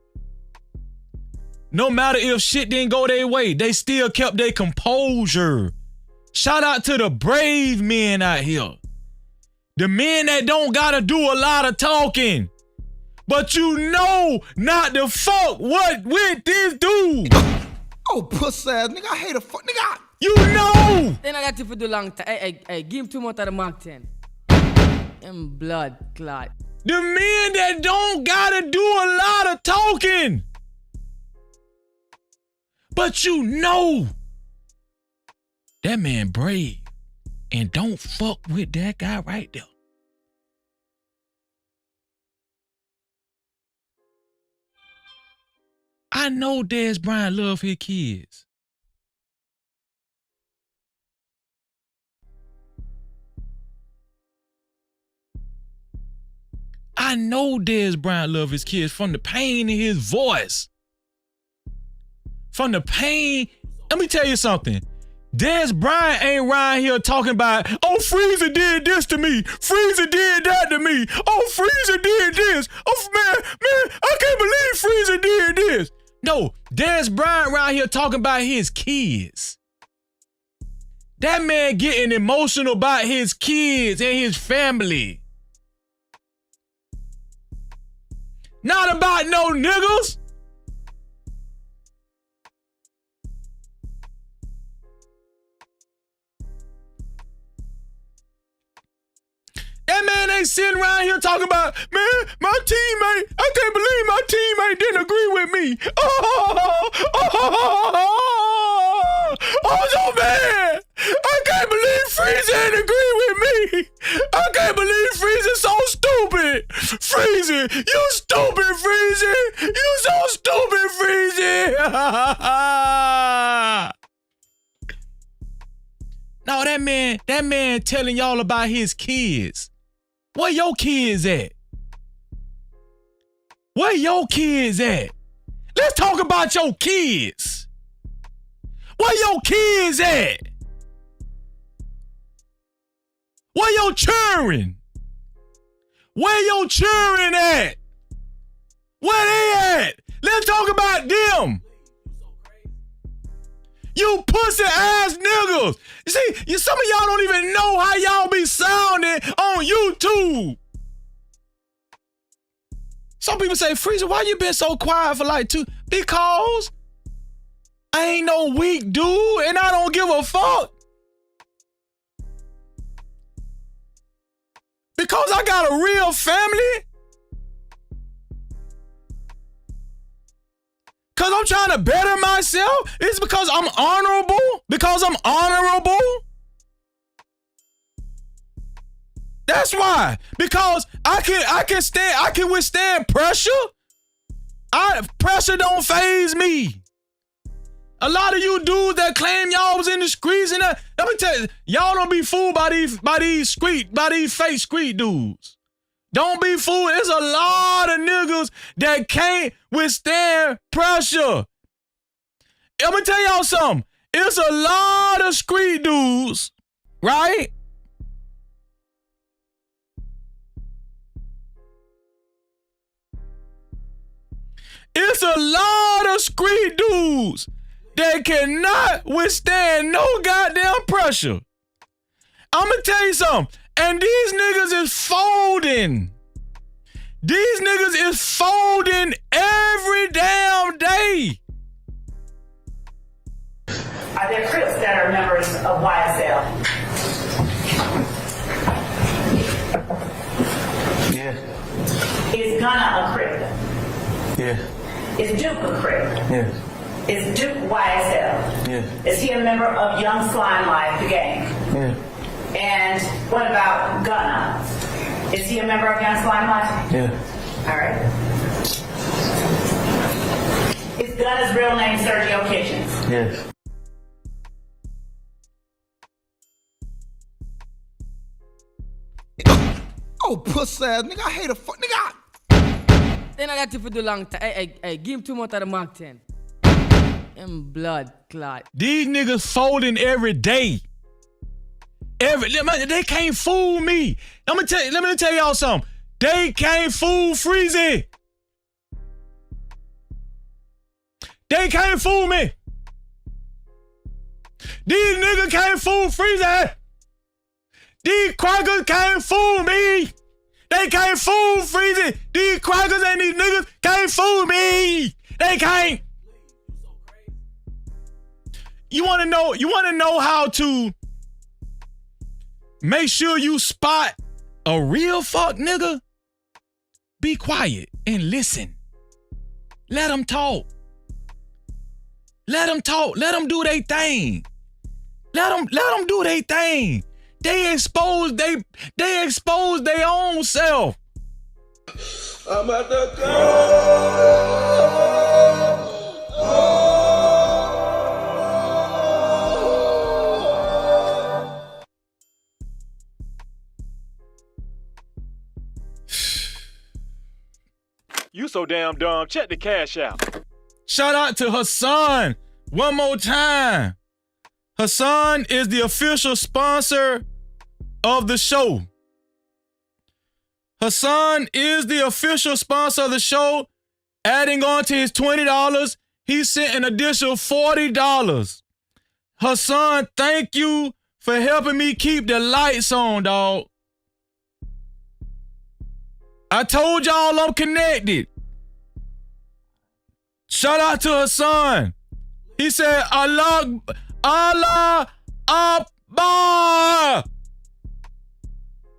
No matter if shit didn't go their way, they still kept their composure. Shout out to the brave men out here. The men that don't gotta do a lot of talking. But you know not to fuck with this dude. Oh, pussy ass nigga, I hate a fuck nigga. You know! Then I got to for the long time. Hey, give him 2 more of the Mark 10. And blood clot. The men that don't gotta do a lot of talking. But you know that man brave. And don't fuck with that guy right there. I know Dez Bryant love his kids. I know Dez Bryant love his kids from the pain in his voice. From the pain. Let me tell you something. Dez Bryant ain't around here talking about, oh, Freezer did this to me. Freezer did that to me. Oh, Freezer did this. Oh, man, I can't believe Freezer did this. No, Dez Bryant around here talking about his kids. That man getting emotional about his kids and his family. Not about no niggas. That man ain't sitting around here talking about, man, my teammate, I can't believe my teammate didn't agree with me. I'm so mad. I can't believe Freezer didn't agree with me. I can't believe Freezer's so stupid. Freezer, you stupid, Freezer. You so stupid, Freezer. No, that man telling y'all about his kids. Where your kids at? Where your kids at? Let's talk about your kids. Where your kids at? Where your children? Where your children at? Where they at? Let's talk about them. You pussy ass niggas. You see, some of y'all don't even know how y'all be sounding on YouTube. Some people say, Freezer, why you been so quiet for like 2? Because I ain't no weak dude and I don't give a fuck. Because I got a real family. Because I'm trying to better myself? It's because I'm honorable? Because I'm honorable? That's why. Because I can withstand pressure. Pressure don't faze me. A lot of you dudes that claim y'all was in the streets and that, let me tell you, y'all don't be fooled by these fake street dudes. Don't be fooled. There's a lot of niggas that can't withstand pressure. I'm gonna tell y'all something. It's a lot of street dudes, right? It's a lot of street dudes that cannot withstand no goddamn pressure. I'm gonna tell you something. And these niggas is folding. These niggas is folding every damn day. Are there Crips that are members of YSL? Yeah. Is Gunna a Crip? Yeah. Is Duke a Crip? Yeah. Is Duke YSL? Yeah. Is he a member of Young Slime Life, the gang? Yeah. And what about Gunna? Is he a member of Young Slime Life? Yeah. All right. Is Gunna's real name Sergio Kitchens? Yes. Oh, pussy ass nigga, I hate a fuck nigga. Then I got to for the long time. Hey, give him 2 more of the Mark 10. And blood clot. These niggas folding every day. They can't fool me. Let me tell y'all something. They can't fool Freezy. They can't fool me. These niggas can't fool Freezy. These crackers can't fool me. They can't fool Freezy. These crackers and these niggas can't fool me. They can't. You wanna know how to make sure you spot a real fuck nigga? Be quiet and listen. Let them talk. Let them talk. Let them do their thing. Let them do their thing. They expose their own self. I'm at the You so damn dumb. Check the cash out. Shout out to Hassan one more time. Hassan is the official sponsor of the show. Hassan is the official sponsor of the show. Adding on to his $20, he sent an additional $40. Hassan, thank you for helping me keep the lights on, dog. I told y'all I'm connected. Shout out to Hassan. He said, Allah Akbar.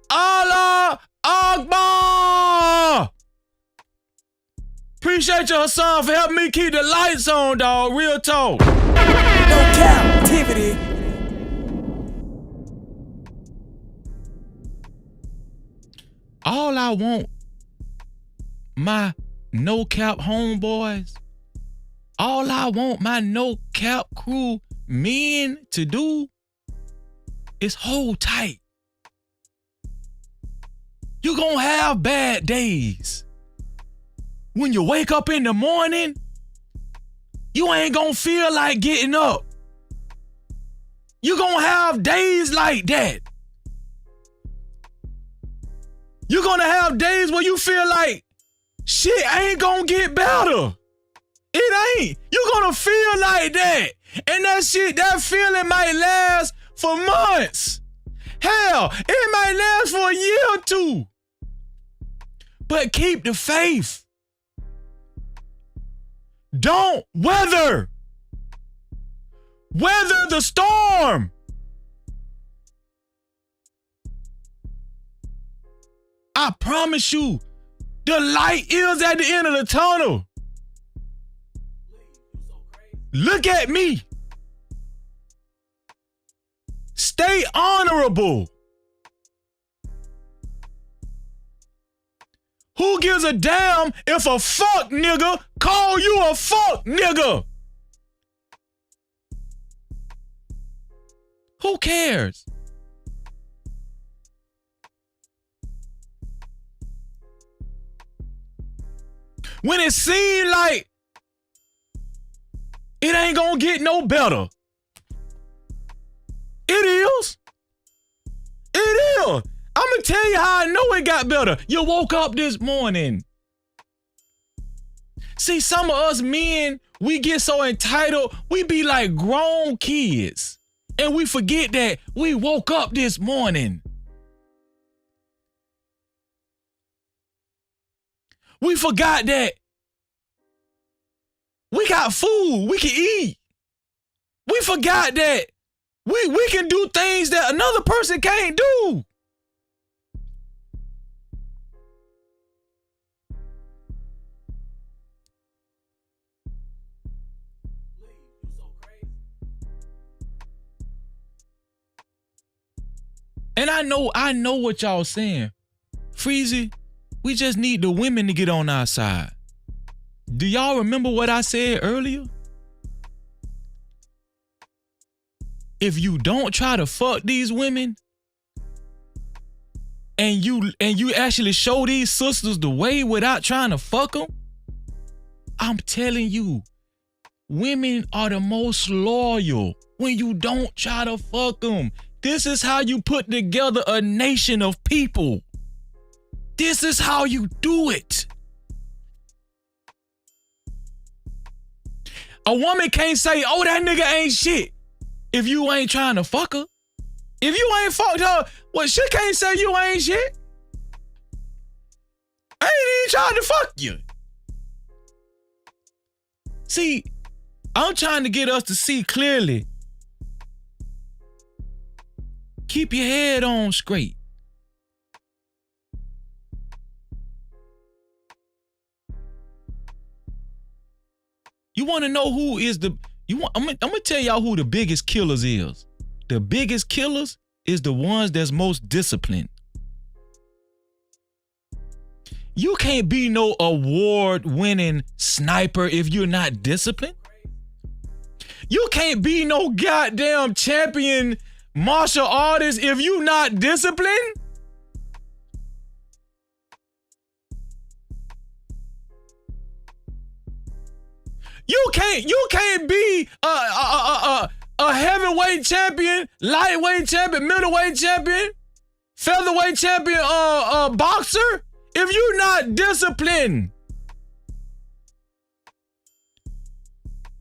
Allah Akbar. Appreciate you, Hassan, for helping me keep the lights on, dog. Real talk. No Cap-tivity. All I want my no cap homeboys, all I want my no cap crew men to do is hold tight. You gonna have bad days. When you wake up in the morning, you ain't gonna feel like getting up. You gonna have days like that. You're gonna have days where you feel like shit ain't gonna get better. It ain't. You're gonna feel like that. And that feeling might last for months. Hell, it might last for a year or two. But keep the faith. Don't weather the storm. I promise you, the light is at the end of the tunnel. Look at me. Stay honorable. Who gives a damn if a fuck nigga call you a fuck nigga? Who cares? When it seemed like it ain't gonna get no better. It is. It is. I'm gonna tell you how I know it got better. You woke up this morning. See, some of us men, we get so entitled, we be like grown kids. And we forget that we woke up this morning. We forgot that we got food we can eat. We forgot that we can do things that another person can't do. And I know what y'all saying. Freezy, we just need the women to get on our side. Do y'all remember what I said earlier? If you don't try to fuck these women and you actually show these sisters the way without trying to fuck them, I'm telling you, women are the most loyal when you don't try to fuck them. This is how you put together a nation of people. This is how you do it. A woman can't say, oh, that nigga ain't shit if you ain't trying to fuck her. If you ain't fucked her, well, she can't say you ain't shit. I ain't even trying to fuck you. See, I'm trying to get us to see clearly. Keep your head on straight. You want to know who is I'm gonna tell y'all who the biggest killers is. The biggest killers is the ones that's most disciplined. You can't be no award-winning sniper if you're not disciplined. You can't be no goddamn champion martial artist if you're not disciplined. You can't be a heavyweight champion, lightweight champion, middleweight champion, featherweight champion, boxer if you're not disciplined.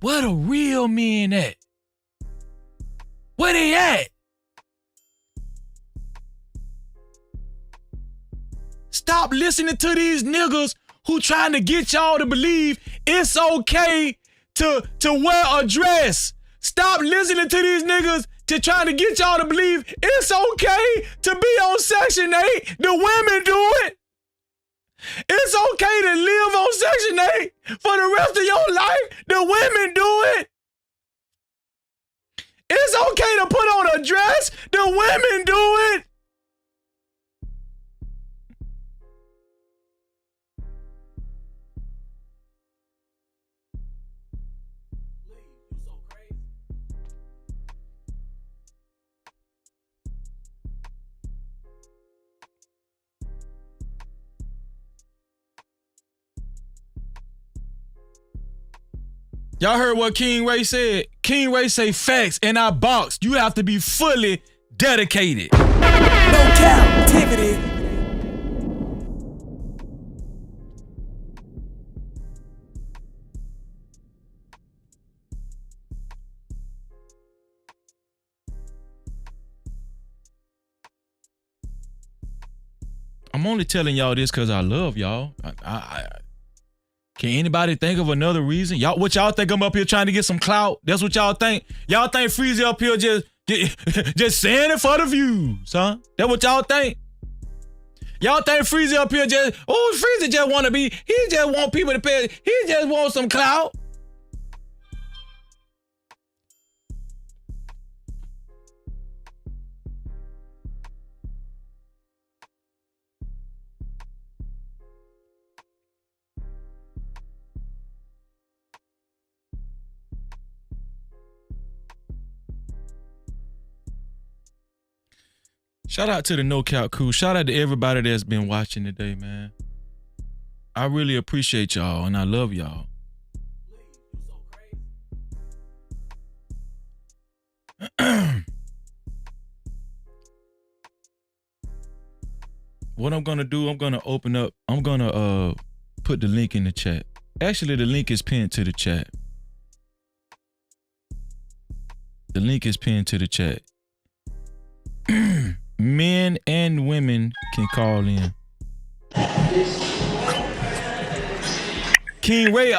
Where the real men at? Where they at? Stop listening to these niggas who trying to get y'all to believe it's okay to wear a dress. Stop listening to these niggas to trying to get y'all to believe it's okay to be on Section 8. The women do it. It's okay to live on Section 8 for the rest of your life. The women do it. It's okay to put on a dress. The women do it. Y'all heard what King Ray said? King Ray say facts, and I box. You have to be fully dedicated. No Cap-tivity. I'm only telling y'all this because I love y'all. Can anybody think of another reason? What y'all think I'm up here trying to get some clout? That's what y'all think? Y'all think Freezy up here just saying it for the views, huh? That what y'all think? Y'all think Freezy up here Freezy just want to he just want people to pay, he just want some clout? Shout out to the No Cap crew. Shout out to everybody that's been watching today, man. I really appreciate y'all and I love y'all. What I'm gonna do, I'm gonna put the link in the chat. Actually, the link is pinned to the chat. The link is pinned to the chat. Men and women can call in. King Ray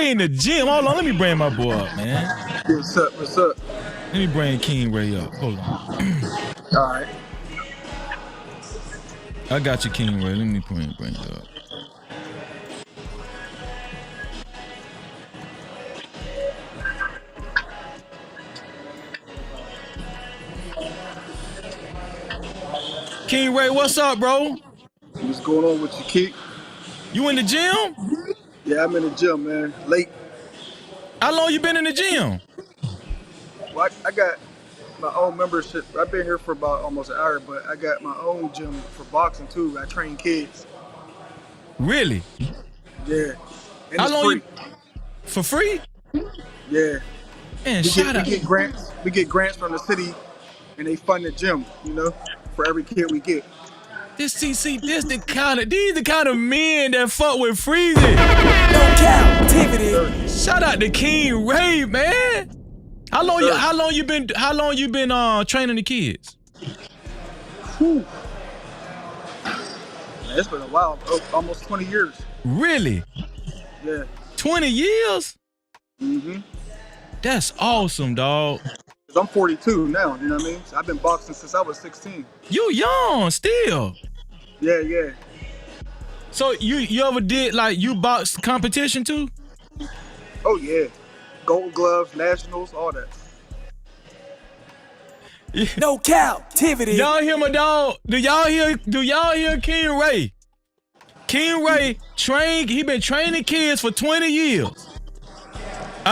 in the gym. Hold on, let me bring my boy up, man. What's up? What's up? Let me bring King Ray up. Hold on. All right. I got you, King Ray. Let me bring you up. King Ray, what's up, bro? What's going on with you, Keith? You in the gym? Yeah, I'm in the gym, man. Late. How long you been in the gym? Well, I got my own membership. I've been here for about almost an hour, but I got my own gym for boxing too. I train kids. Really? Yeah. And How it's long free. you? For free? Yeah. Man, we shout out. We get grants from the city and they fund the gym, you know, for every kid we get. These the kind of men that fuck with Freezy. No Cap-tivity. Shout out to King Ray, man. How long you been training the kids? Whew. Man, it's been a while, almost 20 years. Really? Yeah. 20 years? Mm-hmm. That's awesome, dog. I'm 42 now, you know what I mean? So I've been boxing since I was 16. You young still. Yeah. So you ever did you box competition too? Oh yeah. Gold gloves, nationals, all that. No Cap-tivity. Y'all hear my dog? Do y'all hear King Ray? King Ray he been training kids for 20 years.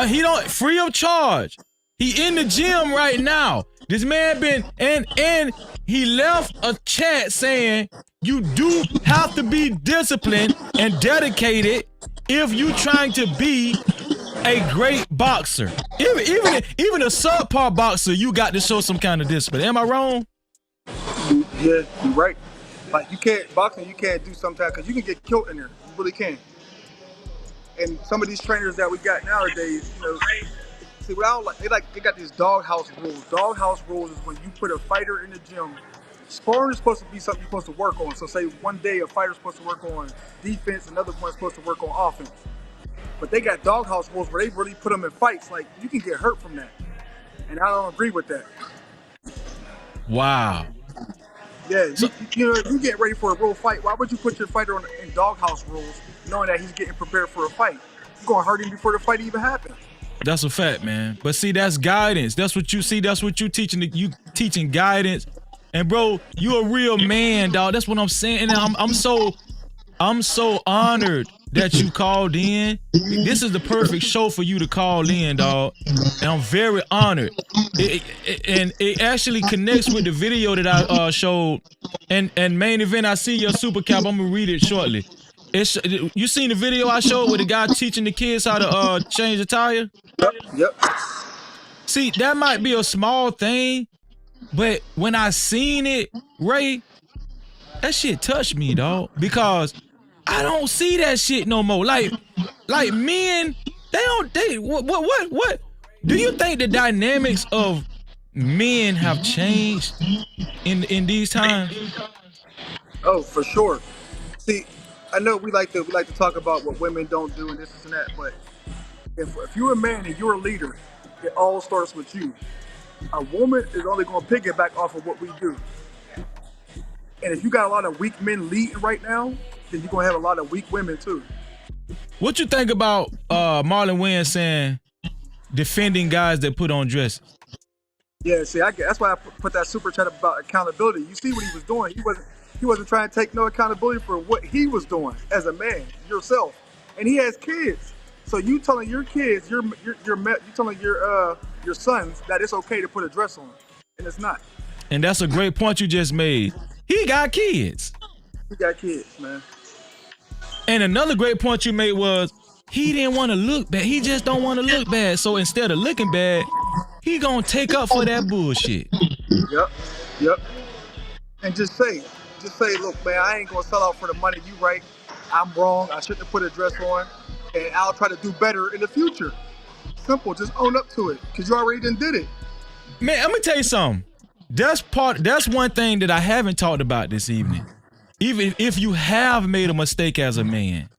He don't free of charge. He in the gym right now. This man been and he left a chat saying you do have to be disciplined and dedicated if you trying to be a great boxer. Even a subpar boxer, you got to show some kind of discipline. Am I wrong? Yeah, you're right. Like you can't do sometimes because you can get killed in there. You really can. And some of these trainers that we got nowadays, you know, see what I don't like, they got these doghouse rules. Doghouse rules is when you put a fighter in the gym. Sparring is supposed to be something you're supposed to work on. So say one day a fighter's supposed to work on defense, another one's supposed to work on offense. But they got doghouse rules where they really put them in fights. Like you can get hurt from that, and I don't agree with that. Wow. Yeah, you get ready for a real fight. Why would you put your fighter in doghouse rules, knowing that he's getting prepared for a fight? You're gonna hurt him before the fight even happens. That's a fact, man. But see, that's guidance. That's what you see. That's what you teaching. You teaching guidance. And bro, you a real man, dog. That's what I'm saying. And I'm so honored that you called in. This is the perfect show for you to call in, dog. And I'm very honored. And it actually connects with the video that I showed. And main event, I see your super cap. I'm gonna read it shortly. You seen the video I showed with the guy teaching the kids how to change a tire? Yep. See, that might be a small thing, but when I seen it, Ray, that shit touched me, dog. Because I don't see that shit no more. Like men, what? Do you think the dynamics of men have changed in these times? Oh, for sure. See, I know we like to talk about what women don't do and this and that, but if you're a man and you're a leader, it all starts with you. A woman is only going to piggyback off of what we do. And if you got a lot of weak men leading right now, then you're going to have a lot of weak women too. What you think about Marlon Wayans saying defending guys that put on dresses? Yeah, see, that's why I put that super chat about accountability. You see what he was doing. He wasn't trying to take no accountability for what he was doing as a man, yourself. And he has kids. So you telling your kids, you telling your sons that it's okay to put a dress on, and it's not. And that's a great point you just made. He got kids. He got kids, man. And another great point you made was he didn't want to look bad. He just don't want to look bad. So instead of looking bad, he gonna take up for that bullshit. Yep. And just say, look, man, I ain't gonna sell out for the money. You right? I'm wrong. I shouldn't have put a dress on. And I'll try to do better in the future. Simple, just own up to it, because you already done did it. Man, I'm gonna tell you something. That's one thing that I haven't talked about this evening. Even if you have made a mistake as a man,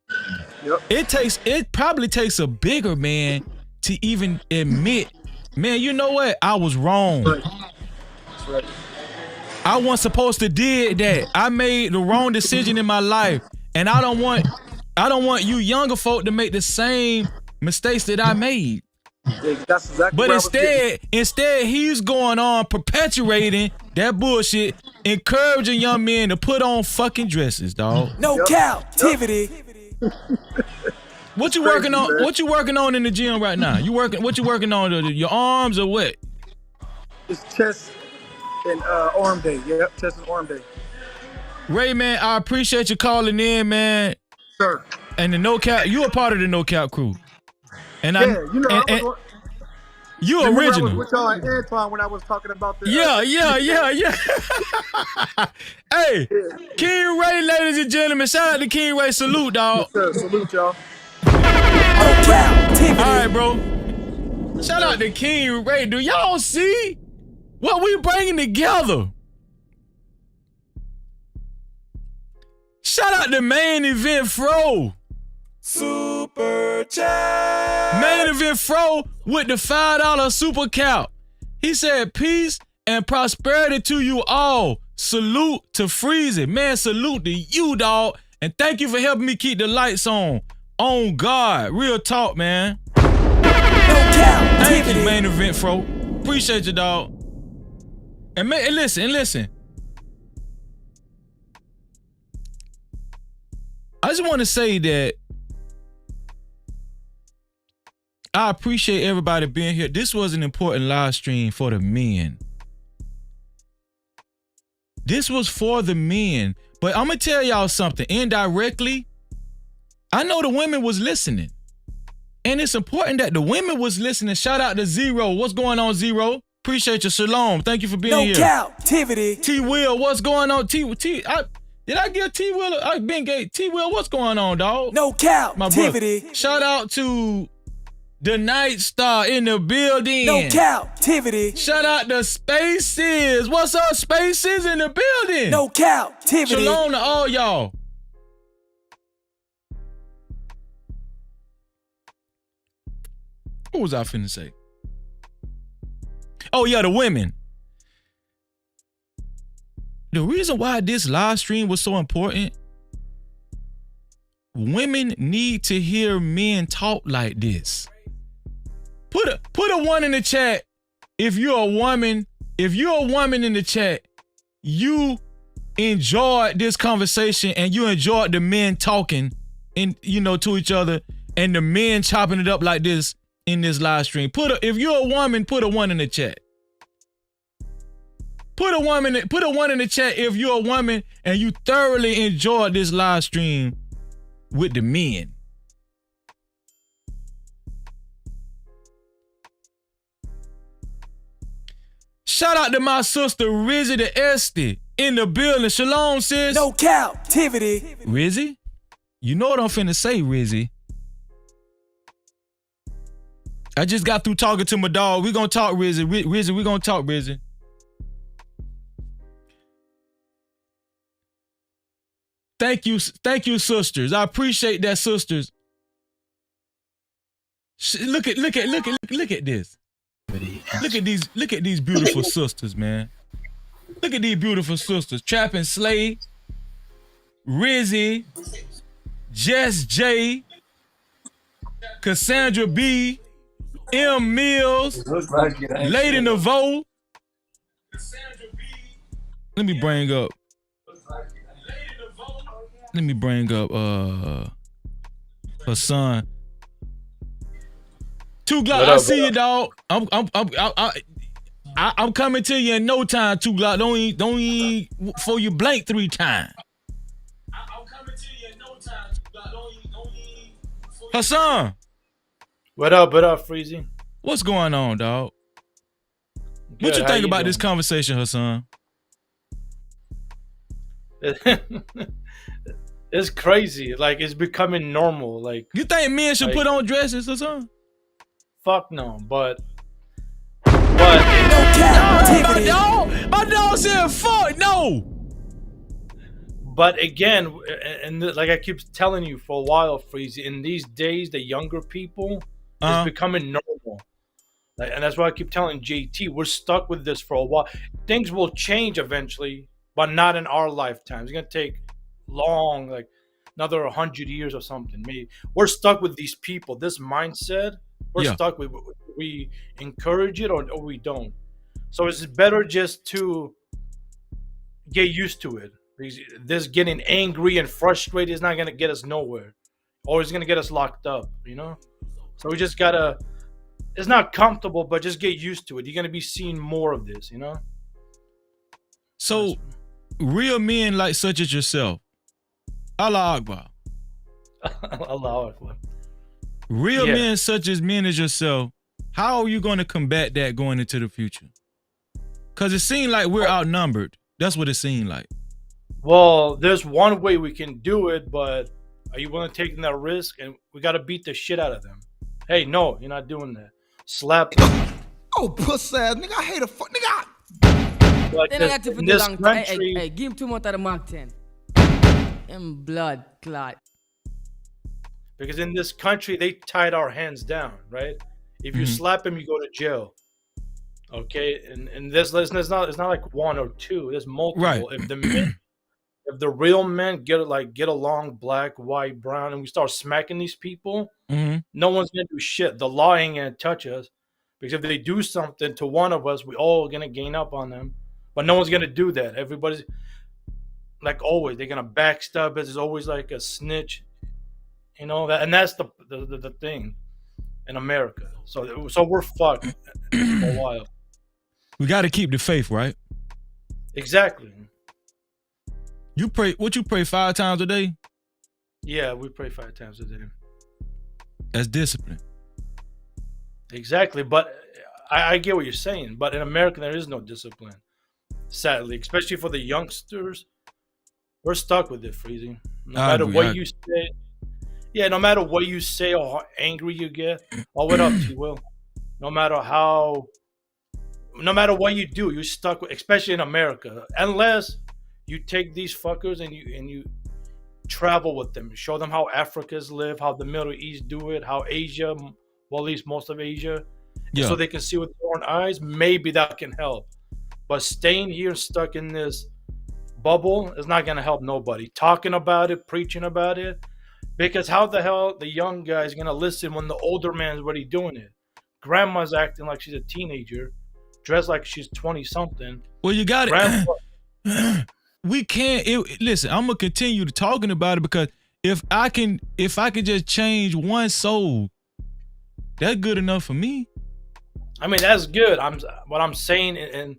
it probably takes a bigger man to even admit, man, you know what? I was wrong. That's right. I wasn't supposed to did that. I made the wrong decision in my life, and I don't want you younger folk to make the same mistakes that I made. That's exactly. But instead, he's going on perpetuating that bullshit, encouraging young men to put on fucking dresses, dog. No Cap-tivity. What you working on? Man. What you working on in the gym right now? What you working on? Your arms or what? It's chest and arm day. Yep, chest and arm day. Ray, man, I appreciate you calling in, man. Sir. And the No Cap, you a part of the No Cap crew. And You Remember original. I was with y'all and Antoine when I was talking about the. Yeah. Hey, King Ray, ladies and gentlemen. Shout out to King Ray. Salute, dog. Yes, sir. Salute, y'all. No Cap-tivity. All right, bro. Shout out to King Ray. Do y'all see what we bringing together? Shout out to Main Event Fro. Super chat. Main Event Fro with the $5 super cap. He said, peace and prosperity to you all. Salute to Freezy. Man, salute to you, dog. And thank you for helping me keep the lights on. On God. Real talk, man. No Cap-tivity. Thank you, Main Event Fro. Appreciate you, dog. And listen. I just want to say that I appreciate everybody being here. This was an important live stream for the men. This was for the men. But I'm going to tell y'all something. Indirectly, I know the women was listening. And it's important that the women was listening. Shout out to Zero. What's going on, Zero? Appreciate you. Shalom. Thank you for being here. No Cap-tivity. T-Will, what's going on? Did I give T-Will? I've been gay. T-Will, what's going on, dog? No Cap-tivity. Shout out to the Night Star in the building. No Cap-tivity. Shout out to Spaces. What's up, Spaces in the building? No Cap-tivity. Shalom to all y'all. What was I finna say? Oh yeah, the women. The reason why this live stream was so important, women need to hear men talk like this. Put a one in the chat if you're a woman. If you're a woman in the chat, you enjoyed this conversation and you enjoyed the men talking to each other and the men chopping it up like this in this live stream. If you're a woman, put a one in the chat. Put a one in the chat if you're a woman and you thoroughly enjoyed this live stream with the men. Shout out to my sister Rizzy the Esty in the building. Shalom, sis. No Cap-tivity. Rizzy? You know what I'm finna say, Rizzy. I just got through talking to my dog. We gonna talk, Rizzy. Rizzy, we gonna talk, Rizzy. Thank you, sisters. I appreciate that, sisters. Look at this. Look at these beautiful sisters, man. Look at these beautiful sisters. Trap and Slay, Rizzy, Jess J, Cassandra B, M Mills, Lady Naveau. Let me bring up her son. Two Glock, I see you, dog. I'm coming to you in no time, Two Glock. Don't even before you blank 3 times. I'm coming to you in no time, Two Glock. Don't even Hassan. What up, Freezy? What's going on, dog? Good, what you think about doing? this conversation, Hassan? It's crazy. Like, it's becoming normal. Like, you think men should put on dresses, Hassan? Fuck no, but my dog said fuck no. But again, and like I keep telling you for a while, Freezy, in these days, the younger people is becoming normal. Like, and that's why I keep telling JT, we're stuck with this for a while. Things will change eventually, but not in our lifetime. It's gonna take long, like another 100 years or something. Maybe we're stuck with these people, this mindset. We're stuck with. We encourage it or we don't. So it's better just to get used to it. This getting angry and frustrated is not gonna get us nowhere, or it's gonna get us locked up. So we just gotta. It's not comfortable, but just get used to it. You're gonna be seeing more of this. So, real men like such as yourself, Allah Akbar. Allah Akbar. Real men such as men as yourself, How are you going to combat that going into the future? Because it seemed like we're outnumbered. That's what it seemed like. Well, there's one way we can do it, but are you willing to take that risk? And we got to beat the shit out of them. Hey, no, you're not doing that. Slap them. Oh, pussy ass nigga, I hate a fuck nigga. Like Then I got to in put this the long country, hey, give him 2 more of the Mark 10. Blood clot. because in this country, they tied our hands down, right? If you slap him, you go to jail. Okay, and this it's not like one or two. There's multiple. Right. If the real men get along, black, white, brown, and we start smacking these people, no one's gonna do shit. The law ain't gonna touch us, because if they do something to one of us, we all gonna gain up on them. But no one's gonna do that. Everybody's like always. They're gonna backstab us. There's always like a snitch, you know. And that's the thing in America. So we're fucked for a while. We got to keep the faith, right? Exactly. You pray, what you pray 5 times a day? Yeah, we pray 5 times a day. That's discipline. Exactly, but I get what you're saying. But in America, there is no discipline, sadly, especially for the youngsters. We're stuck with it, Freezy. No matter what you say. Yeah, no matter what you say or how angry you get. Oh, what up, T-Will? No matter what you do, you're stuck with, especially in America. Unless you take these fuckers and you travel with them, show them how Africans live, how the Middle East do it, how Asia, well, at least most of Asia, so they can see with their own eyes. Maybe that can help. But staying here stuck in this bubble is not going to help nobody. Talking about it, preaching about it, because how the hell the young guy is going to listen when the older man's already doing it? Grandma's acting like she's a teenager, dressed like she's 20-something. Well, you got it. We can't. Listen, I'm gonna continue to talking about it, because if I can just change one soul, that's good enough for me. I mean, that's good. What I'm saying, and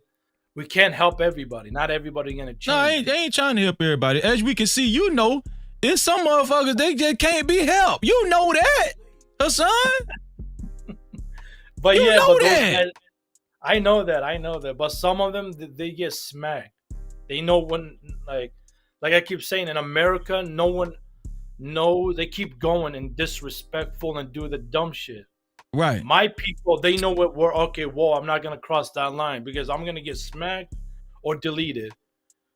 we can't help everybody. Not everybody gonna change. No, I ain't trying to help everybody. As we can see, there's some motherfuckers, they just can't be helped. You know that, Hassan. But you yeah, know but that. Those guys, I know that. But some of them, they get smacked. They know when, like I keep saying, in America, no one knows. They keep going and disrespectful and do the dumb shit. Right. My people, they know what we're okay. Whoa, I'm not gonna cross that line because I'm gonna get smacked or deleted.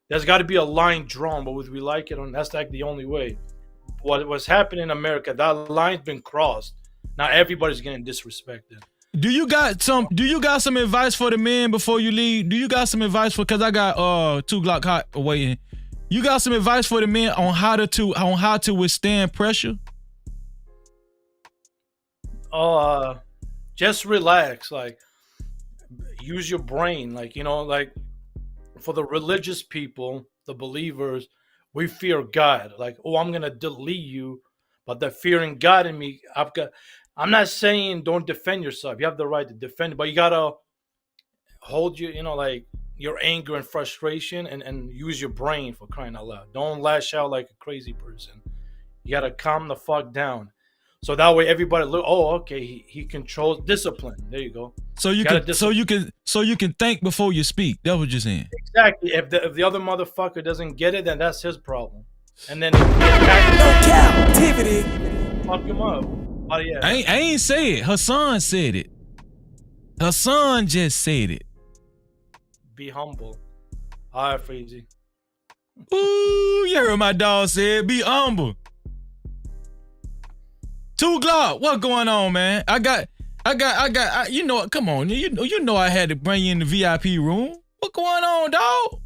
There's got to be a line drawn, but whether we like it or not, that's like the only way. What's happening in America, that line's been crossed. Now everybody's getting disrespected. Do you got some advice for the men before you leave? Do you got some advice because I got 2 Glock hot waiting. You got some advice for the men on how to withstand pressure? Just relax, like use your brain, like, you know, like for the religious people, the believers, we fear God. Like, oh, I'm gonna delete you, but the fearing God in me, I'm not saying don't defend yourself. You have the right to defend it, but you gotta hold like your anger and frustration and use your brain, for crying out loud. Don't lash out like a crazy person. You gotta calm the fuck down. So that way everybody look, oh, okay, he controls discipline. There you go. So you can think before you speak. That's what you're saying. Exactly. If the other motherfucker doesn't get it, then that's his problem. And then Cap-tivity. Fuck him up. Oh, yeah. I ain't say it. Hassan said it. Hassan just said it. Be humble. All right, Freezy. Ooh, you heard my dog say, be humble. 2 Glock, what going on, man? I got, you know, come on, you know I had to bring you in the VIP room. What going on, dog?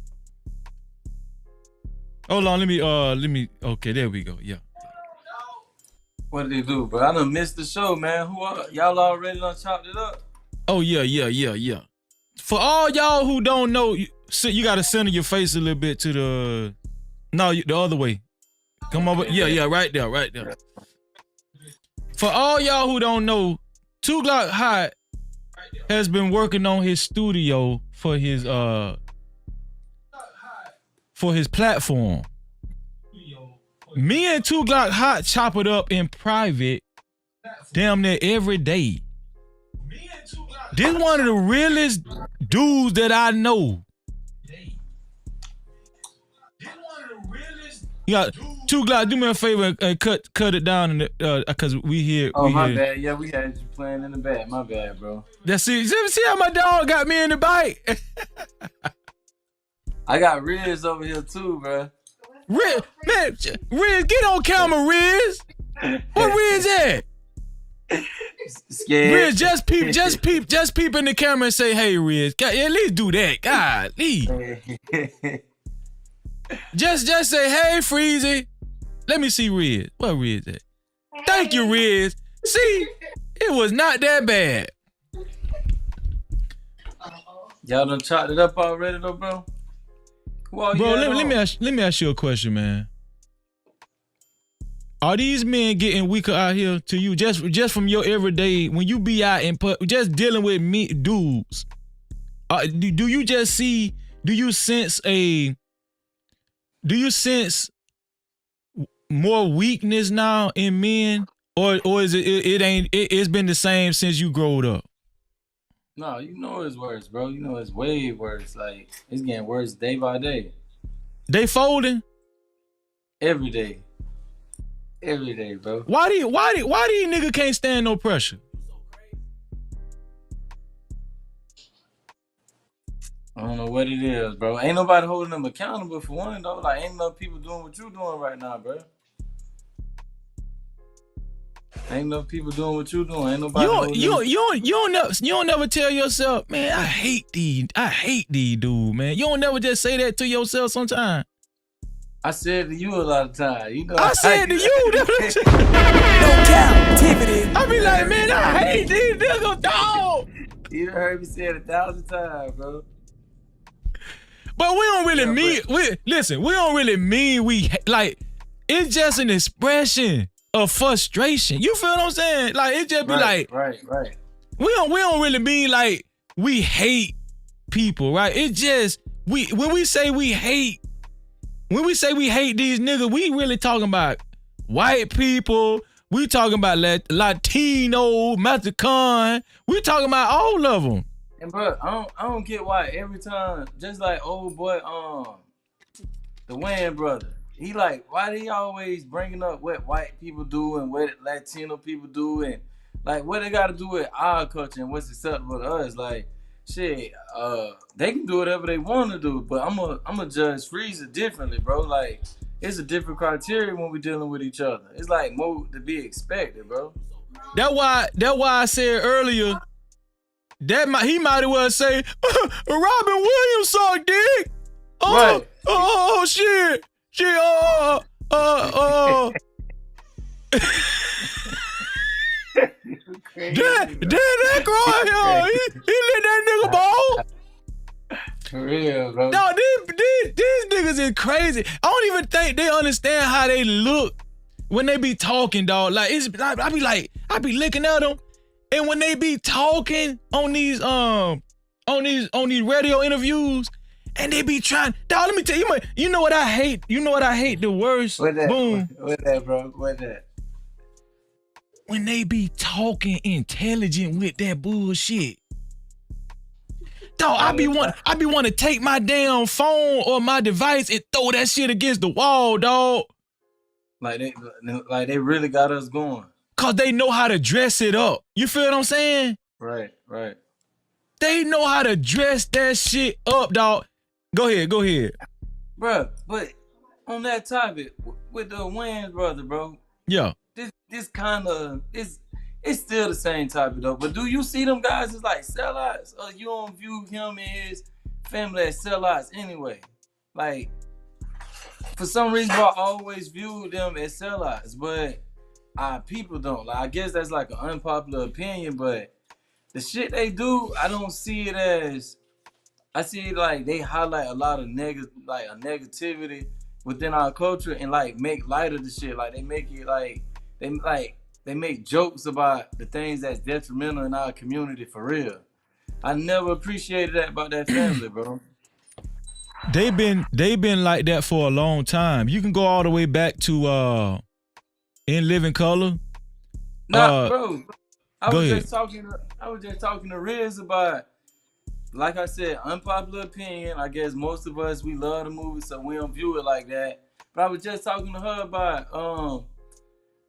Hold on, let me, okay, there we go, yeah. What did they do, bro? I done missed the show, man. Y'all already done chopped it up? Oh, yeah. For all y'all who don't know, you gotta center your face a little bit to the other way. Come over, yeah, right there. For all y'all who don't know, 2 Glock Hot has been working on his studio for his platform. Me and 2 Glock Hot chop it up in private damn near every day. This one of the realest dudes that I know. Yeah, Two Glock, do me a favor and cut it down because we here. Oh, my bad. Yeah, we had you playing in the back. My bad, bro. That's it. See how my dog got me in the bike? I got Riz over here too, bro. Riz, man, Riz, get on camera, Riz. Where Riz at? Scared. Riz, just peep in the camera and say, "Hey, Riz." God, at least do that. God, just say, "Hey, Freezy." Let me see Riz. Where Riz at? Thank you, Riz. See, it was not that bad. Y'all done chopped it up already, though, bro. Bro, let me ask you a question, man. Are these men getting weaker out here to you just from your everyday when you be out and just dealing with me dudes? Do you just see? Do you sense more weakness now in men, or is it's been the same since you growed up? No, you know it's worse, bro. You know it's way worse. Like, it's getting worse day by day. They folding? Every day. Every day, bro. Why these niggas can't stand no pressure? I don't know what it is, bro. Ain't nobody holding them accountable for one, though. Like, ain't enough people doing what you doing right now, bro. Ain't enough people doing what you doing. Ain't nobody. You don't never tell yourself, man, I hate these dudes, man. You don't never just say that to yourself sometimes. I said to you a lot of times. You know. I said to you. No Cap-tivity. I be like, man, I hate these niggas, dog. You heard me say it 1,000 times, bro. But we don't really mean. We don't really mean we like. It's just an expression of frustration. You feel what I'm saying? Like it just be right. We don't really mean like we hate people, right? It just when we say we hate these niggas, we really talking about white people. We talking about Latino, Mexican. We talking about all of them. And bro, I don't get why every time, just like old boy, the Wayans brother. He like, why they always bringing up what white people do and what Latino people do and like what they got to do with our culture and what's acceptable to us? Like, shit, they can do whatever they want to do, but I'm a judge Freezer differently, bro. Like, it's a different criteria when we dealing with each other. It's like more to be expected, bro. That's why I said earlier he might as well say Robin Williams suck dick. Right. Oh shit. Damn that girl here. He let that nigga ball. For real, bro. No, these niggas is crazy. I don't even think they understand how they look when they be talking, dog. Like I be looking at them, and when they be talking on these radio interviews. And they be trying. Dog, let me tell you, you know what I hate? You know what I hate the worst? What that? Boom. What that, bro? What that? When they be talking intelligent with that bullshit. Dog, I be want to take my damn phone or my device and throw that shit against the wall, dog. Like they really got us going. Cause they know how to dress it up. You feel what I'm saying? Right. They know how to dress that shit up, dog. Go ahead. Bro, but on that topic, with the Wayans brother, bro. Yeah. This kind of, it's still the same topic, though. But do you see them guys as like sellouts? Or you don't view him and his family as sellouts anyway? Like, for some reason, I always view them as sellouts. But people don't. Like, I guess that's like an unpopular opinion, but the shit they do, I don't see it as... I see like they highlight a lot of negativity within our culture and like make light of the shit. Like they make it they make jokes about the things that's detrimental in our community for real. I never appreciated that about that family, bro. They've been like that for a long time. You can go all the way back to In Living Color. Nah, bro. I Go was ahead. just talking to Riz about, like I said, unpopular opinion. I guess most of us, we love the movie, so we don't view it like that. But I was just talking to her about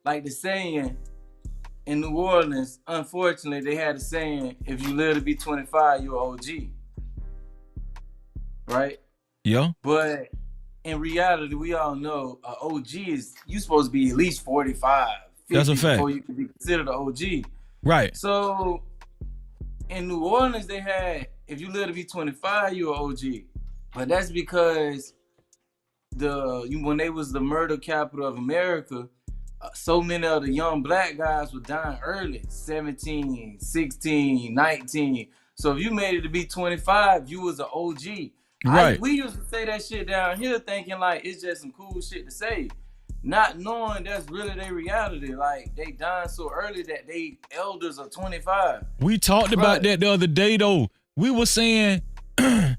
like the saying in New Orleans. Unfortunately, they had a saying: if you live to be 25, you're OG. Right? Yeah. But in reality, we all know OG is you supposed to be at least 45, 50 That's a fact. before you can be considered an OG. Right. So in New Orleans, they had, if you live to be 25, you're an OG. But that's because when they was the murder capital of America, so many of the young black guys were dying early, 17, 16, 19. So if you made it to be 25, you was an OG. Right. We used to say that shit down here thinking like it's just some cool shit to say, not knowing that's really their reality. Like they dying so early that they elders are 25. We talked about that the other day though. We were saying they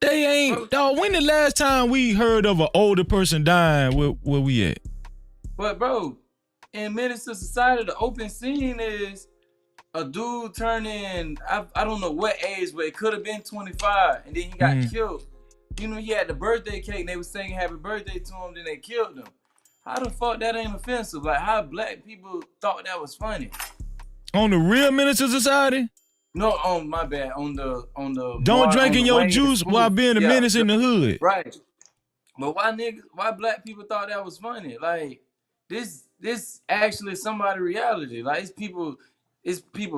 ain't dog. When the last time we heard of an older person dying where we at? But bro, in Menace to Society, the open scene is a dude turning, I don't know what age, but it could have been 25, and then he got killed. You know, he had the birthday cake, and they were singing happy birthday to him, then they killed him. How the fuck that ain't offensive? Like, how black people thought that was funny? On the real Menace to Society? No, on my bad. On the Don't drinking your Wayans juice spoof. while being a menace in the hood. Right. But why black people thought that was funny? Like, this actually somebody's reality. Like, it's people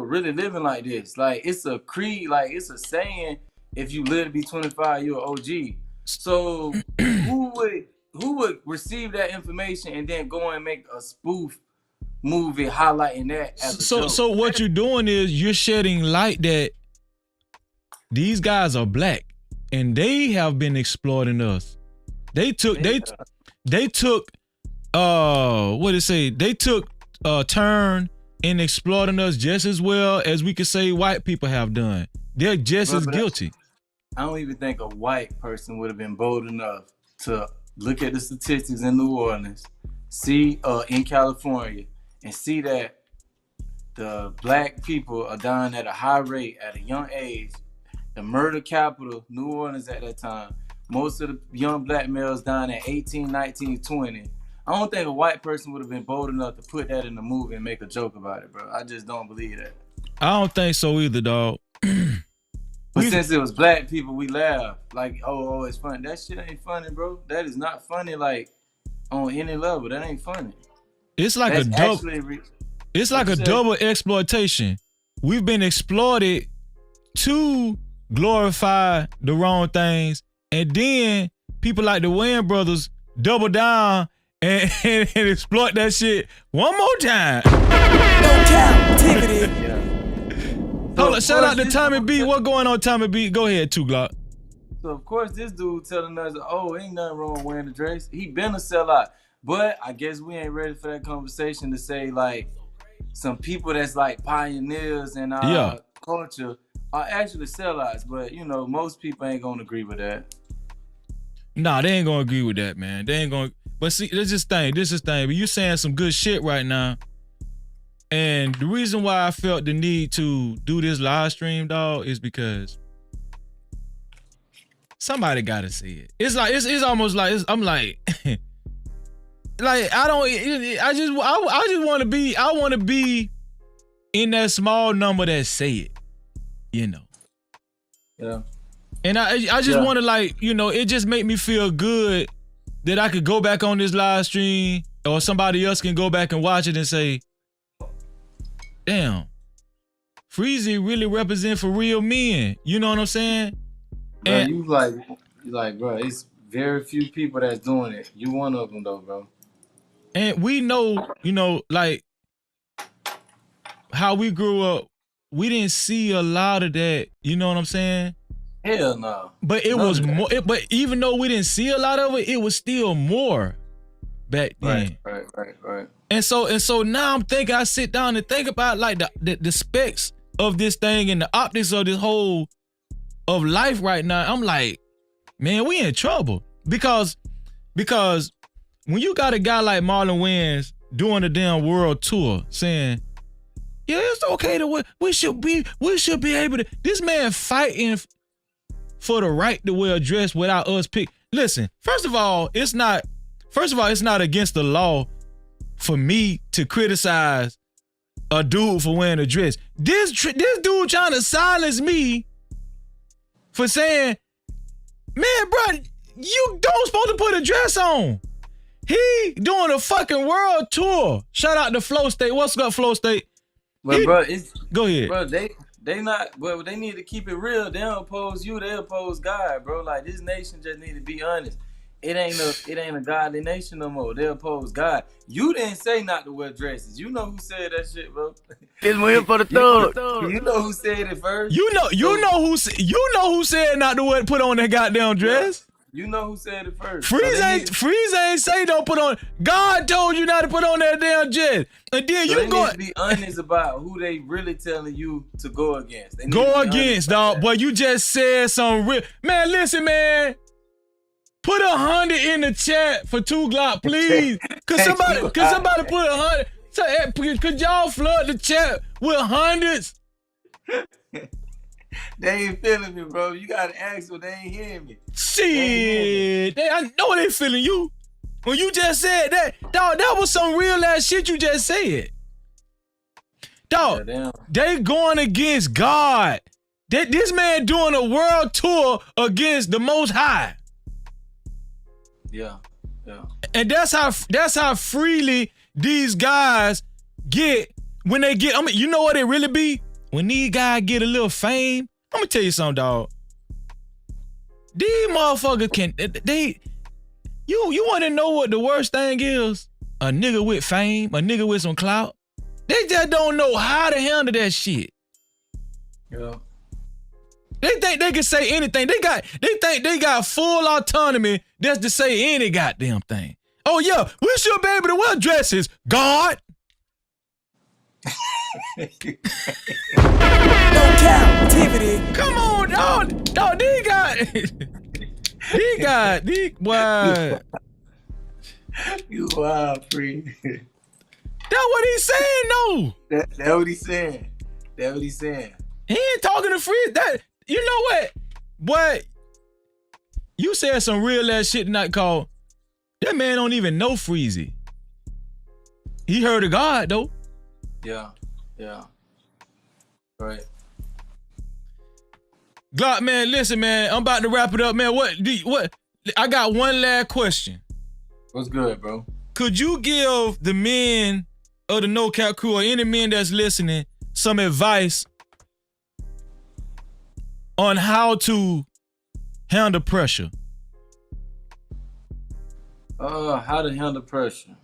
really living like this. Like, it's a creed, like it's a saying, if you live to be 25, you're an OG. So who would receive that information and then go and make a spoof movie highlighting that as a joke? So what you're doing is you're shedding light that these guys are black and they have been exploiting us. They took a turn in exploiting us just as well as we could say white people have done. They're just as guilty. I don't even think a white person would have been bold enough to look at the statistics in New Orleans, see in California, and see that the black people are dying at a high rate at a young age. The murder capital, New Orleans at that time, most of the young black males dying at 18, 19, 20. I don't think a white person would have been bold enough to put that in the movie and make a joke about it, bro. I just don't believe that. I don't think so either, dog. But since it was black people, we laugh. Like, oh, it's funny. That shit ain't funny, bro. That is not funny, like, on any level. That ain't funny. It's like it's like a double exploitation. We've been exploited to glorify the wrong things, and then people like the Wayans brothers double down and exploit that shit one more time. No Cap-tivity. Hold on, shout out to Tommy B. What going on, Tommy B? Go ahead, 2 Glock. So of course this dude telling us, oh, ain't nothing wrong with wearing the dress. He been a sellout. But I guess we ain't ready for that conversation to say like some people that's like pioneers in our culture are actually sellouts. But you know, most people ain't gonna agree with that. Nah, they ain't gonna agree with that, man. They ain't gonna. But see, this is thing. But you saying some good shit right now. And the reason why I felt the need to do this live stream, dog, is because somebody gotta see it. It's like it's almost like I'm like, like I just want to be in that small number that say it, you know. Yeah. And I just want to, like, you know, it just make me feel good that I could go back on this live stream or somebody else can go back and watch it and say, damn, Freezy really represent for real men. You know what I'm saying? Bro, and you like, bro, it's very few people that's doing it. You one of them though, bro. And we know, you know, like how we grew up, we didn't see a lot of that. You know what I'm saying? Hell no. But it was more. But even though we didn't see a lot of it, it was still more back then. Right. And so now I'm thinking, I sit down and think about like the specs of this thing and the optics of this whole of life right now. I'm like, man, we in trouble because when you got a guy like Marlon Wayans doing a damn world tour saying, Yeah, it's okay to wear. We should be able to. This man fighting for the right to wear a dress without us pick. Listen, first of all, it's not against the law for me to criticize a dude for wearing a dress. This dude trying to silence me for saying, man, bro, you don't supposed to put a dress on. He doing a fucking world tour. Shout out to Flow State. What's up, Flow State? But bro, go ahead. Bro, they not. Well, they need to keep it real. They don't oppose you. They oppose God, bro. Like this nation just need to be honest. It ain't a godly nation no more. They oppose God. You didn't say not to wear dresses. You know who said that shit, bro. This one here for the thug. You know who said it first. You know who said not to put on that goddamn dress. You know who said it first. Freeze ain't say don't put on. God told you not to put on that damn dress. And then you need to be honest about who they really telling you to go against. Go against, dog. Boy, you just said some real. Man, listen, man. Put 100 in the chat for 2 Glock, please. Could somebody put 100? Could y'all flood the chat with hundreds? They ain't feeling me, bro. You gotta ask them. They ain't hearing me. Shit. I know they feeling you. When you just said that, dog, that was some real ass shit you just said. Dog, they going against God. This man doing a world tour against the Most High. Yeah. And that's how freely these guys get when they get. I mean, you know what it really be? When these guys get a little fame, I'm gonna tell you something, dog. These motherfuckers you want to know what the worst thing is? A nigga with fame, a nigga with some clout. They just don't know how to handle that shit. Yeah. They think they can say anything. They think they got full autonomy just to say any goddamn thing. Oh yeah, we should be able to wear dresses, God. No Cap-tivity. Come on, dog. Dog, these what? You wild, free. That's what he's saying, though. That's what he's saying. That's what he's saying. He ain't talking to Free. That you know what? What? You said some real ass shit tonight called. That man don't even know Freezy. He heard of God though. Yeah. Right. Glock, man, listen, man. I'm about to wrap it up, man. What? I got one last question. What's good, bro? Could you give the men of the No Cap crew or any men that's listening some advice on how to handle pressure? How to handle pressure.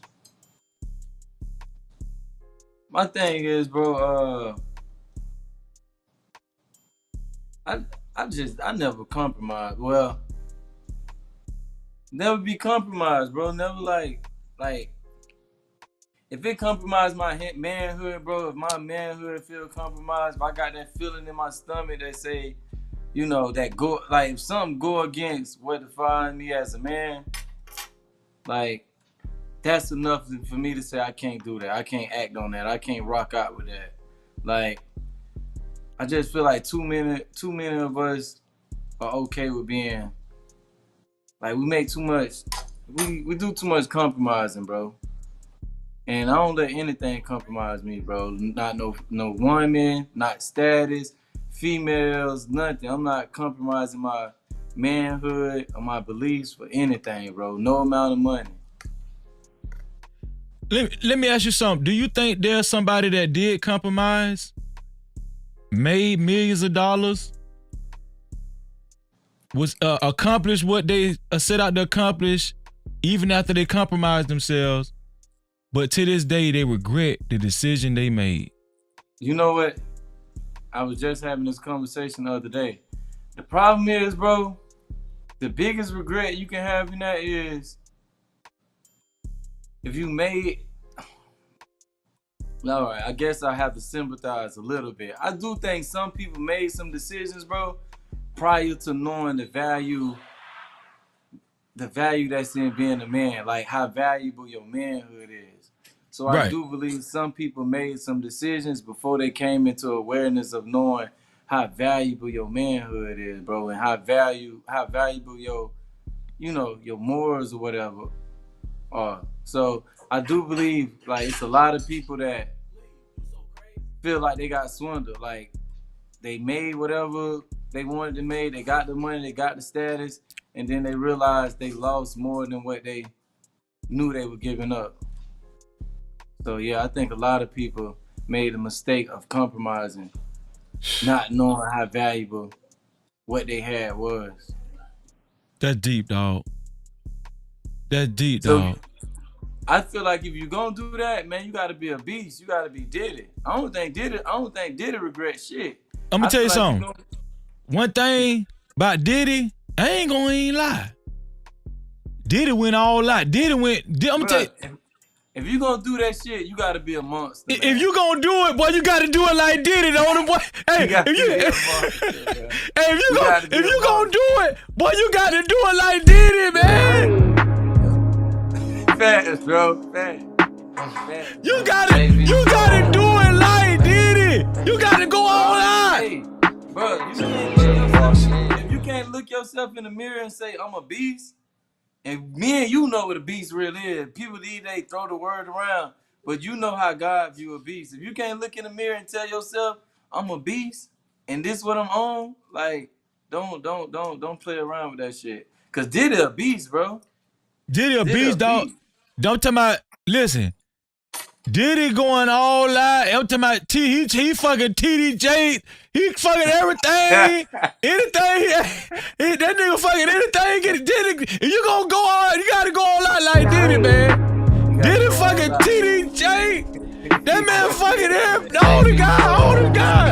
My thing is, bro, I never compromise. Well, never be compromised, bro. Never like if it compromised my manhood, bro, if my manhood feel compromised, if I got that feeling in my stomach that say, you know, that go, like if something go against what defines me as a man, like that's enough for me to say I can't do that. I can't act on that. I can't rock out with that. Like I just feel like too many of us are okay with being like we make too much. We do too much compromising, bro. And I don't let anything compromise me, bro. Not no woman, not status, females, nothing. I'm not compromising my manhood or my beliefs for anything, bro. No amount of money. Let me ask you something. Do you think there's somebody that did compromise, made millions of dollars, was accomplished what they set out to accomplish, even after they compromised themselves, but to this day they regret the decision they made? You know what? I was just having this conversation the other day. The problem is, bro, the biggest regret you can have in that is if you made, all right, I guess I have to sympathize a little bit. I do think some people made some decisions, bro, prior to knowing the value that's in being a man, like how valuable your manhood is. So I do believe some people made some decisions before they came into awareness of knowing how valuable your manhood is, bro, and how valuable your, you know, your morals or whatever are. So I do believe like it's a lot of people that feel like they got swindled. Like they made whatever they wanted to make, they got the money, they got the status, and then they realized they lost more than what they knew they were giving up. So yeah, I think a lot of people made a mistake of compromising, not knowing how valuable what they had was. That's deep, dog. That's deep, dog. I feel like if you gonna do that, man, you gotta be a beast. You gotta be Diddy. I don't think Diddy regrets shit. I'm gonna tell you something. One thing about Diddy, I ain't gonna even lie. Diddy went all out. I'm gonna tell you. If you gonna do that shit, you gotta be a monster. Man. If you gonna do it, boy, you gotta do it like Diddy. Boy. Hey, if you gonna do it, boy, you gotta do it like Diddy, man. Fast, bro. Fast. You gotta do it like Diddy. You gotta go all out. Hey, bro, if you can't look yourself in the mirror and say I'm a beast. And me and you know what a beast really is. People these days throw the word around, but you know how God view a beast. If you can't look in the mirror and tell yourself I'm a beast and this what I'm on, like don't play around with that shit. Cause Diddy a beast, bro. Diddy a beast, dog. Don't tell me. Listen, Diddy going all out. I'm talking about he fucking TDJ. He fucking everything. Anything. That nigga fucking anything. Get Diddy. If you gonna go on, you gotta go all out like Diddy, man. Diddy fucking TDJ. That man fucking all the guy.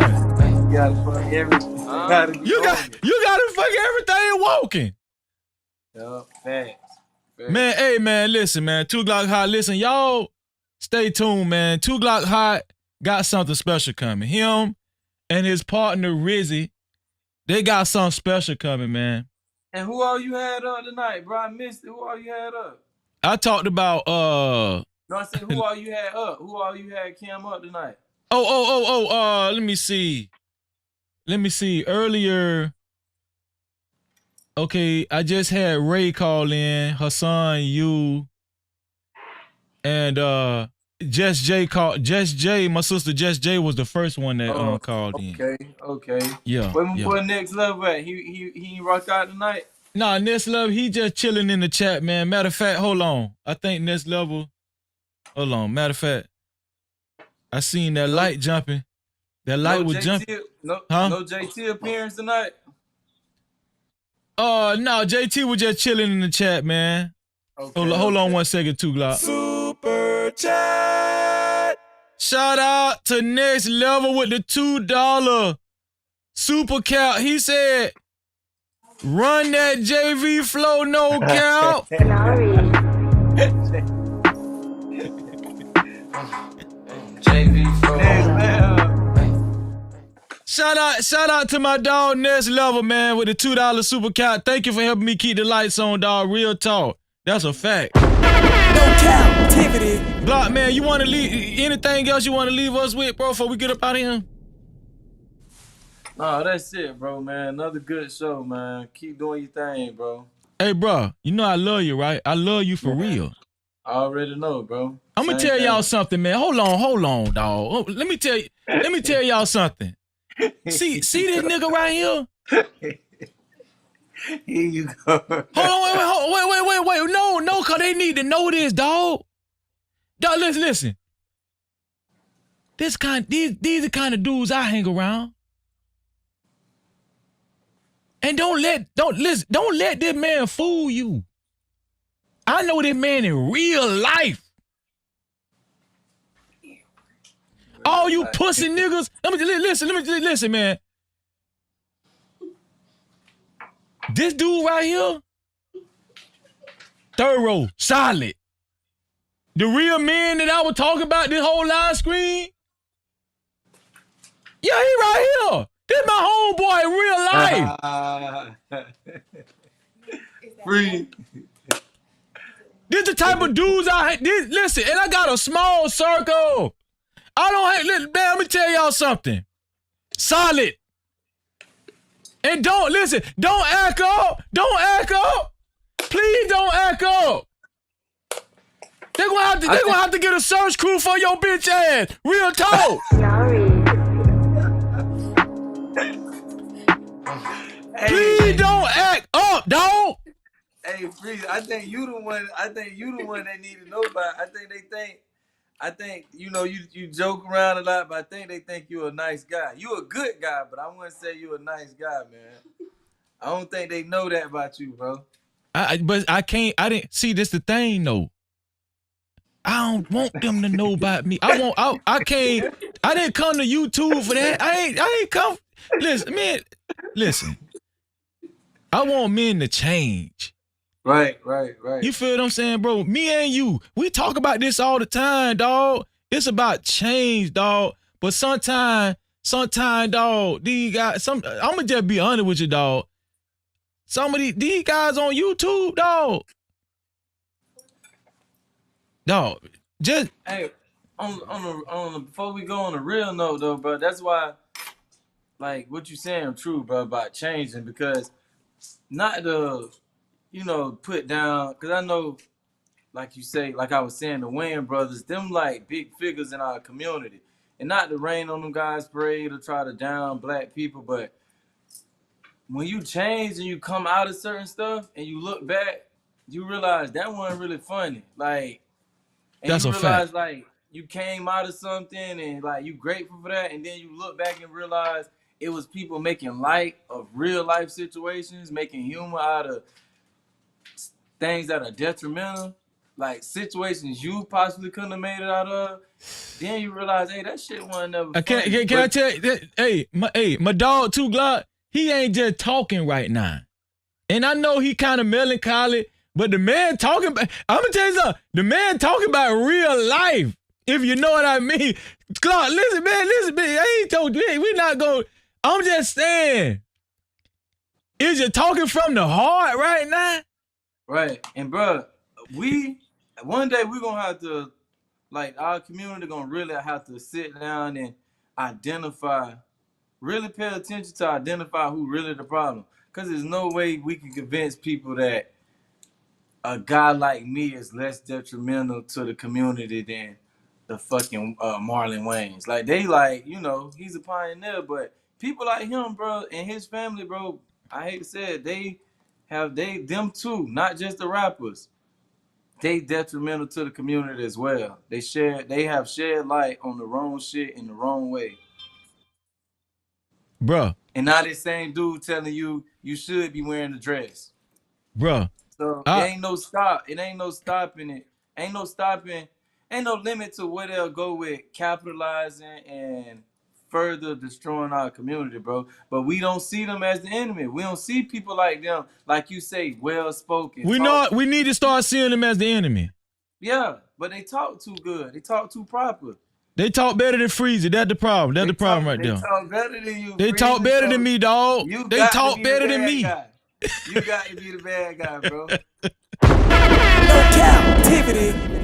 You gotta fuck everything. You gotta fuck everything walking. Yup, facts. Man, hey man, listen, man. 2 Glock Hot. Listen, y'all. Stay tuned, man. 2 Glock Hot got something special coming. Him and his partner Rizzy, they got something special coming, man. And who all you had up tonight, bro? I missed it. Who all you had up? I talked about No, I said who all you had up? Who all you had cam up tonight? Let me see. Earlier, okay, I just had Ray call in, her son, you. And Jess J, my sister Jess J was the first one that called in. Okay. Yeah. Where my boy Next Level at? He rock out tonight? Nah, Next Level, he just chilling in the chat, man. Matter of fact, hold on. I think Next Level, hold on. Matter of fact, I seen that light jumping. That light was jumping. No JT appearance tonight? No, JT was just chilling in the chat, man. Okay, hold on 1 second, 2 Glock. Super chat. Shout out to Next Level with the $2 super count. He said, run that JV flow, no count. JV flow. Shout out to my dog Next Level, man, with the $2 super count. Thank you for helping me keep the lights on, dog. Real talk. That's a fact. No Cap-tivity. Glock, man, you want to leave anything else you want to leave us with, bro, before we get up out of here? No, that's it, bro, man. Another good show, man. Keep doing your thing, bro. Hey, bro, you know I love you, right? I love you for real. I already know, bro. I'm gonna tell y'all something, man. Hold on, dog. Let me tell y'all something. See this nigga right here? Here you go. Hold on, wait. No, cause they need to know this, dog. Dog, listen. These are the kind of dudes I hang around. And don't let this man fool you. I know this man in real life. All you pussy niggas, let me listen, man. This dude right here, thorough, solid. The real man that I was talking about this whole live screen, yeah, he right here. This my homeboy in real life. Free. This the type of dudes I hate. Listen, and I got a small circle. I don't hate. Man, let me tell y'all something. Solid. And don't act up. Don't act up. Please don't act up. They're gonna have to get a search crew for your bitch ass. Real talk. Please don't act up, dog. Hey, Freeze, I think you the one they need to know about. I think you know you joke around a lot, but I think they think you're a nice guy. You a good guy, but I wouldn't say you're a nice guy, man. I don't think they know that about you, bro. But I didn't see this the thing though. I don't want them to know about me. I didn't come to YouTube for that. I ain't come. Listen, man. Listen. I want men to change. Right. You feel what I'm saying, bro? Me and you, we talk about this all the time, dog. It's about change, dog. But sometimes, dog, these guys, I'ma just be honest with you, dog. Some of these guys on YouTube, dog. Dog, just hey, on before we go on a real note though, bro, that's why like what you saying true, bro, about changing, because not to, put down, because I know, like you say, like I was saying, the Wayans brothers, them like big figures in our community. And not to rain on them guys' parade or try to down black people, but when you change and you come out of certain stuff and you look back, you realize that wasn't really funny. Like, and that's you a realize fact. like you came out of something and like you grateful for that, and then you look back and realize it was people making light of real life situations, making humor out of things that are detrimental, like situations you possibly couldn't have made it out of. Then you realize, hey, that shit wasn't never funny. Can I tell you that, my dog Two Glock, he ain't just talking right now. And I know he kind of melancholy, but the man talking about, I'm gonna tell you something, the man talking about real life, if you know what I mean. Glock, listen, man, I ain't told you, we not going, I'm just saying, is you talking from the heart right now? Right. And bro, one day we're gonna have to, like, our community gonna really have to sit down and identify, really pay attention to identify who really the problem. Cause there's no way we can convince people that a guy like me is less detrimental to the community than the fucking Marlon Wayans. Like, they like, he's a pioneer, but people like him, bro, and his family, bro, I hate to say it, them too, not just the rappers. They detrimental to the community as well. They have shared light on the wrong shit in the wrong way. Bruh. And now this same dude telling you should be wearing a dress. Bruh. So it ain't no stop. It ain't no stopping it. Ain't no stopping. Ain't no limit to where they'll go with capitalizing and further destroying our community, bro. But we don't see them as the enemy. We don't see people like them, like you say, well-spoken. We need to start seeing them as the enemy. Yeah, but they talk too good. They talk too proper. They talk better than Freezy. That's the problem. That's the problem right there. They talk better than you. They talk better than me, dog. They talk better than me. You got to be the bad guy, bro. No Cap-tivity.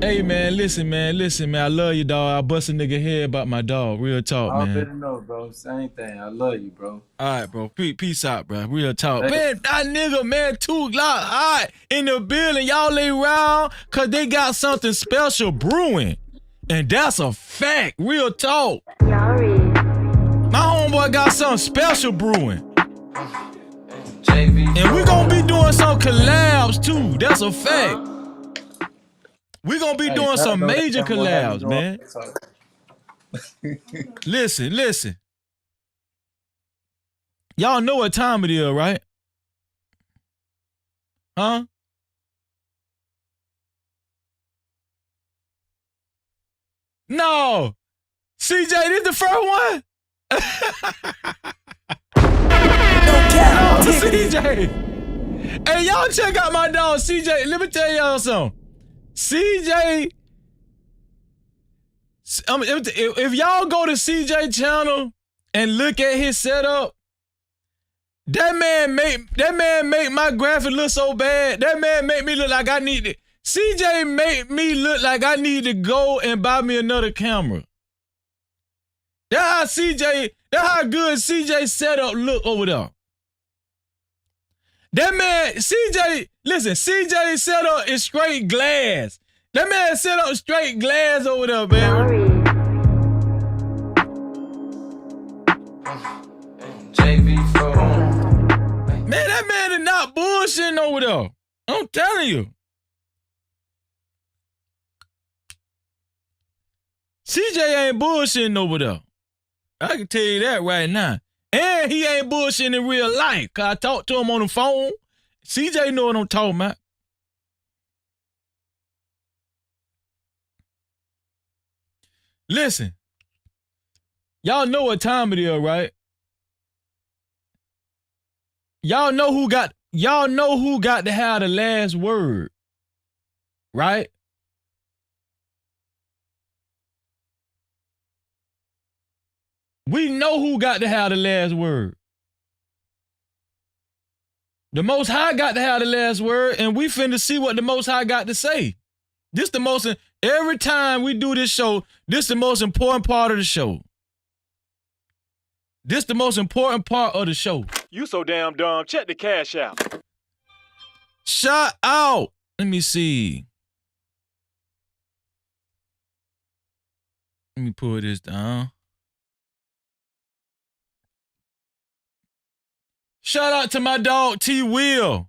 Hey, man, listen, man. I love you, dog. I bust a nigga head about my dog. Real talk, man. I better know, bro. Same thing. I love you, bro. All right, bro. Peace out, bro. Real talk. Hey. Man, that nigga, man, Two Glock hot in the building. Y'all lay around because they got something special brewing. And that's a fact. Real talk. My homeboy got something special brewing. And we gonna be doing some collabs too. That's a fact. We gonna be doing some major collabs, man. Listen. Y'all know what time it is, right? Huh? No. CJ, this the first one? No, CJ. Hey, y'all check out my dog, CJ. Let me tell y'all something. CJ, if y'all go to CJ channel and look at his setup, that man make my graphic look so bad. That man make me look like I need CJ made me look like I need to go and buy me another camera. That's how good CJ setup look over there. That man, CJ setup is straight glass. That man set up straight glass over there, man. Man, that man is not bullshitting over there. I'm telling you. CJ ain't bullshitting over there. I can tell you that right now. And he ain't bullshitting in real life. Cause I talked to him on the phone. CJ know what I'm talking about. Listen. Y'all know what time it is, right? Y'all know who got to have the last word. Right? We know who got to have the last word. The Most High got to have the last word, and we finna see what the Most High got to say. Every time we do this show, this the most important part of the show. This the most important part of the show. You so damn dumb. Check the cash out. Shout out. Let me see. Let me pull this down. Shout out to my dog T Will.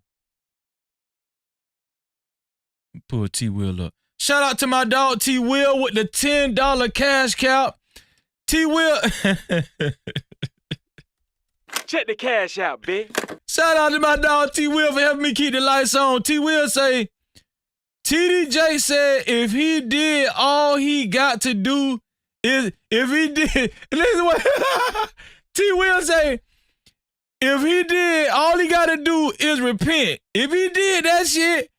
Pull T Will up. Shout out to my dog T Will with the $10 cash cap. T Will. Check the cash out, bitch. Shout out to my dog T Will for helping me keep the lights on. T Will say, TDJ said if he did all he got to do is, if he did, listen what T Will say, if he did, all he got to do is repent. If he did that shit,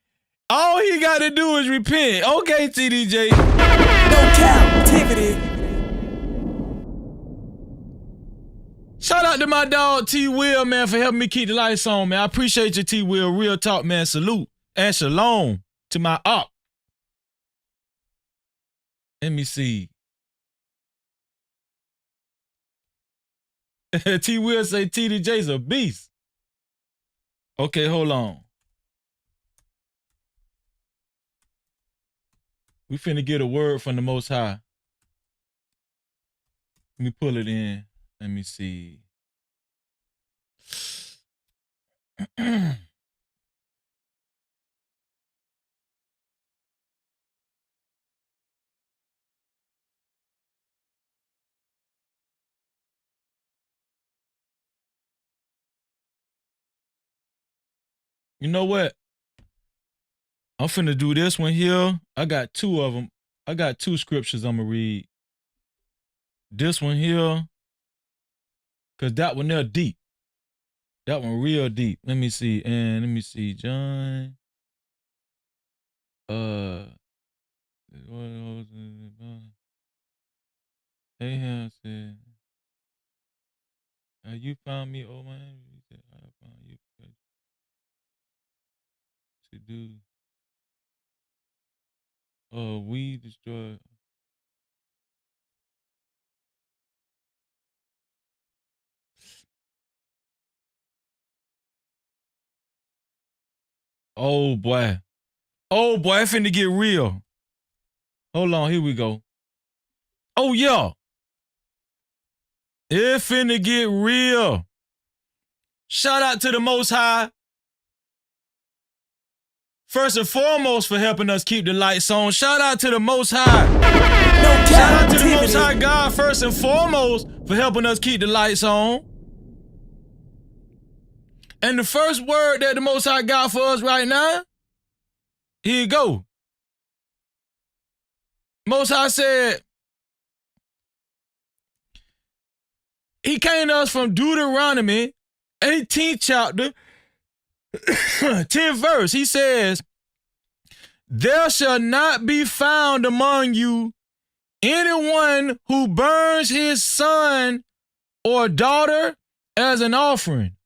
all he got to do is repent. Okay, TDJ. No Cap-tivity. Shout out to my dog T Will, man, for helping me keep the lights on, man. I appreciate you, T Will. Real talk, man. Salute and shalom to my op. Let me see. T Will say TDJ's a beast. Okay, hold on. We finna get a word from the Most High. Let me pull it in. Let me see. You know what? I'm finna do this one here. I got two of them. I got two scriptures I'm gonna read. This one here, cause that one there deep. That one real deep. Let me see. And let me see. John. Ahab said, you found me, oh man. I found you. To do. We destroy. Oh boy. Oh boy, it finna get real. Hold on, here we go. Oh yeah. It finna get real. Shout out to the Most High. First and foremost for helping us keep the lights on. Shout out to the Most High. No Shout out to the Most High God first and foremost for helping us keep the lights on. And the first word that the Most High got for us right now, here you go. Most High said, he came to us from Deuteronomy, 18th chapter, 10th verse. He says, there shall not be found among you anyone who burns his son or daughter as an offering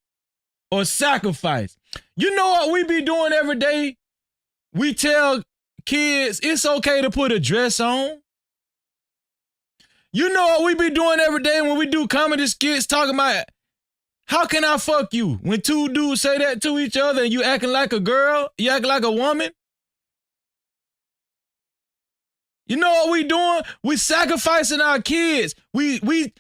or sacrifice. You know what we be doing every day? We tell kids, it's okay to put a dress on. You know what we be doing every day when we do comedy skits talking about how can I fuck you? When two dudes say that to each other and you acting like a girl, you acting like a woman. You know what we doing? We sacrificing our kids. We're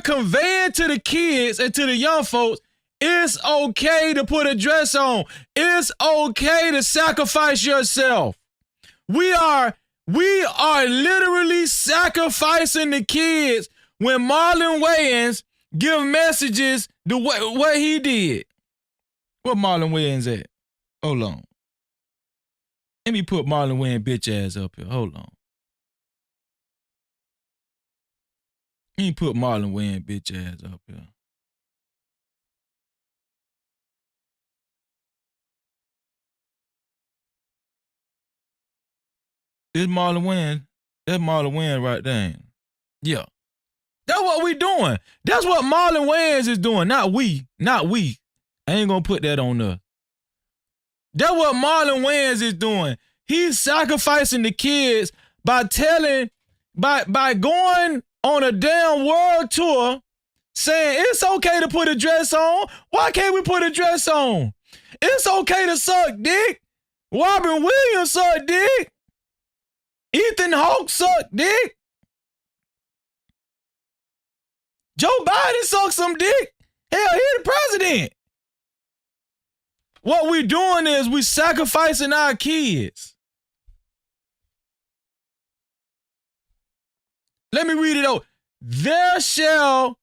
conveying to the kids and to the young folks, it's okay to put a dress on. It's okay to sacrifice yourself. We are literally sacrificing the kids when Marlon Wayans give messages the way what he did. Where Marlon Wayans at? Hold on. Let me put Marlon Wayans bitch ass up here. Hold on. Let me put Marlon Wayans bitch ass up here. This Marlon Wayans. That's Marlon Wayans right there. Yeah. That's what we doing. That's what Marlon Wayans is doing. Not we. Not we. I ain't gonna put that on us. That's what Marlon Wayans is doing. He's sacrificing the kids by going on a damn world tour saying it's okay to put a dress on. Why can't we put a dress on? It's okay to suck dick. Robin Williams suck dick. Ethan Hawke suck dick. Joe Biden sucked some dick. Hell, he the president. What we doing is we sacrificing our kids. Let me read it out. There shall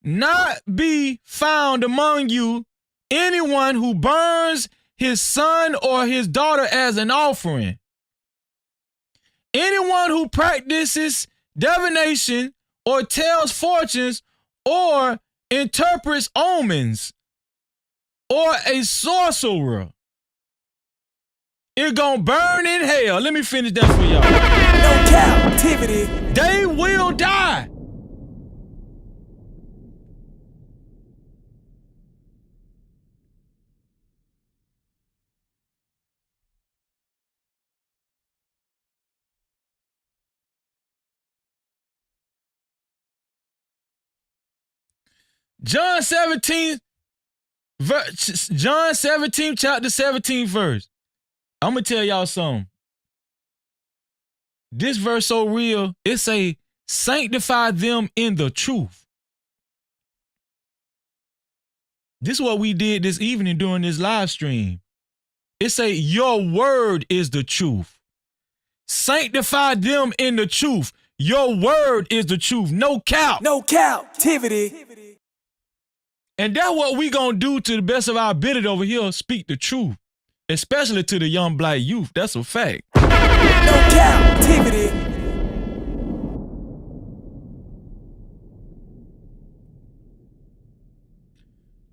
not be found among you anyone who burns his son or his daughter as an offering. Anyone who practices divination or tells fortunes or interprets omens or a sorcerer, it gonna burn in hell. Let me finish that for y'all. No captivity. They will die. John 17, chapter 17 verse. I'm going to tell y'all something. This verse so real, it say, sanctify them in the truth. This is what we did this evening during this live stream. It say, your word is the truth. Sanctify them in the truth. Your word is the truth. No cap. No captivity. And that's what we gonna do to the best of our ability over here, speak the truth. Especially to the young black youth. That's a fact. No captivity.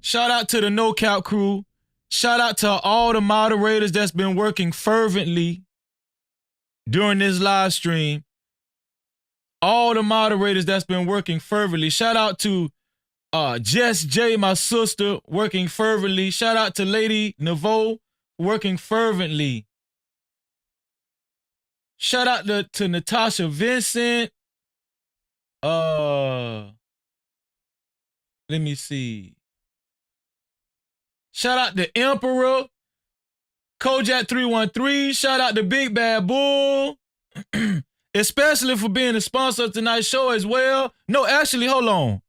Shout out to the No Cap crew. Shout out to all the moderators that's been working fervently during this live stream. All the moderators that's been working fervently. Shout out to Jess J, my sister, working fervently. Shout out to Lady Naveau, working fervently. Shout out to Natasha Vincent. Let me see. Shout out to Emperor, Kojak 313. Shout out to Big Bad Bull, especially for being a sponsor of tonight's show as well. No, actually, hold on.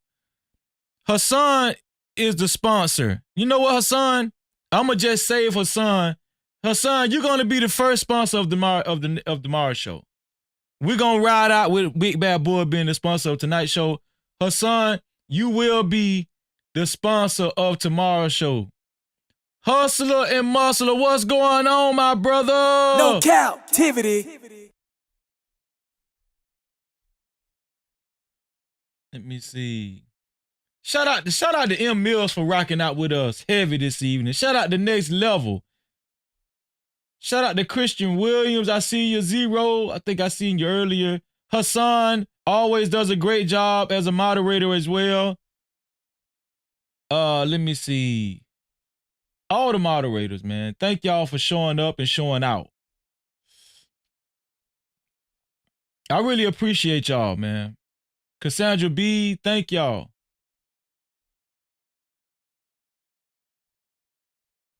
Hassan is the sponsor. You know what, Hassan? I'ma just save Hassan. Hassan, you're gonna be the first sponsor of tomorrow's show. We're gonna ride out with Big Bad Boy being the sponsor of tonight's show. Hassan, you will be the sponsor of tomorrow's show. Hustler and Muscler, what's going on, my brother? No captivity. Let me see. Shout out to M Mills for rocking out with us heavy this evening. Shout out to Next Level. Shout out to Christian Williams. I see you, Zero. I think I seen you earlier. Hassan always does a great job as a moderator as well. Let me see. All the moderators, man. Thank y'all for showing up and showing out. I really appreciate y'all, man. Cassandra B, thank y'all.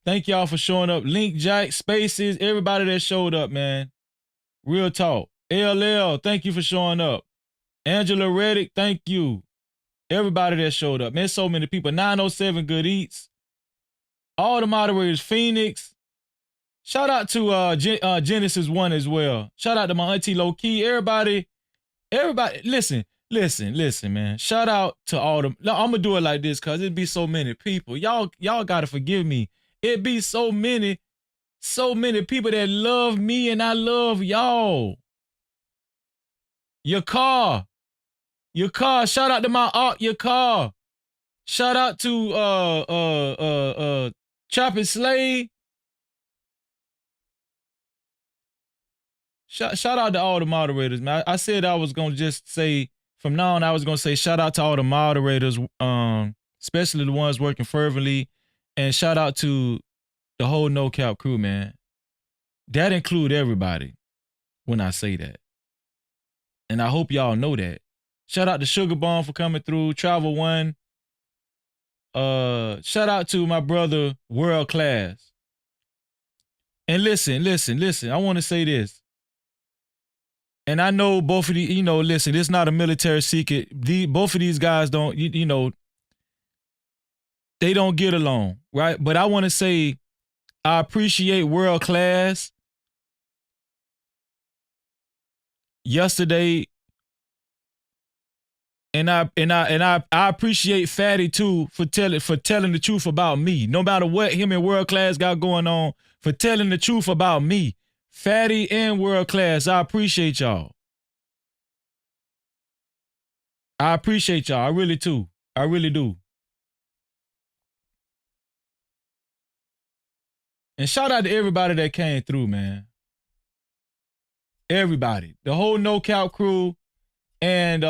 Thank y'all for showing up. Link Jack, Spaces, everybody that showed up, man. Real talk. LL, thank you for showing up. Angela Reddick, thank you. Everybody that showed up. Man, so many people. 907 Good Eats. All the moderators. Phoenix. Shout out to Genesis 1 as well. Shout out to my auntie Low Key. Everybody, listen, man. Shout out to all them. No, I'm gonna do it like this because it'd be so many people. Y'all gotta forgive me. It be so many people that love me and I love y'all. Your car. Shout out to my aunt, your car. Shout out to Chopping Slade. Shout out to all the moderators, man. I said I was gonna just say from now on, I was gonna say shout out to all the moderators, especially the ones working fervently, and shout out to the whole No Cap crew, man. That include everybody when I say that. And I hope y'all know that. Shout out to Sugar Bomb for coming through, Travel One. Shout out to my brother, World Class. And listen, I want to say this. And I know both of these, listen, it's not a military secret. Both of these guys don't, they don't get along, right? But I want to say I appreciate World Class. Yesterday, and I appreciate Fatty too for telling the truth about me. No matter what him and World Class got going on, for telling the truth about me. Fatty and World Class, I appreciate y'all. I appreciate y'all. I really do. I really do. And shout out to everybody that came through, man. Everybody. The whole No Cap crew. And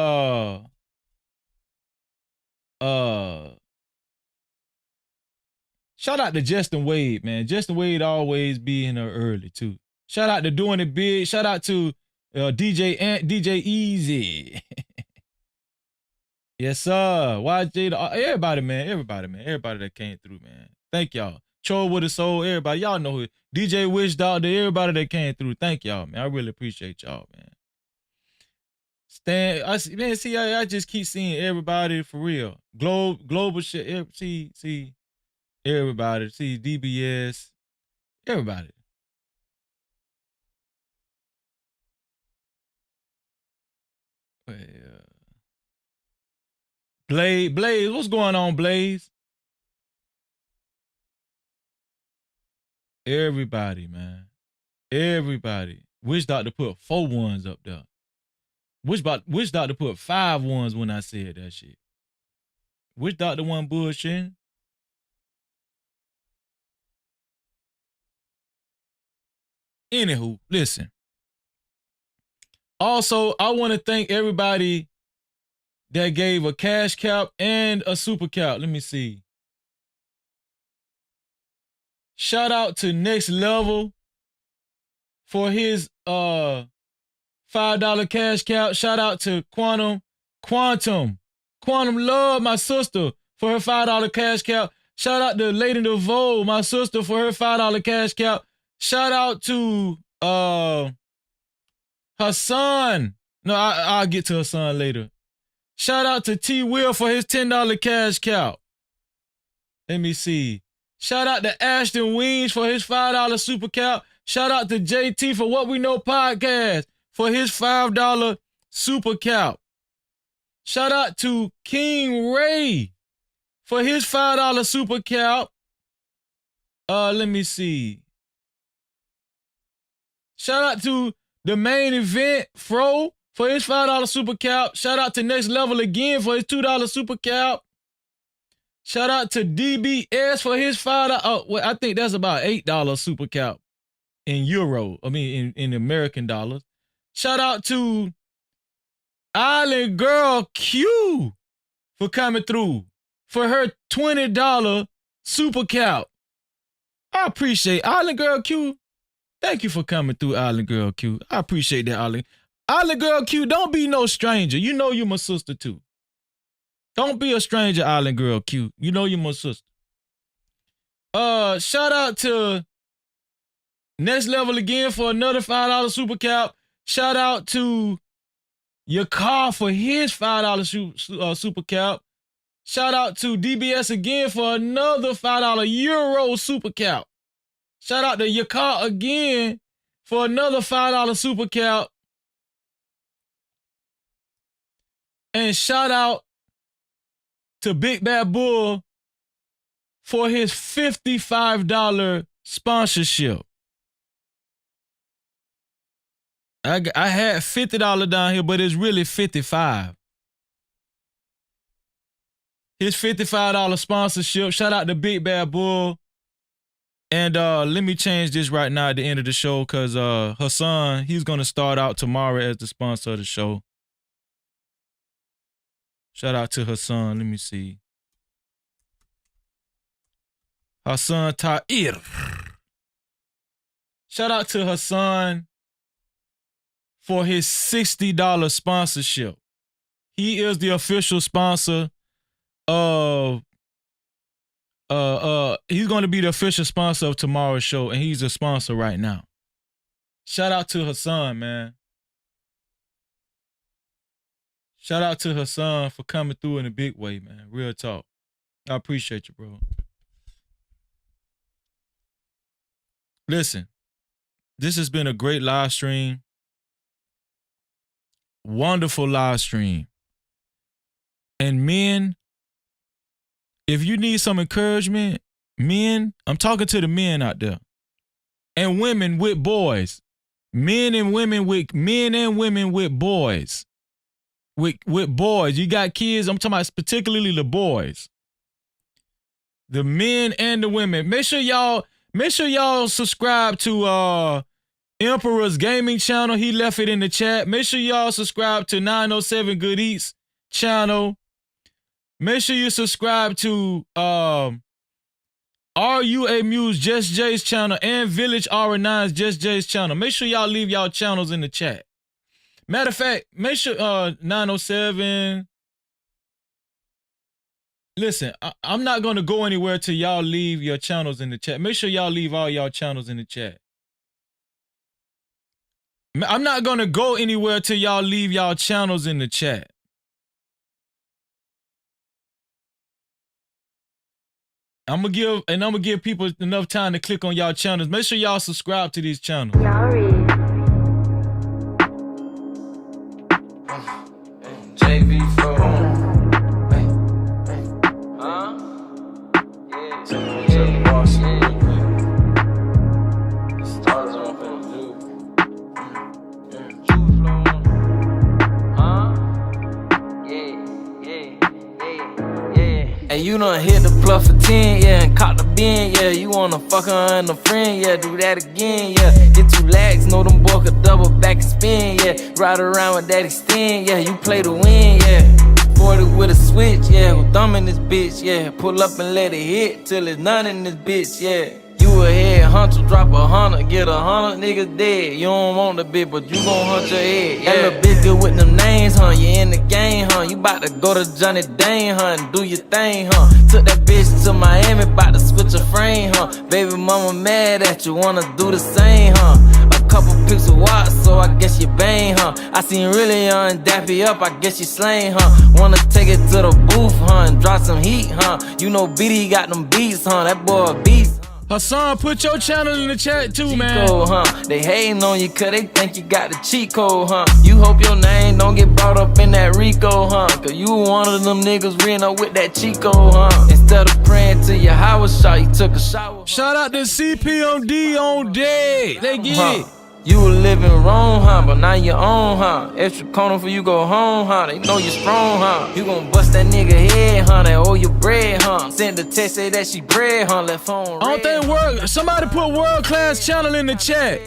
shout out to Justin Wade, man. Justin Wade always be in there early too. Shout out to Doing It Big. Shout out to DJ Easy. Yes, sir. YJ, everybody that came through, man. Thank y'all. Troll with a soul, everybody. Y'all know who. DJ Wish Doctor, everybody that came through. Thank y'all, man. I really appreciate y'all, man. I just keep seeing everybody for real. Global shit. See everybody. See DBS. Everybody. Blaze, what's going on, Blaze? Everybody, man. Everybody. Wish Doctor put 4 ones up there. Wish Doctor put 5 ones when I said that shit. Wish Doctor one bullshitting. Anywho, listen. Also, I want to thank everybody that gave a cash cap and a super cap. Let me see. Shout out to Next Level for his $5 cash cap. Shout out to Quantum Love, my sister, for her $5 cash cap. Shout out to Lady DeVoe, my sister, for her $5 cash cap. Shout out to her son. No, I'll get to her son later. Shout out to T Will for his $10 cash cap. Let me see. Shout out to Ashton Weens for his $5 super cap. Shout out to JT for What We Know Podcast for his $5 super cap. Shout out to King Ray for his $5 super cap. Let me see. Shout out to The Main Event Fro for his $5 super cap. Shout out to Next Level again for his $2 super cap. Shout out to DBS for his $5. Oh, I think that's about $8 super cap in euro. I mean, in American dollars. Shout out to Island Girl Q for coming through for her $20 super cap. I appreciate Island Girl Q. Thank you for coming through, Island Girl Q. I appreciate that, Island. Island Girl Q, don't be no stranger. You know you my sister too. Don't be a stranger, Island Girl Q. You know you my sister. Shout out to Next Level again for another $5 super cap. Shout out to your car for his $5 super cap. Shout out to DBS again for another $5 Euro super cap. Shout out to your car again for another $5 super cap. And shout out to Big Bad Bull for his $55 sponsorship. I had $50 down here, but it's really $55. His $55 sponsorship. Shout out to Big Bad Bull. And let me change this right now at the end of the show because Hassan, he's going to start out tomorrow as the sponsor of the show. Shout out to Hassan. Let me see. Hassan Ta'ir. Shout out to Hassan for his $60 sponsorship. He is the official sponsor of he's going to be the official sponsor of tomorrow's show, and he's a sponsor right now. Shout out to Hassan, man. Shout out to Hassan for coming through in a big way, man. Real talk. I appreciate you, bro. Listen, this has been a great live stream. Wonderful live stream. And men, if you need some encouragement, men, I'm talking to the men out there. And women with boys. Men and women with boys. With boys. You got kids, I'm talking about particularly the boys. The men and the women. Make sure y'all subscribe to Emperor's Gaming channel. He left it in the chat. Make sure y'all subscribe to 907 Good Eats channel. Make sure you subscribe to RUA Muse Just Jay's channel and Village R9's Just Jay's channel. Make sure y'all leave y'all channels in the chat. Matter of fact, make sure 907. Listen, I'm not going to go anywhere till y'all leave your channels in the chat. Make sure y'all leave all y'all channels in the chat. I'm not going to go anywhere till y'all leave y'all channels in the chat. I'm going to give people enough time to click on y'all channels. Make sure y'all subscribe to these channels. JV for And you done hit the plus for 10, yeah, and caught the bin, yeah. You wanna fuck her and a friend, yeah, do that again, yeah. Get 2 lags, know them boy could double back and spin, yeah. Ride around with that extend, yeah. You play to win, yeah. 40 with a switch, yeah. Who thumb in this bitch, yeah. Pull up and let it hit till it's none in this bitch, yeah. You a head hunter, drop 100, get 100 niggas dead. You don't want the bitch, but you gon' hunt your head, yeah. That little bitch good with them names, huh? You in the game, huh? You bout to go to Johnny Dane, huh? And do your thing, huh? Took that bitch to Miami, bout to switch a frame, huh? Baby mama mad at you, wanna do the same, huh? A couple pics of watch, so I guess you bang, huh? I seen really young dappy up, I guess you slain, huh? Wanna take it to the booth, huh? And drop some heat, huh? You know BD got them beats, huh? That boy a beast. Hassan, put your channel in the chat too, man. Code, huh? They hating on you cause they think you got the cheat code, huh? You hope your name don't get brought up in that Rico, huh? Cause you one of them niggas ran up with that Chico, huh? Instead of praying to your Howard shot, you took a shower. Shout out to CPMD on deck. They get it. You were living wrong, huh? But now you own, huh? Extra corner for you go home, huh? They know you strong, huh? You gon' bust that nigga head, huh? They owe you bread, huh? Send the text, say that she bread, huh? Left phone red. I don't think somebody put world class channel in the chat.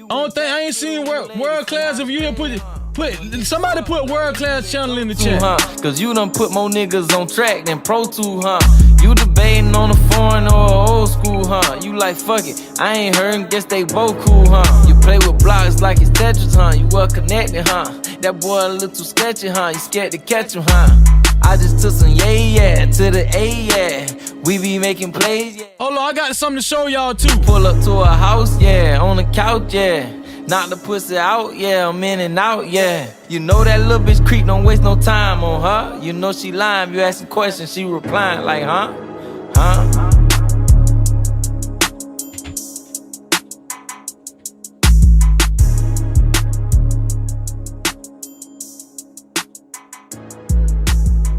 I ain't seen world class. If you didn't somebody put world class channel in the chat. Cause you done put more niggas on track than Pro 2, huh? You debating on a foreign or a old school, huh? You like, fuck it, I ain't heard and guess they both cool, huh? You play with blocks like it's Tetris, huh? You well connected, huh? That boy a little sketchy, huh? You scared to catch him, huh? I just took some yeah to the yeah. We be making plays, yeah. Hold on, I got something to show y'all too. Pull up to a house, yeah, on the couch, yeah. Knock the pussy out, yeah, I'm in and out, yeah. You know that little bitch creep, don't waste no time on her. You know she lying, you asking questions, she replying like, huh? Huh?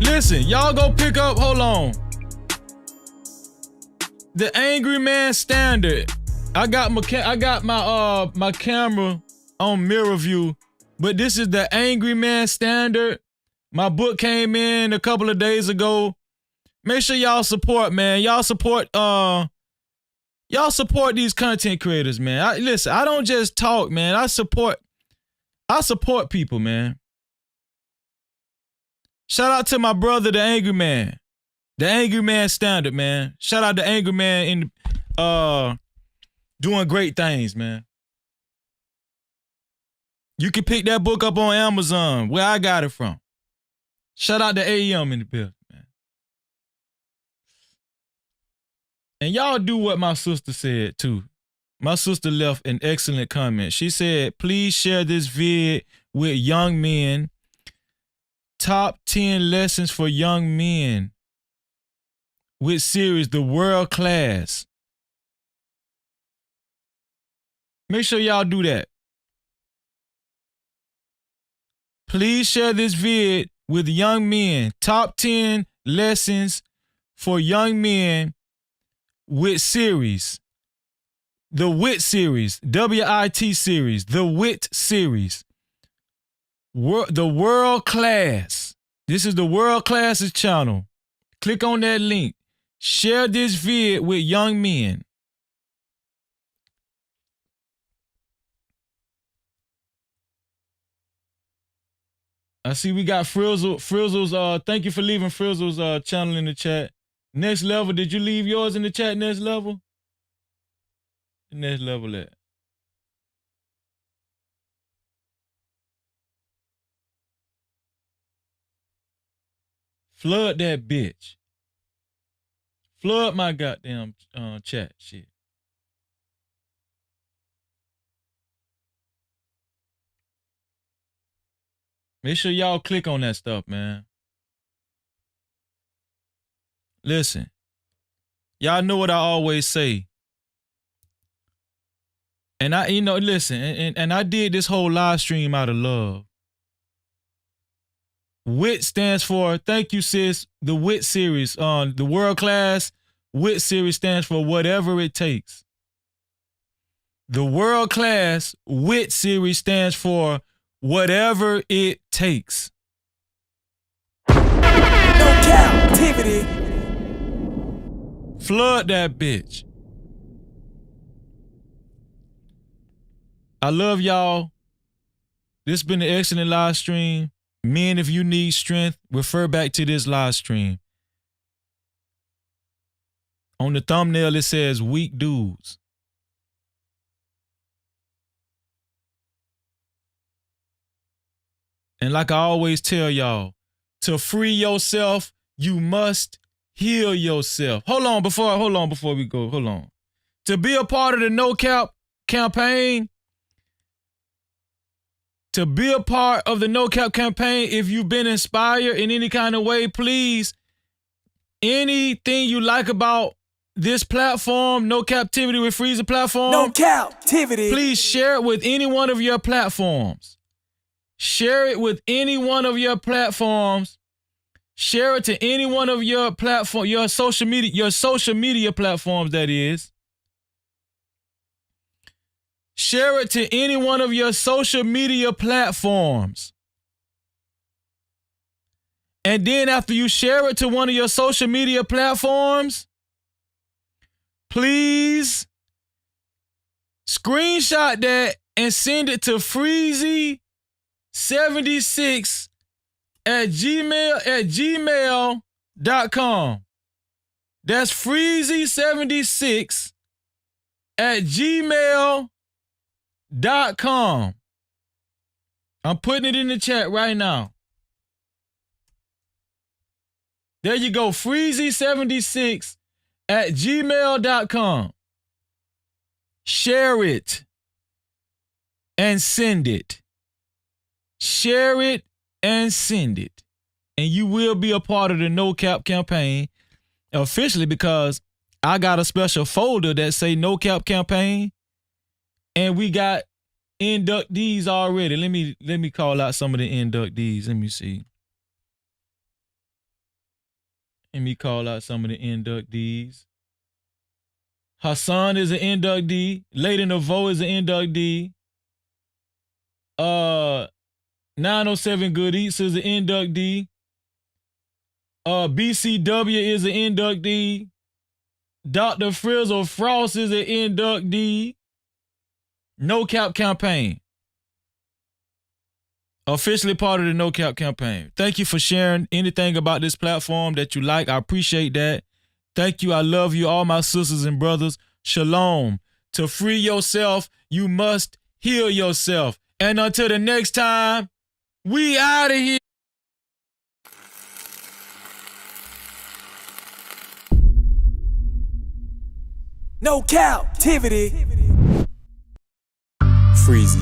Listen, y'all go pick up, hold on. The Angry Man Standard. I got my camera on mirror view, but this is the Angry Man Standard. My book came in a couple of days ago. Make sure y'all support, man. Y'all support these content creators, man. Listen, I don't just talk, man. I support people, man. Shout out to my brother, the Angry Man. The Angry Man Standard, man. Shout out to Angry Man in doing great things, man. You can pick that book up on Amazon, where I got it from. Shout out to AM in the building, man. And y'all do what my sister said, too. My sister left an excellent comment. She said, please share this vid with young men. Top 10 lessons for young men with series The World Class. Make sure y'all do that. Please share this vid with young men. Top 10 lessons for young men with series. The WIT series. WIT series. The WIT series. The World Class. This is the World Class's channel. Click on that link. Share this vid with young men. I see we got Frizzle. Frizzle's, thank you for leaving Frizzle's channel in the chat. Next Level, did you leave yours in the chat, Next Level? Next Level at. Flood that bitch. Flood my goddamn chat shit. Make sure y'all click on that stuff, man. Listen. Y'all know what I always say. And listen, and I did this whole live stream out of love. WIT stands for, thank you, sis, the WIT series. The World Class WIT series stands for whatever it takes. The World Class WIT series stands for whatever it takes. No Cap-tivity. Flood that bitch. I love y'all. This has been an excellent live stream. Men, if you need strength, refer back to this live stream. On the thumbnail, it says weak dudes. And like I always tell y'all, to free yourself, you must heal yourself. Hold on before we go. Hold on. To be a part of the No Cap campaign, to be a part of the No Cap campaign, if you've been inspired in any kind of way, please, anything you like about this platform, No Cap-tivity with Freezer platform. No Cap-tivity. Please share it with any one of your platforms. Share it with any one of your platforms. Share it to any one of your platform, your social media platforms, that is. Share it to any one of your social media platforms. And then after you share it to one of your social media platforms, please screenshot that and send it to freezy76@gmail.com. That's freezy76@gmail.com. I'm putting it in the chat right now. There you go, freezy76@gmail.com. Share it and send it. Share it and send it. And you will be a part of the No Cap campaign officially, because I got a special folder that say No Cap campaign, and we got inductees already. Let me call out some of the inductees. Let me see. Let me call out some of the inductees. Hassan is an inductee. Lady Naveau is an inductee. 907 Good Eats is an inductee. BCW is an inductee. Dr. Frizzle Frost is an inductee. No Cap campaign. Officially part of the No Cap campaign. Thank you for sharing anything about this platform that you like. I appreciate that. Thank you. I love you, all my sisters and brothers. Shalom. To free yourself, you must heal yourself. And until the next time, we out of here. No Cap-tivity. Freezy.